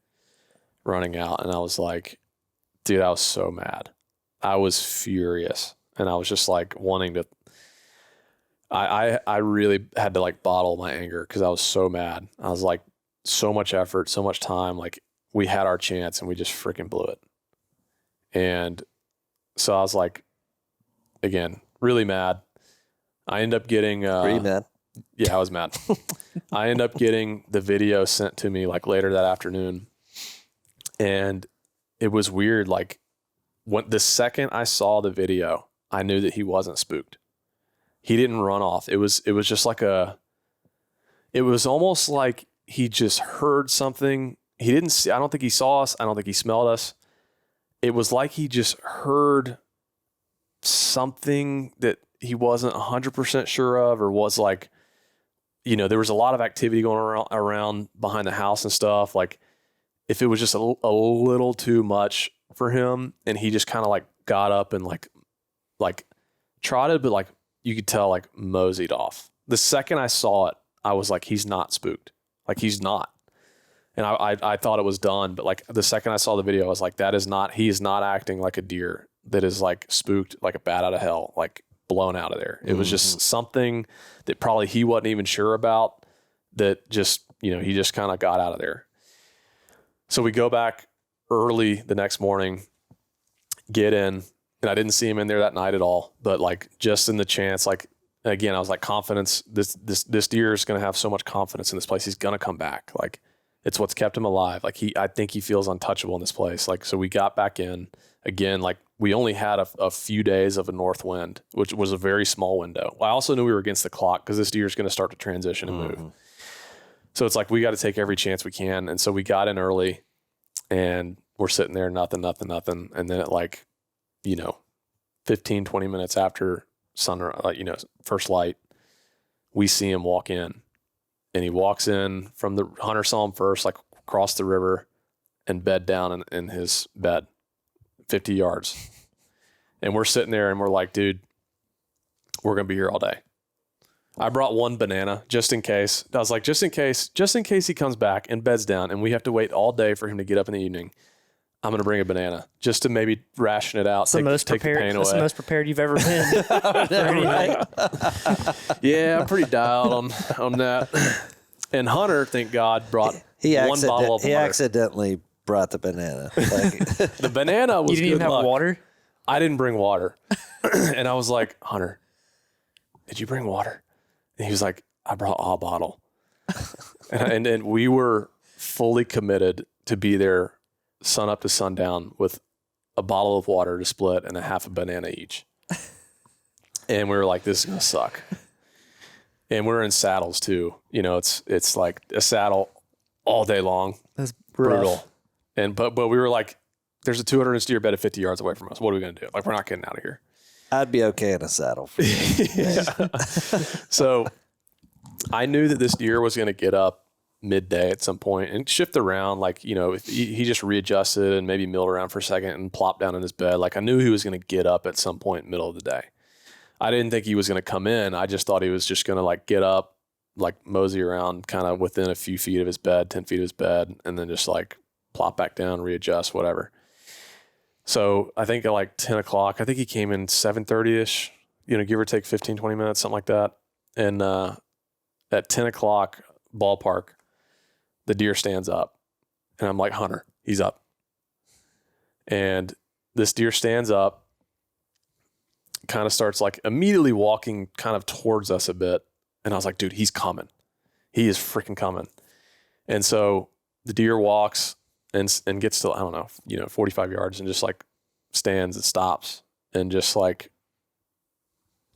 running out. And I was like, dude, I was so mad. I was furious. And I was just like wanting to, I really had to like bottle my anger, because I was so mad. I was like, so much effort, so much time. Like, we had our chance and we just freaking blew it. And so I was like, again, really mad. I end up getting, Were you mad? Yeah, I was mad. I end up getting the video sent to me like later that afternoon. And it was weird. Like, when the second I saw the video, I knew that he wasn't spooked. He didn't run off. It was just like it was almost like he just heard something. He didn't see, I don't think he saw us. I don't think he smelled us. It was like he just heard something that he wasn't 100% sure of, or was like, you know, there was a lot of activity going around behind the house and stuff. Like, if it was just a little too much for him, and he just kind of like got up and like trotted, but like you could tell, like, moseyed off. The second I saw it, I was like, he's not spooked. Like, he's not. And I thought it was done, but like the second I saw the video, I was like, he is not acting like a deer that is like spooked, like a bat out of hell, like blown out of there. It was just something that probably he wasn't even sure about, that just, you know, he just kind of got out of there. So we go back early the next morning, get in, and I didn't see him in there that night at all, but like just in the chance, like, again, I was like, confidence, this deer is going to have so much confidence in this place. He's going to come back. Like, it's what's kept him alive. Like, I think he feels untouchable in this place. Like, so we got back in again, like we only had a few days of a north wind, which was a very small window. Well, I also knew we were against the clock, because this deer is going to start to transition and move. So it's like, we got to take every chance we can. And so we got in early, and we're sitting there, nothing. And then at like, you know, 15, 20 minutes after sunrise, like, you know, first light, we see him walk in, and he walks in Hunter saw him first, like across the river, and bed down in his bed. 50 yards. And we're sitting there and we're like, dude, we're going to be here all day. I brought one banana just in case. I was like, just in case he comes back and beds down and we have to wait all day for him to get up in the evening, I'm going to bring a banana just to maybe ration it out. That's the most prepared you've ever been. Yeah, I'm pretty dialed on that. And Hunter, thank God, brought one bottle of water. He accidentally brought the banana. The banana was You didn't even have water? I didn't bring water. And I was like, Hunter, did you bring water? And he was like, I brought a bottle. and we were fully committed to be there sun up to sundown with a bottle of water to split and a half a banana each. And we were like, this is going to suck. And we're in saddles too. You know, it's like a saddle all day long. That's brutal. And but we were like, there's a 200 deer bed at 50 yards away from us. What are we going to do? Like, we're not getting out of here. I'd be okay in a saddle. So I knew that this deer was going to get up midday at some point and shift around. Like, you know, if he just readjusted and maybe milled around for a second and plopped down in his bed. Like, I knew he was going to get up at some point middle of the day. I didn't think he was going to come in. I just thought he was just going to like get up, like mosey around kind of within a few feet of his bed, 10 feet of his bed, and then just like plop back down, readjust, whatever. So I think at like 10 o'clock, I think he came in 7:30-ish, you know, give or take 15, 20 minutes, something like that. And at 10 o'clock ballpark, the deer stands up. And I'm like, Hunter, he's up. And this deer stands up, kind of starts like immediately walking kind of towards us a bit. And I was like, dude, he's coming. He is freaking coming. And so the deer walks and gets to, I don't know, you know, 45 yards and just like stands and stops and just like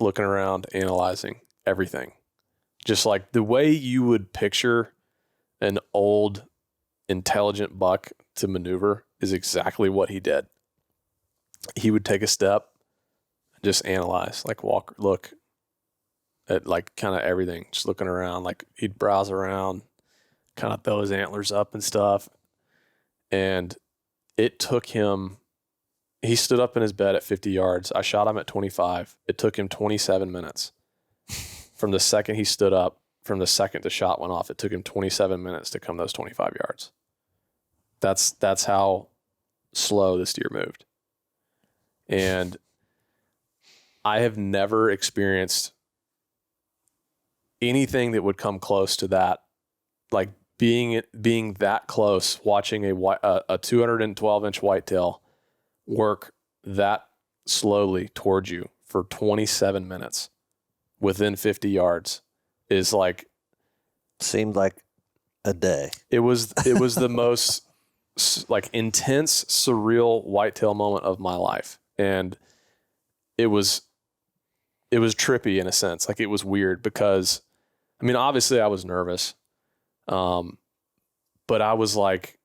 looking around, analyzing everything. Just like the way you would picture an old, intelligent buck to maneuver is exactly what he did. He would take a step, just analyze, like look at like kind of everything, just looking around. Like he'd browse around, kind of throw his antlers up and stuff. And it took him, he stood up in his bed at 50 yards. I shot him at 25. It took him 27 minutes. From the second he stood up, from the second the shot went off, it took him 27 minutes to come those 25 yards. That's how slow this deer moved. And I have never experienced anything that would come close to that, like being that close, watching a 212-inch whitetail work that slowly towards you for 27 minutes within 50 yards is like, seemed like a day. It was the most like intense, surreal whitetail moment of my life. And it was trippy in a sense. Like it was weird because, I mean, obviously I was nervous. But I was like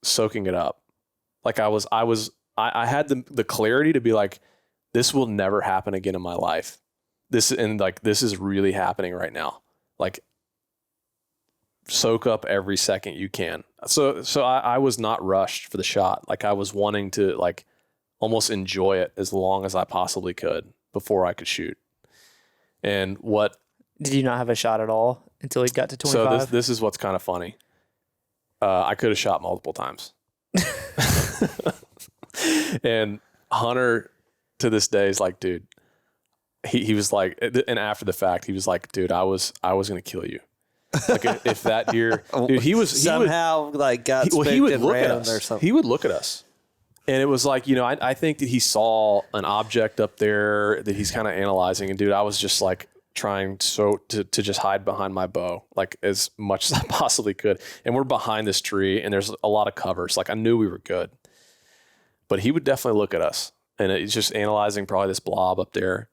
soaking it up. Like I had the clarity to be like, this will never happen again in my life. This is really happening right now. Like soak up every second you can. So I was not rushed for the shot. Like I was wanting to like almost enjoy it as long as I possibly could before I could shoot. And what did you not have a shot at all until he got to 25? So this is what's kind of funny. I could have shot multiple times. And Hunter to this day is like, dude, he was like, and after the fact, he was like, dude, I was going to kill you. Like if that deer, dude, he would like got he would and look at ran us. or something. He would look at us. And it was like, you know, I think that he saw an object up there that he's kind of analyzing. And dude, I was just like trying to just hide behind my bow, like as much as I possibly could. And we're behind this tree and there's a lot of covers. Like I knew we were good, but he would definitely look at us and it's just analyzing probably this blob up there.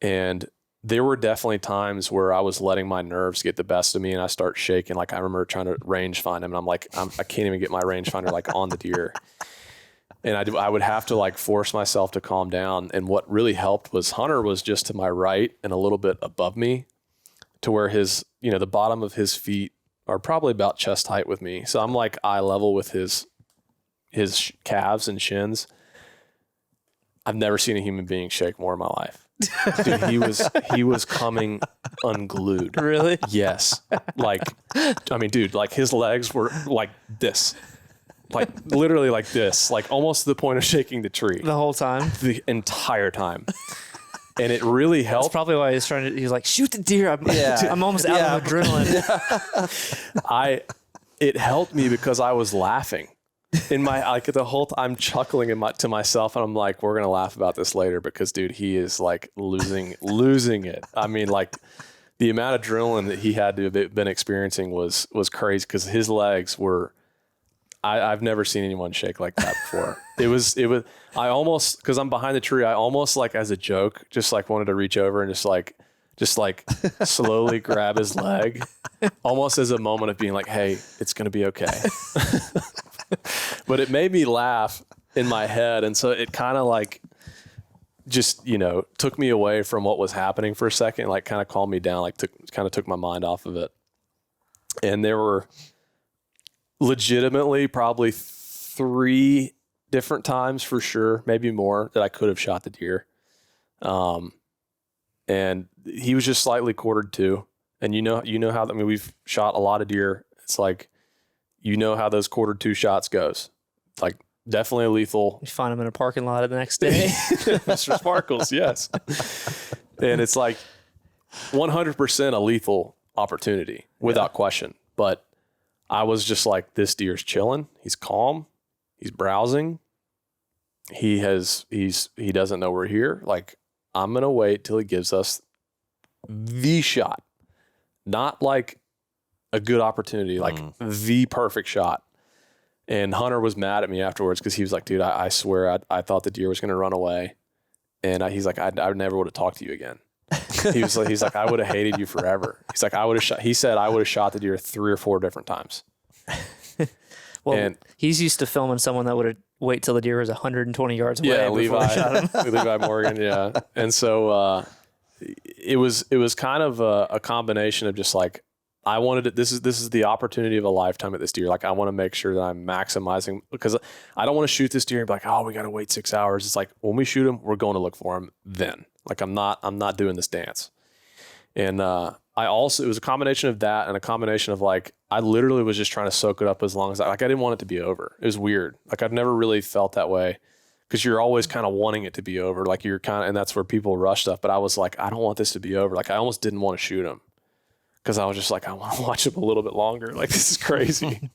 And there were definitely times where I was letting my nerves get the best of me and I start shaking. Like I remember trying to range find him and I'm like, I can't even get my rangefinder like on the deer. And I would have to like force myself to calm down. And what really helped was Hunter was just to my right and a little bit above me to where his, you know, the bottom of his feet are probably about chest height with me. So I'm like eye level with his calves and shins. I've never seen a human being shake more in my life. Dude, he was coming unglued. Really? Yes. Like, I mean, dude, like his legs were like this, like literally like this, like almost to the point of shaking the tree The whole time. the entire time. And it really That's helped. probably why he was like, shoot the deer. I'm almost out of adrenaline. It helped me because I was laughing in my, like the whole time I'm chuckling to myself, and I'm like, we're going to laugh about this later because dude, he is like losing it. I mean, like the amount of adrenaline that he had to have been experiencing was crazy because his legs were, I've never seen anyone shake like that before. It was, I almost, cause I'm behind the tree, I almost like as a joke, just like wanted to reach over and just like slowly grab his leg, almost as a moment of being like, hey, it's going to be okay. But it made me laugh in my head. And so it kind of like just, took me away from what was happening for a second, like kind of calmed me down, like took my mind off of it. And there were legitimately probably 3 different times for sure, maybe more, that I could have shot the deer. And he was just slightly quartered too. And you know how, I mean, we've shot a lot of deer. It's like, how those quartered 2 shots goes. Like definitely a lethal. You find him in a parking lot the next day. Mr. Sparkles, yes. And it's like 100% a lethal opportunity without question. But I was just like, this deer's chilling. He's calm. He's browsing. He doesn't know we're here. Like, I'm going to wait till he gives us the shot, not like a good opportunity, like the perfect shot. And Hunter was mad at me afterwards because he was like, dude, I swear I thought the deer was going to run away. And he's like, I never would have talked to you again. He's like, I would have hated you forever. He's like, he said I would have shot the deer 3 or 4 different times. Well, he's used to filming someone that would wait till the deer was 120 yards away. Yeah, before he shot him. Levi Morgan. Yeah. And so, it was kind of a combination of just like, I wanted it. This is the opportunity of a lifetime at this deer. Like, I want to make sure that I'm maximizing, because I don't want to shoot this deer and be like, oh, we got to wait 6 hours. It's like, when we shoot him, we're going to look for him then. Like, I'm not doing this dance. And, it was a combination of that and a combination of like, I literally was just trying to soak it up as long as I didn't want it to be over. It was weird. Like, I've never really felt that way, because you're always kind of wanting it to be over. Like, and that's where people rush stuff. But I was like, I don't want this to be over. Like, I almost didn't want to shoot him, because I was just like, I want to watch him a little bit longer. Like, this is crazy.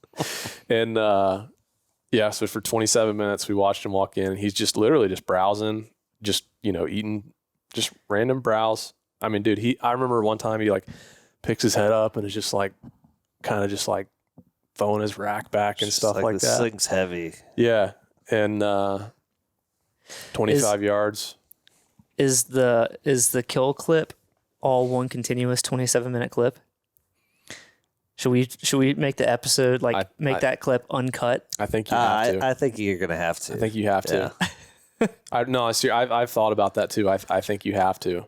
And, so for 27 minutes, we watched him walk in, and he's just literally just browsing, just, eating just random browse. I mean, dude, I remember one time he like picks his head up and is just like, kind of just like throwing his rack back and stuff like this that. This thing's heavy. Yeah. And 25 yards. Is the kill clip all one continuous 27-minute clip? Should we make the episode that clip uncut? I think you have to. I think you're gonna have to. I think you have to. I've thought about that too. I think you have to.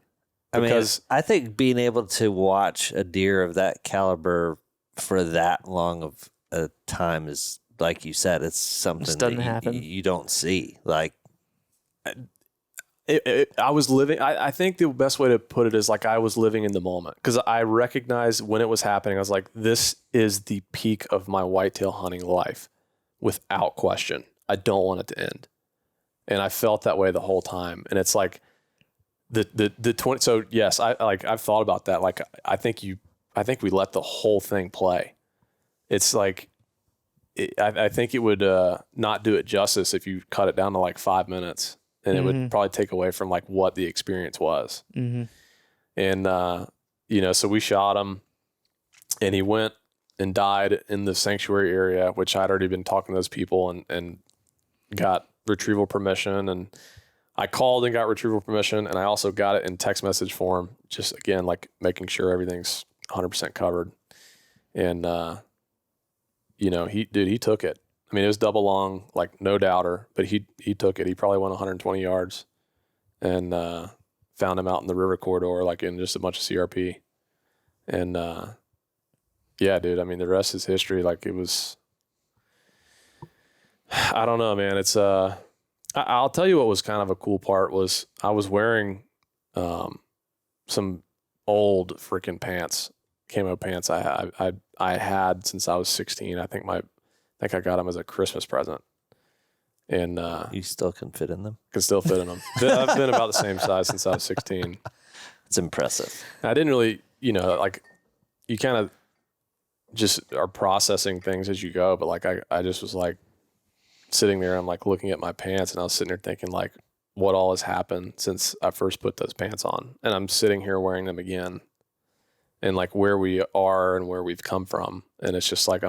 Because I think being able to watch a deer of that caliber for that long of a time is, like you said, it's something doesn't that happen. You don't see. Like, I was living, I think the best way to put it is like, I was living in the moment, because I recognized when it was happening. I was like, this is the peak of my whitetail hunting life without question. I don't want it to end. And I felt that way the whole time. And it's like the 20. So yes, I've thought about that. Like, I think we let the whole thing play. It's like, I think it would not do it justice if you cut it down to like 5 minutes, and it would probably take away from like what the experience was. Mm-hmm. And, so we shot him, and he went and died in the sanctuary area, which I'd already been talking to those people and got retrieval permission. And I called and got retrieval permission, and I also got it in text message form, just again, like making sure everything's 100% covered. And, he took it. I mean, it was double long, like no doubter, but he took it. He probably went 120 yards and found him out in the river corridor, like in just a bunch of CRP. And yeah, dude, I mean, the rest is history. Like, it was, I don't know, man. It's I I'll tell you what was kind of a cool part was I was wearing some old freaking pants, camo pants I had since I was 16. I think I got them as a Christmas present, and You still can fit in them. can still fit in them. I've been about the same size since I was 16. It's impressive. I didn't really, like you kind of just are processing things as you go, but like I just was like sitting there, I'm like looking at my pants, and I was sitting there thinking like what all has happened since I first put those pants on, and I'm sitting here wearing them again, and like where we are and where we've come from, and it's just like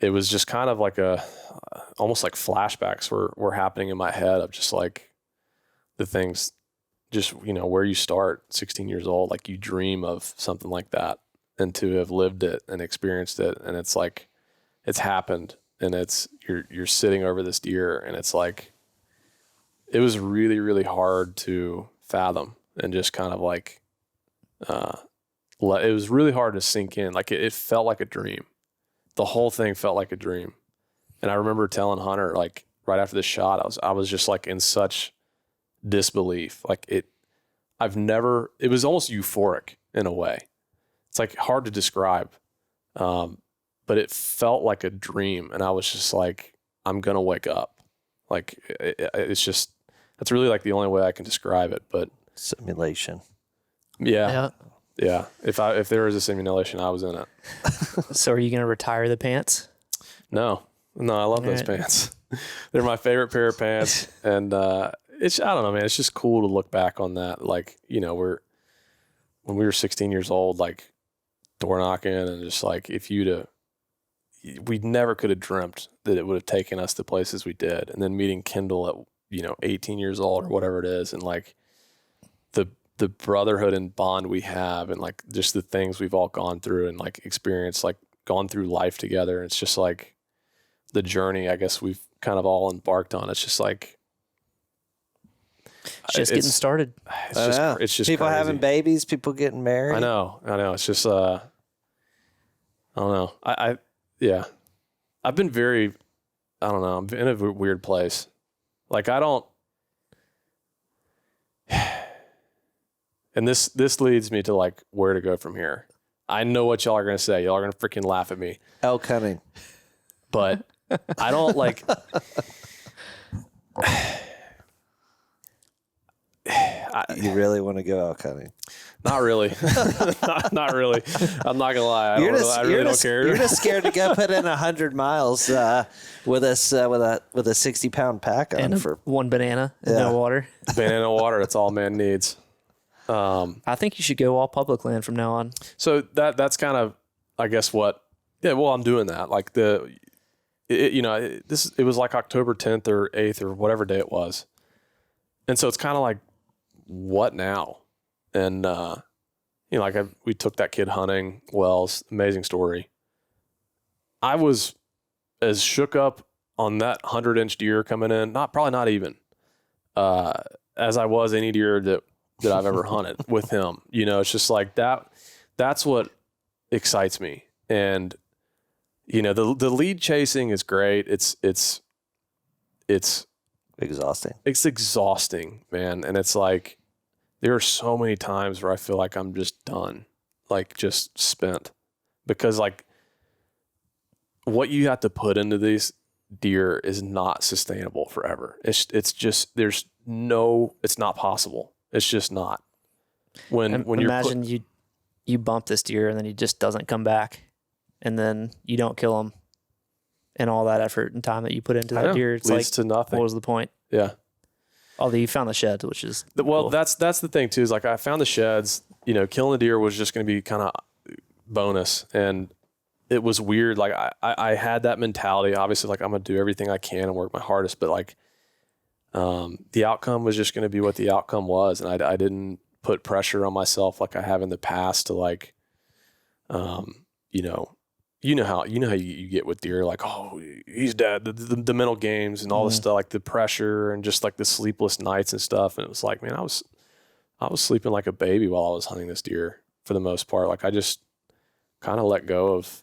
it was just kind of like almost like flashbacks were happening in my head of just like the things, just, where you start 16 years old, like you dream of something like that, and to have lived it and experienced it. And it's like, it's happened, and you're sitting over this deer, and it's like, it was really, really hard to fathom, and just kind of like, it was really hard to sink in. Like it felt like a dream. The whole thing felt like a dream. And I remember telling Hunter, like right after the shot, I was just like in such disbelief. Like it was almost euphoric in a way. It's like hard to describe. But it felt like a dream. And I was just like, I'm going to wake up. Like it's just, that's really like the only way I can describe it. But Simulation. yeah. If there was a simulation, I was in it. So are you going to retire the pants? No, I love those pants. They're my favorite pair of pants. And, I don't know, man, it's just cool to look back on that. Like, when we were 16 years old, like door knocking, and just like, we never could have dreamt that it would have taken us to places we did. And then meeting Kendall at, 18 years old or whatever it is. And like the brotherhood and bond we have, and like just the things we've all gone through and like experienced, like gone through life together. It's just like the journey, I guess, we've kind of all embarked on. It's just like, Just getting started. It's just people crazy. having babies, people getting married. I know. It's just, I don't know. I've been very, I don't know. I'm in a weird place. Like and this leads me to like where to go from here. I know what y'all are going to say. Y'all are going to freaking laugh at me. Elk hunting. But I don't like, You really want to go elk hunting? not really. not really. I'm not going to lie. I really don't care. You're just scared to go put in 100 miles with a 60-pound pack on And for one banana and Yeah. no water. Banana water, that's all man needs. I think you should go all public land from now on. So that's kind of, I guess I'm doing that. Like it was like October 10th or 8th or whatever day it was. And so it's kind of like, what now? And, we took that kid hunting, Wells, amazing story. I was as shook up on that 100-inch deer coming in, probably not even, as I was any deer that I've ever hunted with him. It's just like that's what excites me. And, the lead chasing is great. It's exhausting. It's exhausting, man. And it's like, there are so many times where I feel like I'm just done, like just spent, because like what you have to put into these deer is not sustainable forever. It's just, it's not possible. It's just not. When you're imagine you bump this deer and then he just doesn't come back, and then you don't kill him, and all that effort and time that you put into that deer, it's leads like, to nothing. what was the point? Yeah. Although you found the sheds, which is Well, cool. that's the thing too, is like I found the sheds, killing the deer was just going to be kind of bonus. And it was weird. Like I had that mentality, obviously, like I'm going to do everything I can and work my hardest, but like, the outcome was just going to be what the outcome was. And I didn't put pressure on myself like I have in the past to like, you know how you get with deer, like, oh, he's dead, the mental games and all this stuff, like the pressure and just like the sleepless nights and stuff. And it was like, man, I was sleeping like a baby while I was hunting this deer for the most part. Like I just kind of let go of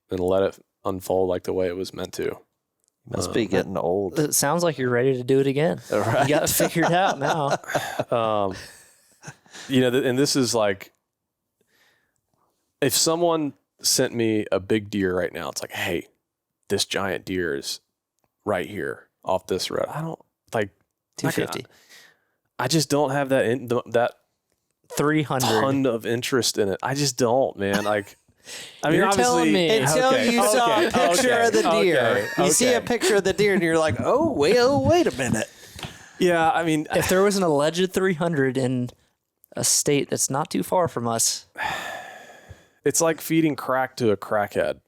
and let it unfold like the way it was meant to. Must be getting old. It sounds like you're ready to do it again. Right. You got it figured out now. And this is like, if someone sent me a big deer right now, it's like, hey, this giant deer is right here off this road. I don't like 250. I just don't have that 300. ton of interest in it. I just don't, man. Like, I mean, You're obviously, telling me. Until you saw a picture of the deer. You see a picture of the deer and you're like, oh, wait a minute. Yeah, I mean, If there was an alleged 300 in a state that's not too far from us, it's like feeding crack to a crackhead.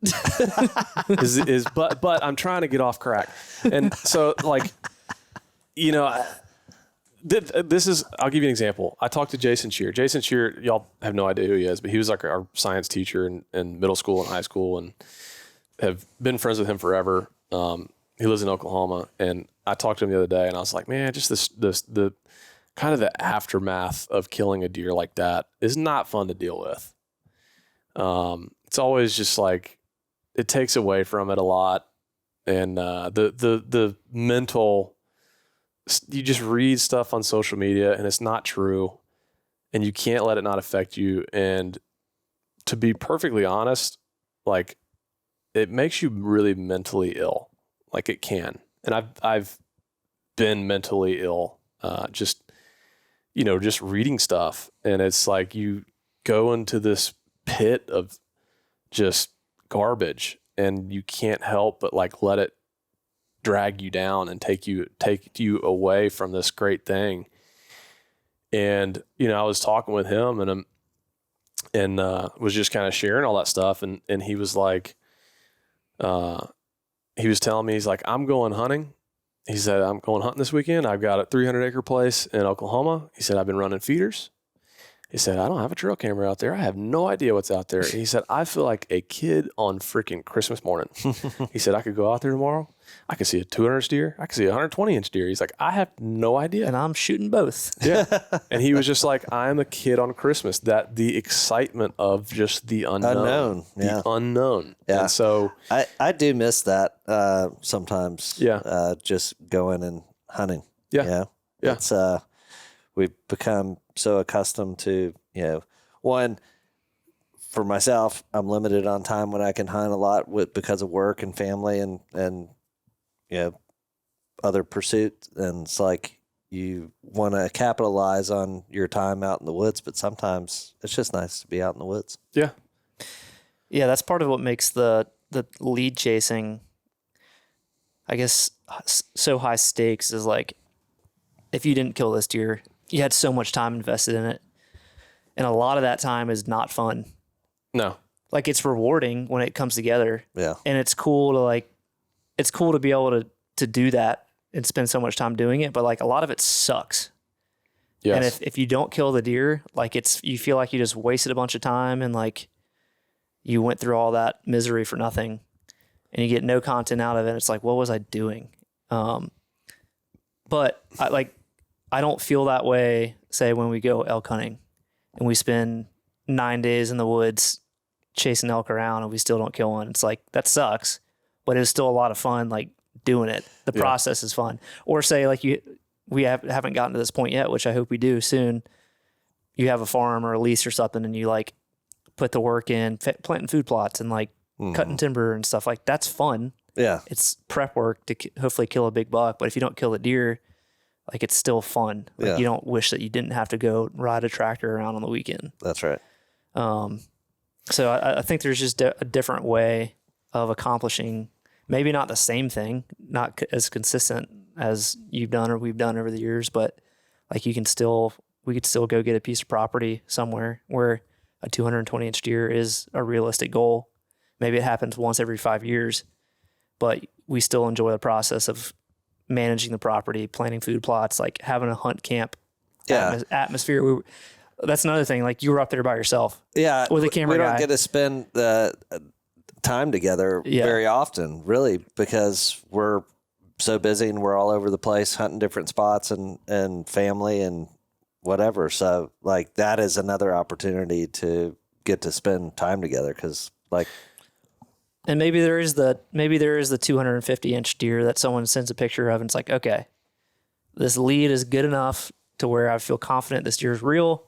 But I'm trying to get off crack. And so, like, this is, I'll give you an example. I talked to Jason Shear. Jason Shear, y'all have no idea who he is, but he was like our science teacher in middle school and high school, and have been friends with him forever. He lives in Oklahoma, and I talked to him the other day, and I was like, man, just the kind of the aftermath of killing a deer like that is not fun to deal with. It's always just like, it takes away from it a lot, and the mental. You just read stuff on social media and it's not true, and you can't let it not affect you. And to be perfectly honest, like, it makes you really mentally ill. Like, it can. And I've been mentally ill, just reading stuff. And it's like, you go into this pit of just garbage and you can't help but like let it drag you down and take you away from this great thing. And I was talking with him and was just kind of sharing all that stuff, and he was like, he was telling me, he's like, I'm going hunting. He said, I'm going hunting this weekend. I've got a 300-acre place in Oklahoma. He said, I've been running feeders. He said, I don't have a trail camera out there. I have no idea what's out there. He said, I feel like a kid on freaking Christmas morning. He said, I could go out there tomorrow. I could see a 200-inch deer. I could see a 120-inch deer. He's like, I have no idea. and I'm shooting both. Yeah. And he was just like, I am a kid on Christmas. That the excitement of just the unknown. Yeah. The unknown. Yeah. And so I do miss that sometimes. Yeah. Just going and hunting. Yeah. Yeah. Yeah. It's we've become so accustomed to, one, for myself, I'm limited on time when I can hunt a lot because of work and family and other pursuits. And it's like, you want to capitalize on your time out in the woods, but sometimes it's just nice to be out in the woods. yeah. Yeah, that's part of what makes the lead chasing, I guess, so high stakes, is like, if you didn't kill this deer, you had so much time invested in it. And a lot of that time is not fun. No. Like, it's rewarding when it comes together. Yeah. And it's cool to be able to do that and spend so much time doing it. But like, a lot of it sucks. Yes. And if you don't kill the deer, like, you feel like you just wasted a bunch of time and like you went through all that misery for nothing, and you get no content out of it. It's like, what was I doing? But I don't feel that way, say, when we go elk hunting and we spend 9 days in the woods chasing elk around and we still don't kill one. It's like, that sucks, but it was still a lot of fun, like, doing it. The process is fun. Or say, like, we haven't gotten to this point yet, which I hope we do soon. You have a farm or a lease or something, and you like put the work in planting food plots and like cutting timber and stuff. Like, that's fun. Yeah. It's prep work to hopefully kill a big buck. But if you don't kill a deer, like, it's still fun. Like, Yeah. you don't wish that you didn't have to go ride a tractor around on the weekend. That's right. So I think there's just a different way of accomplishing, maybe not the same thing, not as consistent as you've done or we've done over the years, but like, we could still go get a piece of property somewhere where a 220-inch deer is a realistic goal. Maybe it happens once every 5 years, but we still enjoy the process of managing the property, planting food plots, like having a hunt camp atmosphere. That's another thing. Like, you were up there by yourself. Yeah. With a camera We don't guy. get to spend time together very often, really, because we're so busy and we're all over the place hunting different spots and family and whatever. So, like, that is another opportunity to get to spend time together, because, like, And maybe there is the 250-inch deer that someone sends a picture of, and it's like, okay, this lead is good enough to where I feel confident this deer is real.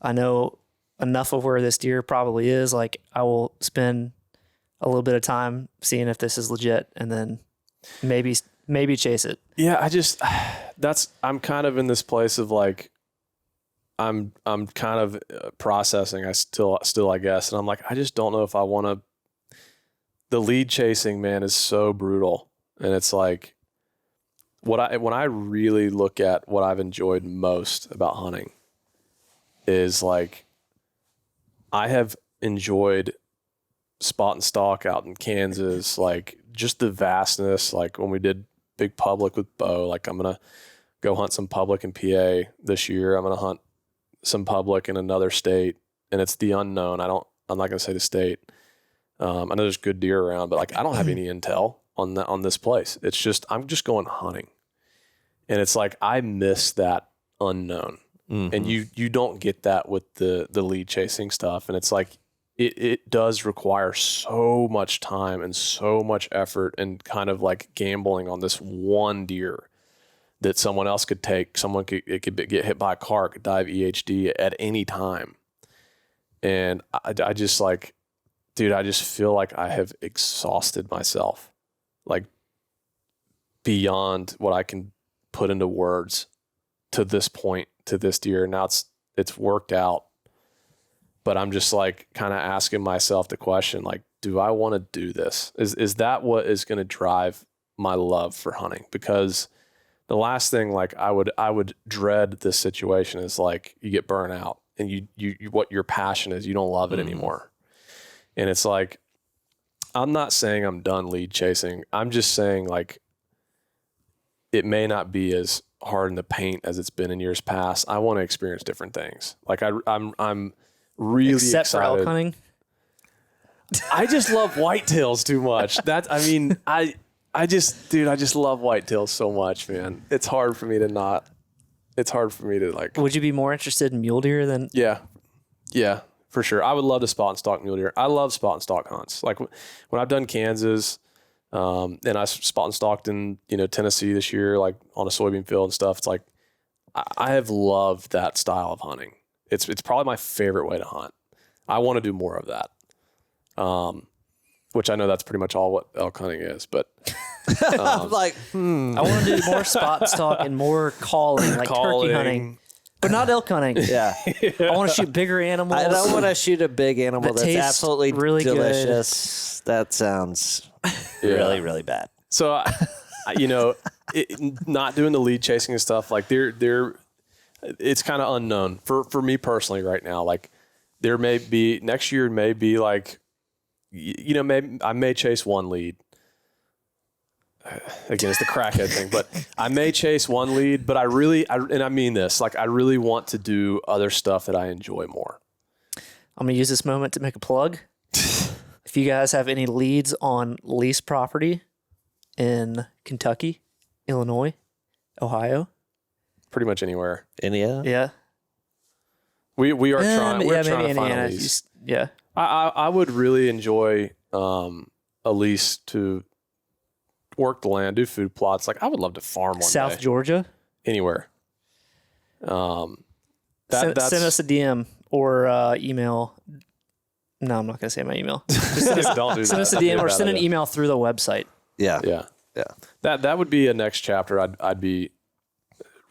I know enough of where this deer probably is. Like, I will spend a little bit of time seeing if this is legit, and then maybe chase it. Yeah, I'm kind of in this place of like, I'm kind of processing. I still, I guess, and I'm like, I just don't know if I want to. The lead chasing, man, is so brutal, and it's like, when I really look at what I've enjoyed most about hunting, is like, I have enjoyed spot and stalk out in Kansas, like just the vastness. Like when we did big public with Bo, like I'm gonna go hunt some public in PA this year. I'm gonna hunt some public in another state, and it's the unknown. I'm not gonna say the state. I know there's good deer around, but like I don't have any intel on this place. It's just I'm just going hunting, and it's like I miss that unknown, and you don't get that with the lead chasing stuff, and it's like it does require so much time and so much effort and kind of like gambling on this one deer that someone else could take. It could get hit by a car, could die of EHD at any time, and I just like. Dude, I just feel like I have exhausted myself, like beyond what I can put into words to this point, to this deer. Now it's worked out, but I'm just like kind of asking myself the question, like, do I want to do this? Is that what is going to drive my love for hunting? Because the last thing, like I would dread this situation is like you get burnt out and you what your passion is, you don't love it anymore. And it's like, I'm not saying I'm done lead chasing. I'm just saying like, it may not be as hard in the paint as it's been in years past. I want to experience different things. Like I'm really Except excited. for elk hunting. I just love whitetails too much. I just love whitetails so much, man. It's hard for me to like. Would you be more interested in mule deer than? Yeah. For sure. I would love to spot and stalk mule deer. I love spot and stalk hunts. Like when I've done Kansas, and I spot and stalked in, Tennessee this year, like on a soybean field and stuff. It's like, I have loved that style of hunting. It's probably my favorite way to hunt. I want to do more of that. Which I know that's pretty much all what elk hunting is, but I'm like, I want to do more spot and stalk and more calling, like turkey hunting. But not elk hunting. yeah. I want to shoot bigger animals. I don't want to shoot a big animal That that's tastes absolutely really good. delicious. That sounds really, really bad. So, not doing the lead chasing and stuff, like it's kind of unknown for me personally right now. Like there may be next year, may be like, maybe I may chase one lead. Again, it's the crackhead thing, but I may chase one lead, but and I mean this, like I really want to do other stuff that I enjoy more. I'm going to use this moment to make a plug. If you guys have any leads on leased property in Kentucky, Illinois, Ohio. Pretty much anywhere. Indiana? Yeah. We are trying, we're trying to maybe find Indiana. a lease. Yeah. I would really enjoy a lease to work the land, do food plots. Like I would love to farm one South day. Georgia. Anywhere. Send us a DM or email. No, I'm not going to say my email. Don't do that. Send us a That'd be DM or bad send an idea. email through the website. Yeah. Yeah. Yeah. That would be a next chapter I'd be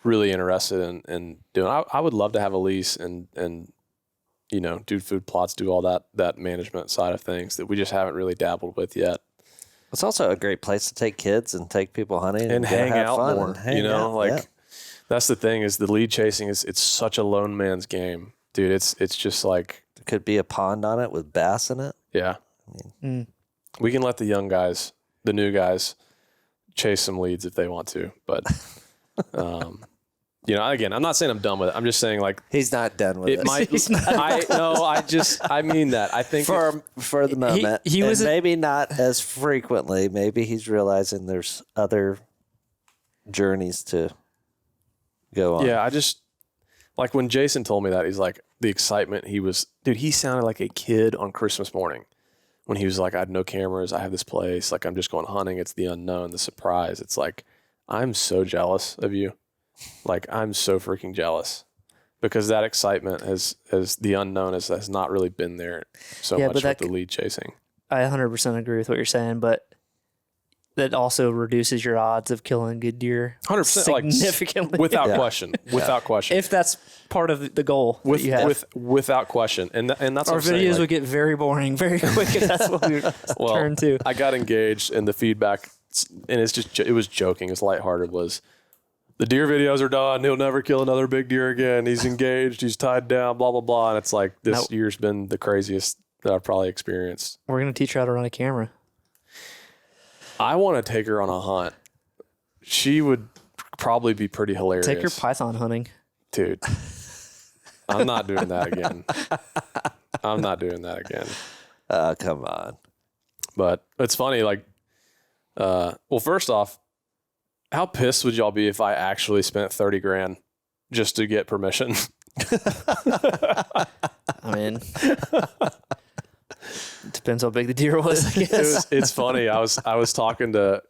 really interested in doing. I would love to have a lease and do food plots, do all that management side of things that we just haven't really dabbled with yet. It's also a great place to take kids and take people hunting And go hang have out fun more. and hang out. Yeah. That's the thing is the lead chasing it's such a lone man's game. Dude, it's just like There could be a pond on it with bass in it. yeah. We can let the young guys, the new guys, chase some leads if they want to. But again, I'm not saying I'm done with it. I'm just saying like He's not done with it it. might I mean that. I think for the moment. he And was maybe not as frequently. Maybe he's realizing there's other journeys to go on. yeah, I just like when Jason told me that, he's like the excitement he sounded like a kid on Christmas morning when he was like, I had no cameras, I have this place, like I'm just going hunting, it's the unknown, the surprise. It's like, I'm so jealous of you. Like I'm so freaking jealous because that excitement has the unknown has not really been there so much with the lead chasing. I 100% agree with what you're saying, but that also reduces your odds of killing a good deer 100%, significantly. Without question. Without question. If that's part of the goal that you have. Without question. And that's our what I'm videos saying, like, would get very boring very quick if that's what we turn to. I got engaged and the feedback, and it was joking, it's lighthearted, was the deer videos are done. He'll never kill another big deer again. He's engaged. He's tied down, blah, blah, blah. And it's like, this year's been the craziest that I've probably experienced. We're going to teach her how to run a camera. I want to take her on a hunt. She would probably be pretty hilarious. Take her python hunting. Dude, I'm not doing that again. I'm not doing that again. Come on. But it's funny, like, well, first off, how pissed would y'all be if I actually spent 30 grand just to get permission? I mean, depends how big the deer was, I guess. It's funny. I was talking to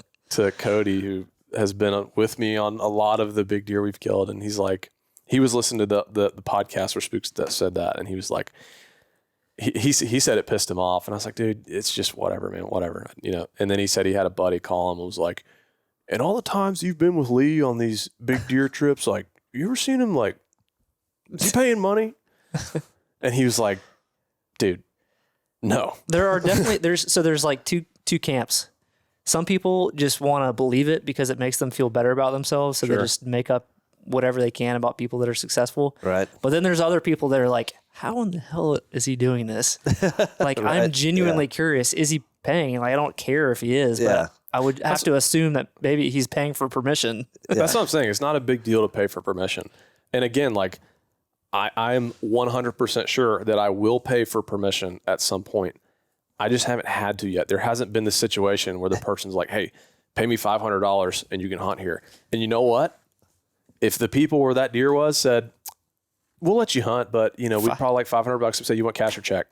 Cody, who has been with me on a lot of the big deer we've killed, and he's like, he was listening to the podcast where Spooks said that, and he was like, he said it pissed him off, and I was like, dude, it's just whatever, man, whatever, you know. And then he said he had a buddy call him and was like, and all the times you've been with Lee on these big deer trips, like, you ever seen him, like, is he paying money? And he was like, dude, no. There are definitely, there's like two camps. Some people just want to believe it because it makes them feel better about themselves. So Sure. they just make up whatever they can about people that are successful. Right. But then there's other people that are like, how in the hell is he doing this? Like, Right. I'm genuinely curious. Is he paying? Like, I don't care if he is, Yeah. but I would have to assume that maybe he's paying for permission. That's what I'm saying. It's not a big deal to pay for permission. And again, like, I'm 100% sure that I will pay for permission at some point. I just haven't had to yet. There hasn't been the situation where the person's like, hey, pay me $500 and you can hunt here. And you know what? If the people where that deer was said, we'll let you hunt, but you know, we'd probably like $500 and say, you want cash or check?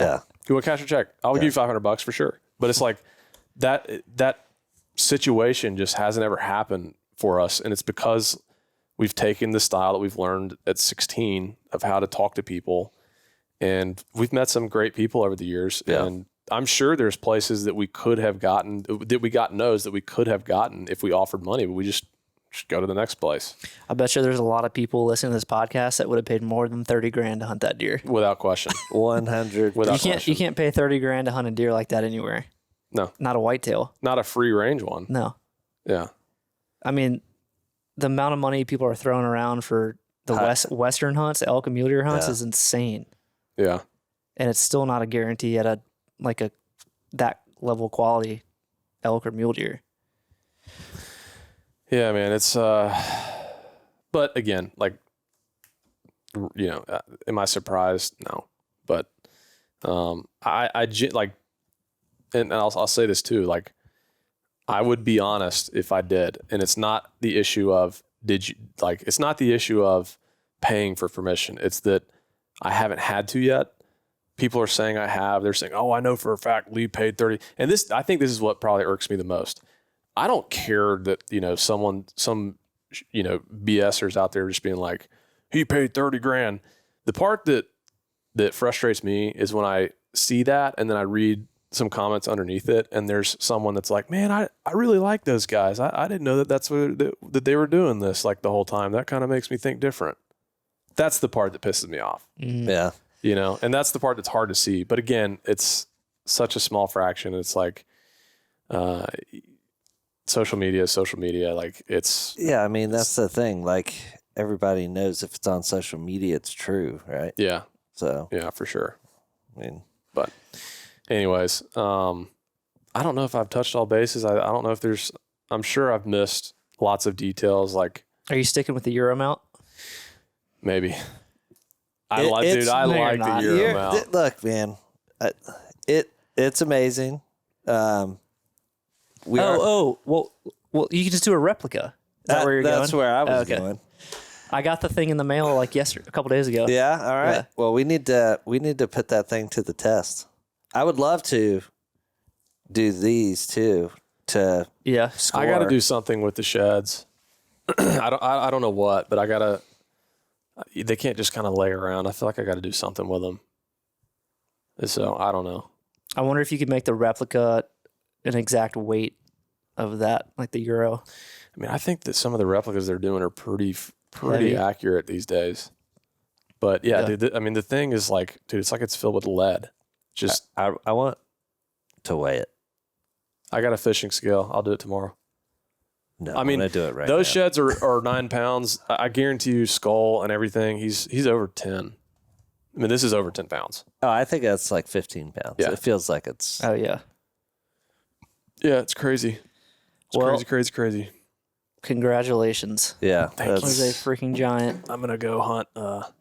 Yeah. You want cash or check? I'll give you $500 for sure. But it's like that situation just hasn't ever happened for us. And it's because we've taken the style that we've learned at 16 of how to talk to people. And we've met some great people over the years. Yeah. And I'm sure there's places that we could have gotten, that we got no's that we could have gotten if we offered money, but we just go to the next place. I bet you there's a lot of people listening to this podcast that would have paid more than 30 grand to hunt that deer. Without question. 100. Without You question. can't pay 30 grand to hunt a deer like that anywhere. No. Not a whitetail. Not a free range one. No. Yeah. I mean, the amount of money people are throwing around for the western hunts, the elk and mule deer hunts, is insane. Yeah. And it's still not a guarantee at that level quality elk or mule deer. Yeah, man, it's but again, like, you know, am I surprised? No. But like, and I'll say this too, like, I would be honest if I did. And it's not the issue of it's not the issue of paying for permission. It's that I haven't had to yet. People are saying I have. They're saying, oh, I know for a fact Lee paid 30. And I think this is what probably irks me the most. I don't care that, you know, some BSers out there just being like, he paid 30 grand. The part that frustrates me is when I see that and then I read some comments underneath it and there's someone that's like, man, I really like those guys. I didn't know that's what, that they were doing this like the whole time. That kind of makes me think different. That's the part that pisses me off. Yeah. You know, and that's the part that's hard to see. But again, it's such a small fraction. It's like, social media, like Yeah. I mean, that's the thing. Like, everybody knows if it's on social media, it's true. Right. yeah, So, yeah, for sure. I mean, But anyways, I don't know if I've touched all bases. I don't know if I'm sure I've missed lots of details. Like, Are you sticking with the Euro mount? maybe. I like you're the not. Euro mount. look, man, it's amazing. Well, you can just do a replica. Is that where you're going? That's where I was Okay. going. I got the thing in the mail like a couple days ago. Yeah. All right. Yeah. Well, we need to put that thing to the test. I would love to do these too. To Yeah. score. I got to do something with the sheds. I don't know what, but I gotta. They can't just kind of lay around. I feel like I got to do something with them. So I don't know. I wonder if you could make the replica an exact weight of that, like the Euro. I mean, I think that some of the replicas they're doing are pretty Heavy. accurate these days. But yeah, Yeah. dude. I mean, the thing is like, dude, it's like it's filled with lead. Just I want to weigh it. I got a fishing scale. I'll do it tomorrow. No, I mean, I'm gonna do it right Those now. sheds are 9 pounds. I guarantee you, skull and everything. He's over 10. I mean, this is over 10 pounds. Oh, I think that's like 15 pounds. Yeah. It feels like it's. Oh yeah. Yeah, it's crazy. It's Well- crazy. Congratulations. Yeah. Thank He was a that's- freaking giant. I'm gonna go hunt.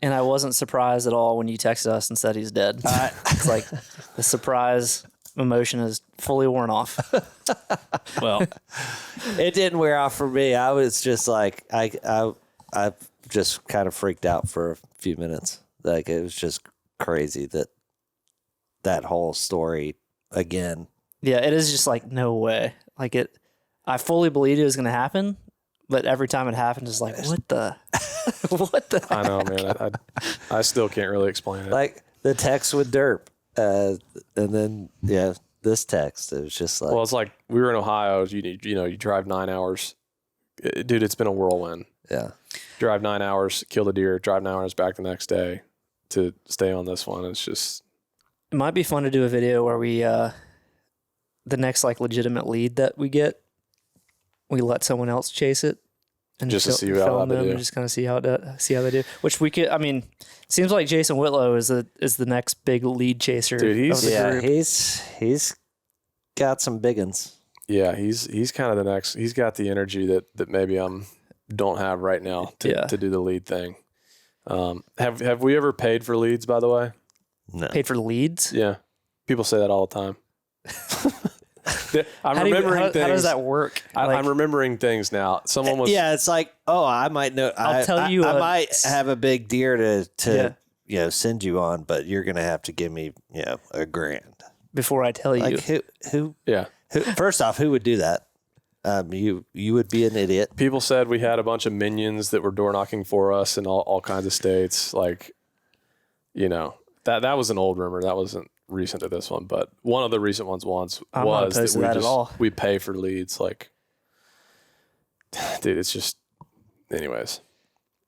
And I wasn't surprised at all when you texted us and said he's dead. It's like the surprise emotion is fully worn off. Well, It didn't wear off for me. I was just like, I just kind of freaked out for a few minutes. Like, it was just crazy that whole story again. Yeah, it is just like no way. Like I fully believed it was going to happen, but every time it happened, it's like what the, what the. I know, man. I still can't really explain it. Like the text with Derp. And then, this text, it was just like, Well, it's like we were in Ohio. You drive 9 hours. Dude, it's been a whirlwind. yeah. Drive 9 hours, kill the deer, drive 9 hours back the next day to stay on this one. It's just, It might be fun to do a video where we, the next like legitimate lead that we get, we let someone else chase it, and Just to see how film they them do. and just kind of see how they do. Which we could. I mean, seems like Jason Whitlow is the next big lead chaser. Dude, he's- of the Yeah, group. he's got some big uns. yeah, he's kind of the next. He's got the energy that maybe don't have right now to do the lead thing. Have we ever paid for leads, by the way? No. paid for leads. Yeah. People say that all the time. I'm How do you- remembering how, things. how does that work? Like, I'm remembering things now. Someone was. Yeah, it's like, oh, I might know. I'll tell you I a- might have a big deer to Yeah. send you on, but you're gonna have to give me $1,000. before I tell you, Like who? Yeah. First off, who would do that? You would be an idiot. People said we had a bunch of minions that were door knocking for us in all kinds of states. Like, that was an old rumor. That wasn't recent to this one, but one of the recent ones I'm not was opposed to that at all. we pay for leads. Like, dude, it's just, anyways,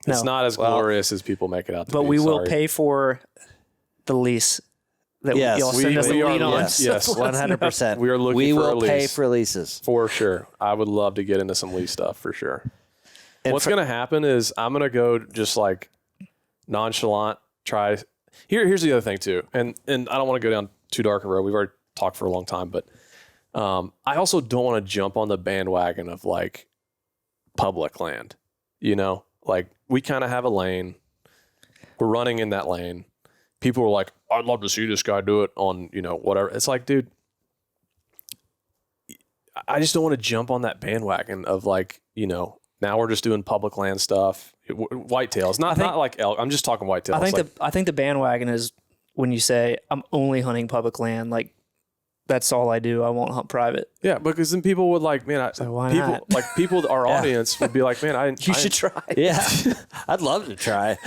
it's No. not as glorious as people make it out to but be. we will Sorry. pay for the lease that Yes, y'all send us the we are- lead on. yes, yes. So let's know. 100%. We are looking We for a will pay lease. for leases. For sure. I would love to get into some lease stuff for sure. And What's going to happen is I'm going to go just like nonchalant, try. Here's the other thing too. And I don't want to go down too dark a road. We've already talked for a long time, but I also don't want to jump on the bandwagon of like public land, like we kind of have a lane. We're running in that lane. People are like, I'd love to see this guy do it on, whatever. It's like, dude, I just don't want to jump on that bandwagon of like, now we're just doing public land stuff. Whitetails, not like elk. I'm just talking whitetails. I think the bandwagon is when you say I'm only hunting public land. Like that's all I do. I won't hunt private. yeah, because then people would like, man, why people not? like people, our audience would be like, man, You should try. Yeah, I'd love to try.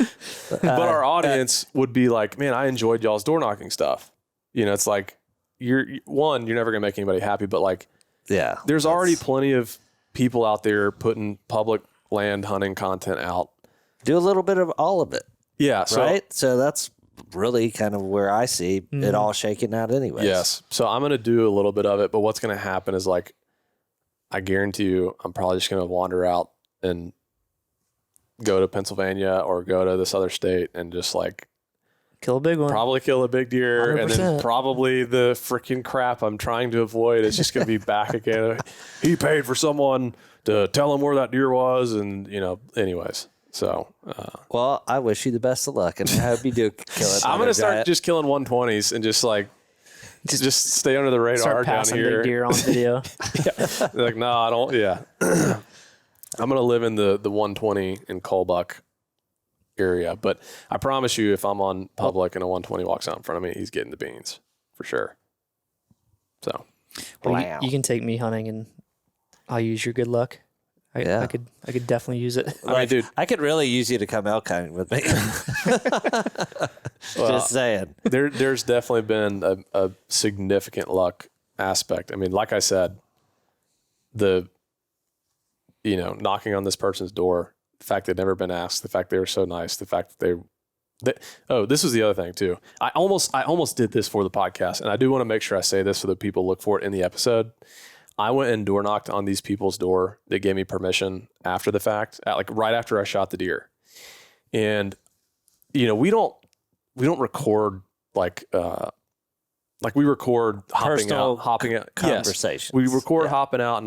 But our audience would be like, man, I enjoyed y'all's door knocking stuff. It's like you're never gonna make anybody happy, but like, Yeah, there's already plenty of people out there putting public land hunting content out. do a little bit of all of it, Yeah, so right? So that's really kind of where I see it all shaking out, anyways. yes, so I'm gonna do a little bit of it, but what's gonna happen is like, I guarantee you, I'm probably just gonna wander out and go to Pennsylvania or go to this other state and just like Kill a big one. probably kill a big deer, and then 100%. probably the freaking crap I'm trying to avoid is just going to be back again. He paid for someone to tell him where that deer was, and anyways. So Well, I wish you the best of luck, and I hope you do kill it. I'm going to start just killing 120s and just like just stay under the radar Start down passing here. big deer on video. Like, no, I don't. Yeah, I'm going to live in the 120 in Colbuck area, but I promise you, if I'm on public and a 120 walks out in front of me, he's getting the beans for sure. So Well, Wow. you can take me hunting, and I'll use your good luck. Yeah. I could definitely use it. I mean, dude, I could really use you to come elk hunting with me. Just saying. there's definitely been a significant luck aspect. I mean, like I said, knocking on this person's door, the fact they'd never been asked, the fact they were so nice, the fact that this was the other thing too. I almost did this for the podcast, and I do want to make sure I say this so that people look for it in the episode. I went and door knocked on these people's door. They gave me permission after the fact, right after I shot the deer. And, we don't record like we record hopping out conversations. Yes, we record hopping out and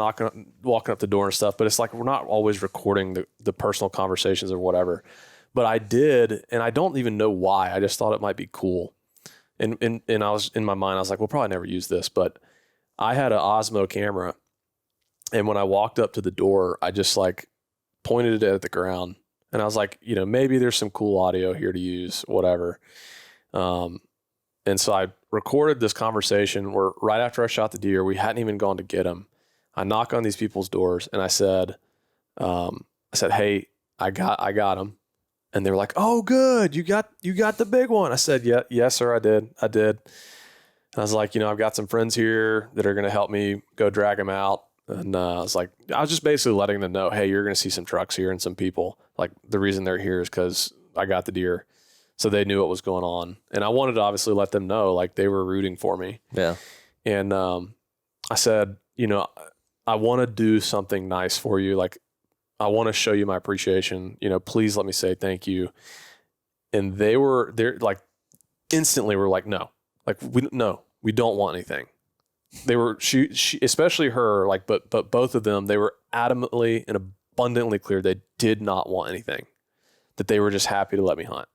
walking up the door and stuff, but it's like, we're not always recording the personal conversations or whatever. But I did, and I don't even know why. I just thought it might be cool. And I was in my mind, I was like, we'll probably never use this, but I had an Osmo camera, and when I walked up to the door, I just like pointed it at the ground, and I was like, maybe there's some cool audio here to use, whatever. And so I recorded this conversation where right after I shot the deer, we hadn't even gone to get him. I knock on these people's doors, and I said, hey, I got him. And they were like, "Oh, good. You got the big one." I said, "Yeah, yes, sir, I did. And I was like, I've got some friends here that are going to help me go drag him out. And I was just basically letting them know, hey, you're going to see some trucks here and some people. Like, the reason they're here is because I got the deer. So they knew what was going on. And I wanted to obviously let them know, like, they were rooting for me. Yeah. And I said, I want to do something nice for you. Like, I want to show you my appreciation. Please let me say thank you. And they're like, instantly were like, no, like, we don't want anything. They were, she, especially her, like, but both of them, they were adamantly and abundantly clear. They did not want anything, that they were just happy to let me hunt.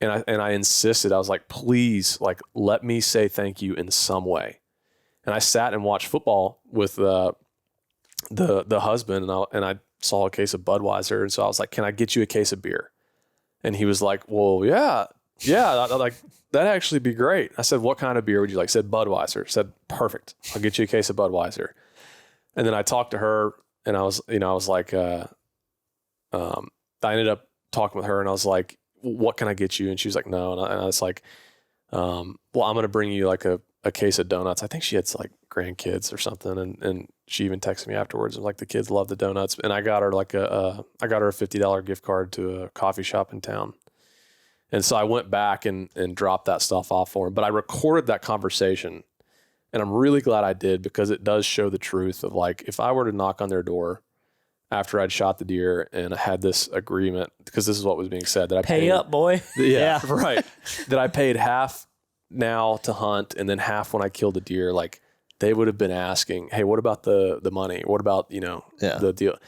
And I insisted, I was like, please, like, let me say thank you in some way. And I sat and watched football with the husband, and I saw a case of Budweiser. And so I was like, can I get you a case of beer? And he was like, well, yeah, like, that'd actually be great. I said, what kind of beer would you like? He said, Budweiser. I said, perfect. I'll get you a case of Budweiser. And then I talked to her, and I was like, I ended up talking with her, and I was like, what can I get you? And she was like, no. And I was like, well, I'm going to bring you like a case of donuts. I think she had like grandkids or something. And she even texted me afterwards and like, the kids love the donuts. And I got her like a $50 gift card to a coffee shop in town. And so I went back and dropped that stuff off for him. But I recorded that conversation, and I'm really glad I did, because it does show the truth of, like, if I were to knock on their door after I'd shot the deer and I had this agreement, because this is what was being said, that I Pay up, boy. Yeah, right. That I paid half now to hunt and then half when I killed the deer. Like, they would have been asking, hey, what about the money? What about, the deal?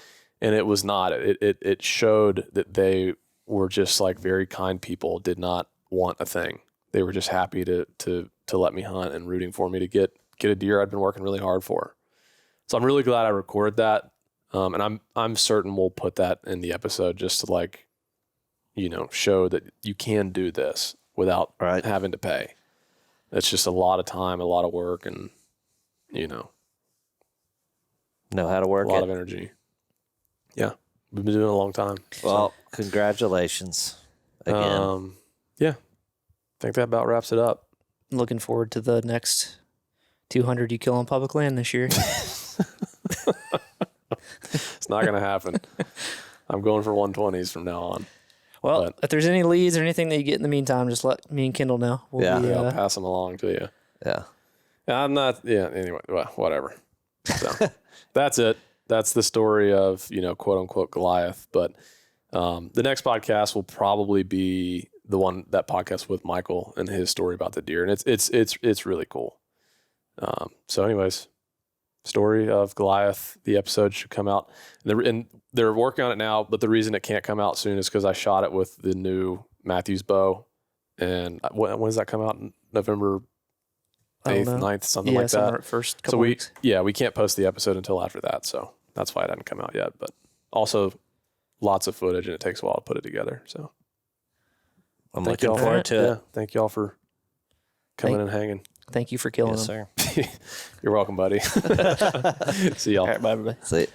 And it was not. It showed that they were just like very kind people, did not want a thing. They were just happy to let me hunt and rooting for me to get a deer I'd been working really hard for. So I'm really glad I recorded that. And I'm certain we'll put that in the episode, just to, like, show that you can do this without having to pay. It's just a lot of time, a lot of work, and, know how to work a lot of energy. Yeah. We've been doing it a long time. Well, congratulations again. Yeah. I think that about wraps it up. Looking forward to the next 200 you kill on public land this year. It's not going to happen. I'm going for 120s from now on. Well, if there's any leads or anything that you get in the meantime, just let me and Kendall know. I'll pass them along to you. Yeah. I'm not, anyway, well, whatever. So that's it. That's the story of, quote unquote Goliath. But the next podcast will probably be that podcast with Michael and his story about the deer. And it's really cool. So anyways, story of Goliath, the episode should come out, and they're working on it now, but the reason it can't come out soon is because I shot it with the new Matthews bow. And when does that come out? November 8th, 9th, something like that. First couple weeks. We can't post the episode until after that. So that's why it hadn't come out yet, but also lots of footage, and it takes a while to put it together. So I'm looking forward to it. Thank y'all for coming and hanging. Thank you for killing Yes, them. sir. You're welcome, buddy. See y'all. All right, bye, everybody. See it.